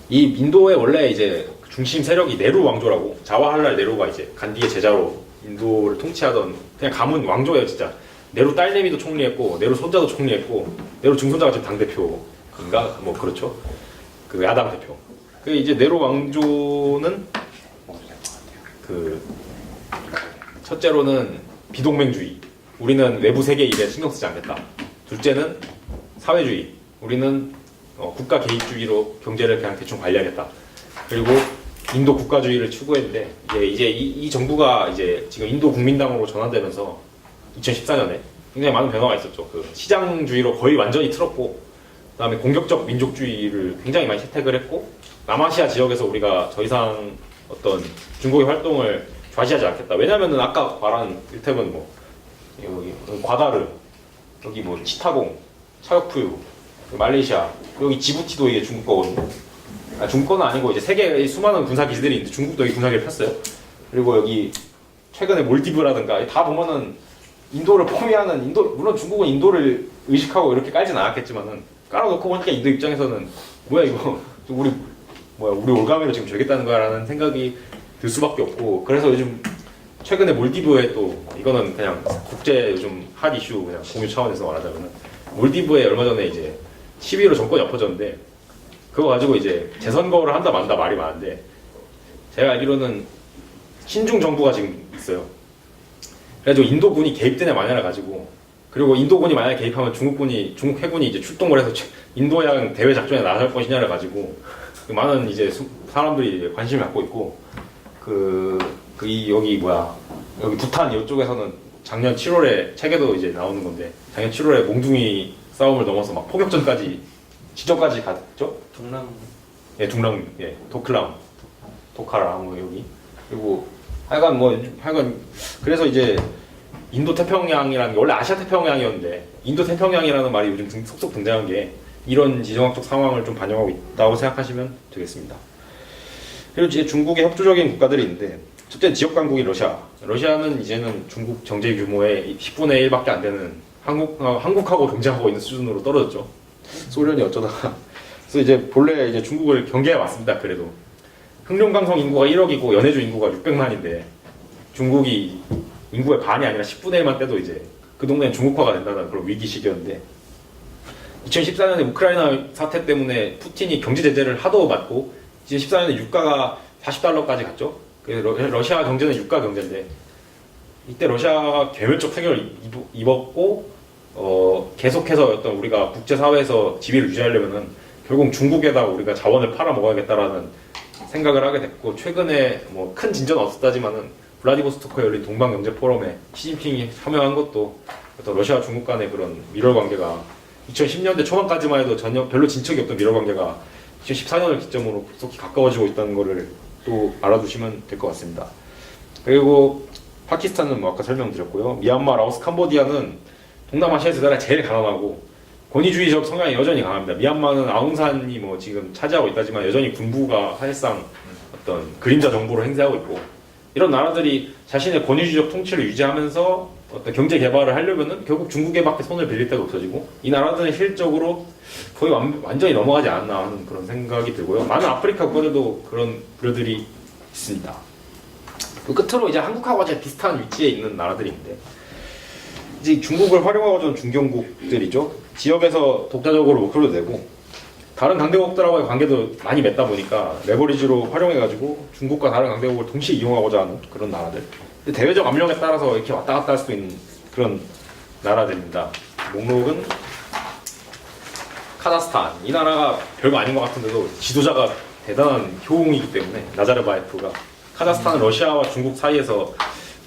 이 인도의 원래 이제 중심 세력이 네루 왕조라고 자와할랄 네루가 이제 간디의 제자로 인도를 통치하던 그냥 가문 왕조예요 진짜. 네루 딸내미도 총리했고 네루 손자도 총리했고 네루 증손자가 지금 당 대표인가 뭐 그렇죠. 그 야당 대표. 그 이제 네루 왕조는 첫째로는 비동맹주의. 우리는 외부 세계 일에 신경 쓰지 않겠다. 둘째는 사회주의. 우리는 국가 개입주의로 경제를 그냥 대충 관리하겠다. 그리고 인도 국가주의를 추구했는데 이제 이 정부가 이제 지금 인도 국민당으로 전환되면서 2014년에 굉장히 많은 변화가 있었죠. 그 시장주의로 거의 완전히 틀었고, 그다음에 공격적 민족주의를 굉장히 많이 채택을 했고, 남아시아 지역에서 우리가 더 이상 어떤 중국의 활동을 좌시하지 않겠다. 왜냐면은 아까 말한 일테면 뭐 여기 과다르, 여기 뭐 치타공, 차역푸유, 말레이시아, 여기 지부티도 이게 중국 거거든요. 중국은 아니고 이제 세계의 수많은 군사 기지들이 있는데 중국도 여기 군사기를 폈어요. 그리고 여기 최근에 몰디브라든가 다 보면은 인도를 포위하는 물론 중국은 인도를 의식하고 이렇게 깔진 않았겠지만은 깔아놓고 보니까 인도 입장에서는 뭐야 이거 우리 올가미로 지금 저겠다는 거야라는 생각이 들 수밖에 없고 그래서 요즘 최근에 몰디브에 또 이거는 그냥 국제 요즘 핫 이슈 그냥 공유 차원에서 말하자면은 몰디브에 얼마 전에 이제 12.15 정권이 엎어졌는데 그거 가지고 이제 재선거를 한다 만다 말이 많은데 제가 알기로는 친중 정부가 지금 있어요. 그래가지고 인도군이 개입되냐 마냐를 가지고 그리고 인도군이 만약에 개입하면 중국 해군이 이제 출동을 해서 인도양 대외 작전에 나설 것이냐를 가지고 많은 이제 사람들이 관심을 갖고 있고 여기 부탄 이쪽에서는 작년 7월에 책에도 이제 나오는 건데 작년 7월에 몽둥이 싸움을 넘어서 막 포격전까지 지점까지 갔죠? 동남 예, 도카라 뭐 여기 그리고 하여간 그래서 이제 인도 태평양이라는 게 원래 아시아 태평양이었는데 인도 태평양이라는 말이 요즘 속속 등장한 게 이런 지정학적 상황을 좀 반영하고 있다고 생각하시면 되겠습니다. 그리고 이제 중국의 협조적인 국가들이 있는데 첫째 지역 강국인 러시아. 러시아는 이제는 중국 경제 규모의 10분의 1밖에 안 되는 한국하고 경쟁하고 있는 수준으로 떨어졌죠. 소련이 어쩌다가 그래서 이제 본래 이제 중국을 경계해 왔습니다. 그래도 흑룡강성 인구가 1억이고 연해주 인구가 600만인데 중국이 인구의 반이 아니라 10분의 1만 떼도 이제 그 동네는 중국화가 된다는 그런 위기 시기였는데 2014년에 우크라이나 사태 때문에 푸틴이 경제 제재를 하도 받고 2014년에 유가가 40달러까지 갔죠. 그래서 러시아 경제는 유가 경제인데 이때 러시아가 괴멸적 타격을 입었고 계속해서 어떤 우리가 국제사회에서 지위를 유지하려면은 결국 중국에다가 우리가 자원을 팔아먹어야겠다라는 생각을 하게 됐고 최근에 뭐 큰 진전은 없었다지만은 블라디보스토크에 열린 동방경제포럼에 시진핑이 참여한 것도 어떤 러시아 중국 간의 그런 밀월 관계가 2010년대 초반까지만 해도 전혀 별로 진척이 없던 밀월 관계가 2014년을 기점으로 급속히 가까워지고 있다는 것을 또 알아두시면 될 것 같습니다. 그리고 파키스탄은 뭐 아까 설명드렸고요. 미얀마, 라오스, 캄보디아는 동남아시아에서 나라 제일 가난하고 권위주의적 성향이 여전히 강합니다. 미얀마는 아웅산이 뭐 지금 차지하고 있다지만 여전히 군부가 사실상 어떤 그림자 정부로 행세하고 있고 이런 나라들이 자신의 권위주의적 통치를 유지하면서 어떤 경제 개발을 하려면은 결국 중국에밖에 손을 빌릴 데가 없어지고 이 나라들은 실질적으로 거의 완전히 넘어가지 않았나 하는 그런 생각이 들고요. 많은 아프리카 국가들도 그런 부류들이 있습니다. 그 끝으로 이제 한국하고 아주 비슷한 위치에 있는 나라들인데 이제 중국을 활용하고자 하는 중견국들이죠. 지역에서 독자적으로 목표를 내고 다른 강대국들하고의 관계도 많이 맺다 보니까 레버리지로 활용해가지고 중국과 다른 강대국을 동시에 이용하고자 하는 그런 나라들. 근데 대외적 압력에 따라서 이렇게 왔다 갔다 할 수 있는 그런 나라들입니다. 목록은 카자흐스탄. 이 나라가 별거 아닌 것 같은데도 지도자가 대단한 효웅이기 때문에 나자르바예프가 카자흐스탄은 러시아와 중국 사이에서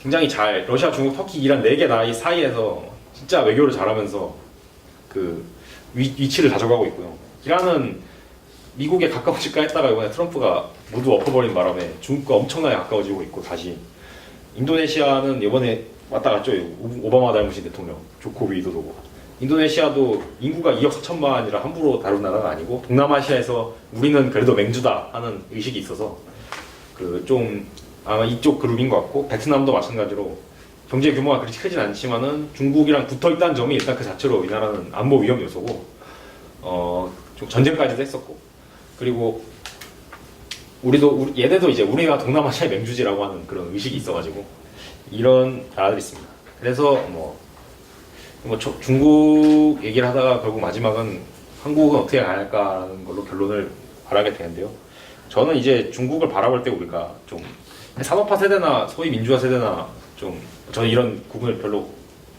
굉장히 러시아, 중국, 터키, 이란 4개 나라 사이에서 진짜 외교를 잘하면서 그 위치를 가져가고 있고요. 이란은 미국에 가까워질까 했다가 이번에 트럼프가 모두 엎어버린 바람에 중국과 엄청나게 가까워지고 있고 다시 인도네시아는 이번에 왔다 갔죠. 오바마 닮으신 대통령 조코 위도도고 인도네시아도 인구가 2억 4천만이라 함부로 다룬 나라는 아니고 동남아시아에서 우리는 그래도 맹주다 하는 의식이 있어서 그 좀 아마 이쪽 그룹인 것 같고 베트남도 마찬가지로 경제 규모가 그렇게 크진 않지만은 중국이랑 붙어 있다는 점이 일단 그 자체로 이 나라는 안보 위험 요소고 좀 전쟁까지도 했었고 그리고 얘네도 이제 우리가 동남아시아의 맹주지라고 하는 그런 의식이 있어가지고 이런 나라들이 있습니다. 그래서 중국 얘기를 하다가 결국 마지막은 한국은 어떻게 가야 할까라는 걸로 결론을 말하게 되는데요. 저는 이제 중국을 바라볼 때 우리가 좀 산업화 세대나 소위 민주화 세대나 좀 저는 이런 구분을 별로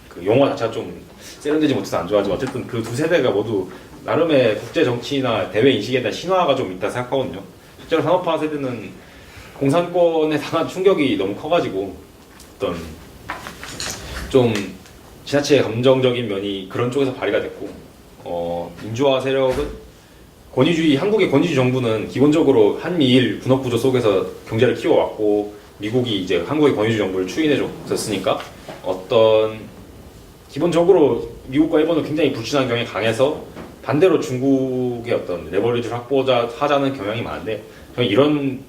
그 용어 자체가 좀 세련되지 못해서 안 좋아하지만 어쨌든 그 두 세대가 모두 나름의 국제 정치나 대외 인식에 대한 신화가 좀 있다 생각하거든요. 실제로 산업화 세대는 공산권에 당한 충격이 너무 커가지고 어떤 좀 지나치게 감정적인 면이 그런 쪽에서 발휘가 됐고 민주화 세력은 한국의 권위주의 정부는 기본적으로 한미일 군업 구조 속에서 경제를 키워왔고 미국이 이제 한국의 권위주의 정부를 추인해줬으니까 어떤 기본적으로 미국과 일본은 굉장히 불친한 경향이 강해서 반대로 중국의 어떤 레버리지를 하자는 경향이 많은데 저는 이런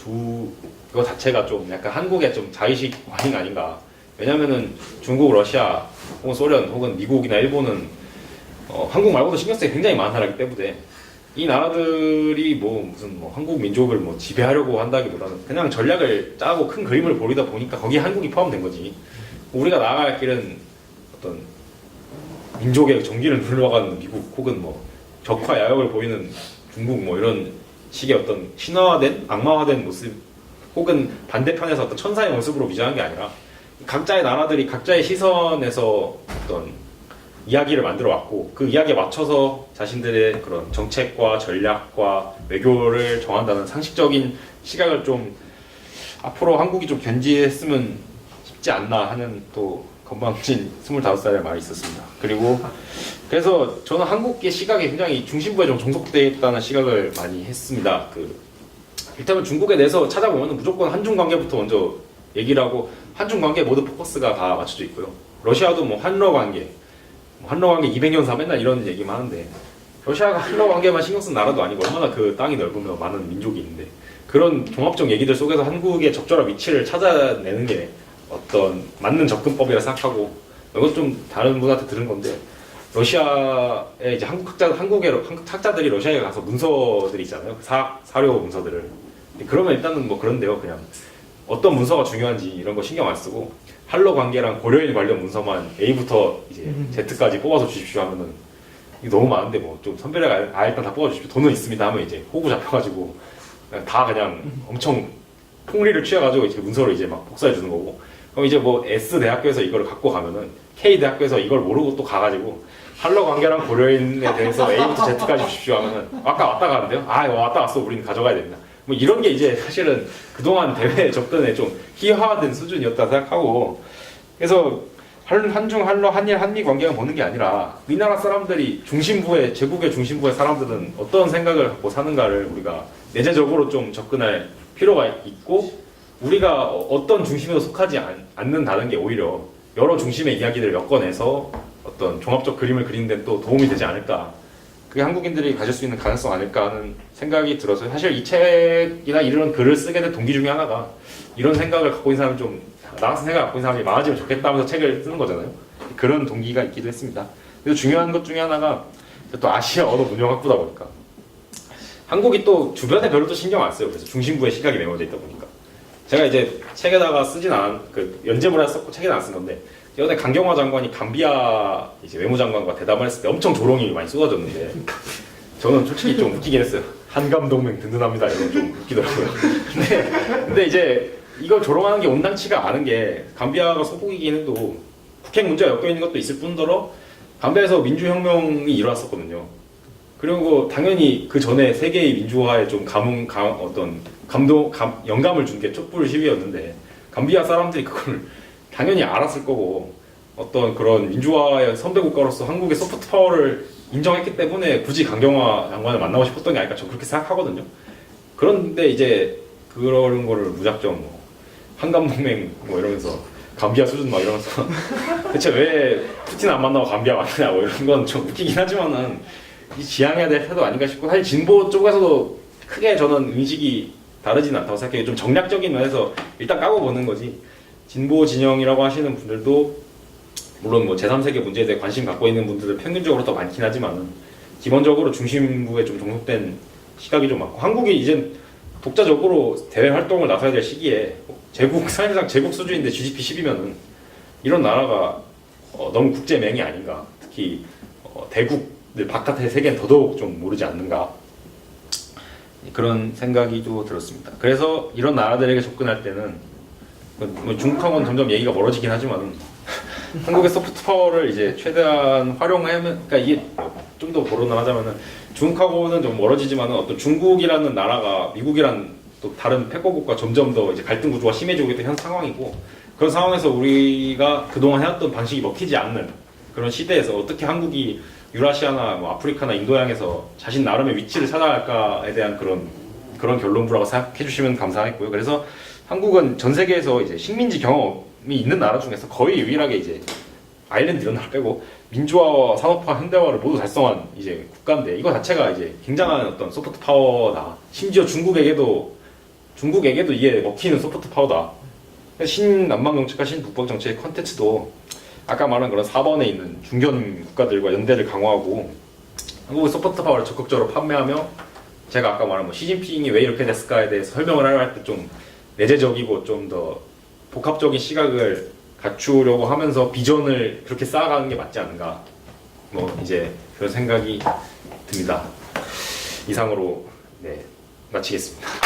그거 자체가 좀 약간 한국의 좀 자의식 관행 아닌가. 왜냐면은 중국, 러시아, 혹은 소련, 혹은 미국이나 일본은 한국 말고도 신경 쓰기 굉장히 많은 나라이기 때문에 이 나라들이 무슨 한국 민족을 지배하려고 한다기보다는 그냥 전략을 짜고 큰 그림을 보이다 보니까 거기에 한국이 포함된 거지. 우리가 나아갈 길은 어떤 민족의 정기를 눌러가는 미국 혹은 적화 야욕을 보이는 중국 이런 식의 어떤 신화화된 악마화된 모습 혹은 반대편에서 어떤 천사의 모습으로 위장한 게 아니라 각자의 나라들이 각자의 시선에서 어떤 이야기를 만들어 왔고 그 이야기에 맞춰서 자신들의 그런 정책과 전략과 외교를 정한다는 상식적인 시각을 좀 앞으로 한국이 좀 견지했으면 쉽지 않나 하는 또 건방진 25살의 말이 있었습니다. 그리고 그래서 저는 한국의 시각이 굉장히 중심부에 좀 종속되어 있다는 시각을 많이 했습니다. 일단은 중국에 대해서 찾아보면 무조건 한중 관계부터 먼저 얘기를 하고 한중 관계 모두 포커스가 다 맞춰져 있고요. 러시아도 한러 관계 200년 맨날 이런 얘기만 하는데 러시아가 한러 관계만 신경 쓴 나라도 아니고 얼마나 그 땅이 넓으며 많은 민족이 있는데 그런 종합적 얘기들 속에서 한국의 적절한 위치를 찾아내는 게 어떤 맞는 접근법이라 생각하고 이건 좀 다른 분한테 들은 건데 러시아에 이제 한국 학자들이 러시아에 가서 문서들이 있잖아요. 사료 문서들을. 그러면 일단은 그런데요. 그냥 어떤 문서가 중요한지 이런 거 신경 안 쓰고 한러 관계랑 고려인 관련 문서만 A부터 이제 Z까지 뽑아서 주십시오 하면은 이게 너무 많은데 좀 선별해가 일단 다 뽑아주십시오. 돈은 있습니다 하면 이제 호구 잡혀가지고 다 그냥 엄청 폭리를 취해가지고 이제 문서를 이제 막 복사해 주는 거고 그럼 이제 S 대학교에서 이걸 갖고 가면은 K 대학교에서 이걸 모르고 또 가가지고 한러 관계랑 고려인에 대해서 A부터 Z까지 주십시오 하면은 아까 왔다 가는데요? 왔다 갔어. 우리는 가져가야 됩니다. 이런 게 이제 사실은 그동안 대외 접근에 좀 희화화된 수준이었다 생각하고 그래서 한중, 한러, 한일, 한미 관계만 보는 게 아니라 우리나라 사람들이 제국의 중심부의 사람들은 어떤 생각을 갖고 사는가를 우리가 내재적으로 좀 접근할 필요가 있고 우리가 어떤 중심에도 속하지 않는다는 게 오히려 여러 중심의 이야기들을 엮어내서 어떤 종합적 그림을 그리는 데 또 도움이 되지 않을까. 그게 한국인들이 가질 수 있는 가능성 아닐까 하는 생각이 들어서 사실 이 책이나 이런 글을 쓰게 된 동기 중에 하나가 이런 생각을 갖고 있는 사람이 나 같은 생각을 갖고 있는 사람이 많아지면 좋겠다 하면서 책을 쓰는 거잖아요. 그런 동기가 있기도 했습니다. 그래서 중요한 것 중에 하나가 또 아시아 언어 문명학부다 보니까 한국이 또 주변에 별로 또 신경 안 써요. 그래서 중심부에 시각이 메모져 있다 보니까 제가 이제 책에다가 쓰진 않은 연재문에 썼고 책에는 안 쓴 건데 예전에 강경화 장관이 감비아 이제 외무장관과 대담을 했을 때 엄청 조롱이 많이 쏟아졌는데 저는 솔직히 좀 웃기긴 했어요. 한감 동맹 든든합니다. 이런 좀 웃기더라고요. 근데 이제 이걸 조롱하는 게 온당치가 않은 게 감비아가 소국이긴 해도 북핵 문제가 엮여 있는 것도 있을 뿐더러 감비아에서 민주혁명이 일어났었거든요. 그리고 당연히 그 전에 세계의 민주화에 좀 영감을 준 게 촛불 시위였는데 감비아 사람들이 그걸 당연히 알았을 거고 어떤 그런 민주화의 선배 국가로서 한국의 소프트 파워를 인정했기 때문에 굳이 강경화 장관을 만나고 싶었던 게 아닐까 저는 그렇게 생각하거든요. 그런데 이제 그런 거를 무작정 한감동맹 이러면서 감비아 수준 이러면서 대체 왜 푸틴 안 만나고 감비아 만나냐 이런 건 좀 웃기긴 하지만은 이 지향해야 될 태도 아닌가 싶고 사실 진보 쪽에서도 크게 저는 인식이 다르진 않다고 생각해요. 좀 정략적인 면에서 일단 까고 보는 거지. 진보 진영이라고 하시는 분들도 물론 제3세계 문제에 대해 관심 갖고 있는 분들은 평균적으로 더 많긴 하지만은 기본적으로 중심부에 좀 종속된 시각이 좀 많고 한국이 이제 독자적으로 대외 활동을 나서야 될 시기에 사실상 제국 수준인데 GDP 10이면은 이런 나라가 너무 국제맹이 아닌가. 특히 대국들 바깥의 세계는 더더욱 좀 모르지 않는가. 그런 생각이 또 들었습니다. 그래서 이런 나라들에게 접근할 때는 중국하고는 점점 얘기가 멀어지긴 하지만 한국의 소프트 파워를 이제 최대한 활용하면 그러니까 이게 좀 더 거론을 하자면은 중국하고는 좀 멀어지지만은 어떤 중국이라는 나라가 미국이란 또 다른 패권국과 점점 더 이제 갈등 구조가 심해지고 있는 현 상황이고 그런 상황에서 우리가 그동안 해왔던 방식이 먹히지 않는 그런 시대에서 어떻게 한국이 유라시아나 아프리카나 인도양에서 자신 나름의 위치를 찾아갈까에 대한 그런 결론부라고 생각해 주시면 감사하겠고요. 그래서 한국은 전 세계에서 이제 식민지 경험이 있는 나라 중에서 거의 유일하게 이제 아일랜드 이런 나라 빼고 민주화와 산업화, 현대화를 모두 달성한 이제 국가인데 이거 자체가 이제 굉장한 어떤 소프트 파워다. 심지어 중국에게도 이게 먹히는 소프트 파워다. 신남방 정책과 신북방 정책의 컨텐츠도 아까 말한 그런 4번에 있는 중견 국가들과 연대를 강화하고 한국의 소프트 파워를 적극적으로 판매하며 제가 아까 말한 뭐 시진핑이 왜 이렇게 됐을까에 대해서 설명을 할 때 좀 내재적이고 좀 더 복합적인 시각을 갖추려고 하면서 비전을 그렇게 쌓아가는 게 맞지 않은가 뭐 이제 그런 생각이 듭니다. 이상으로 네 마치겠습니다.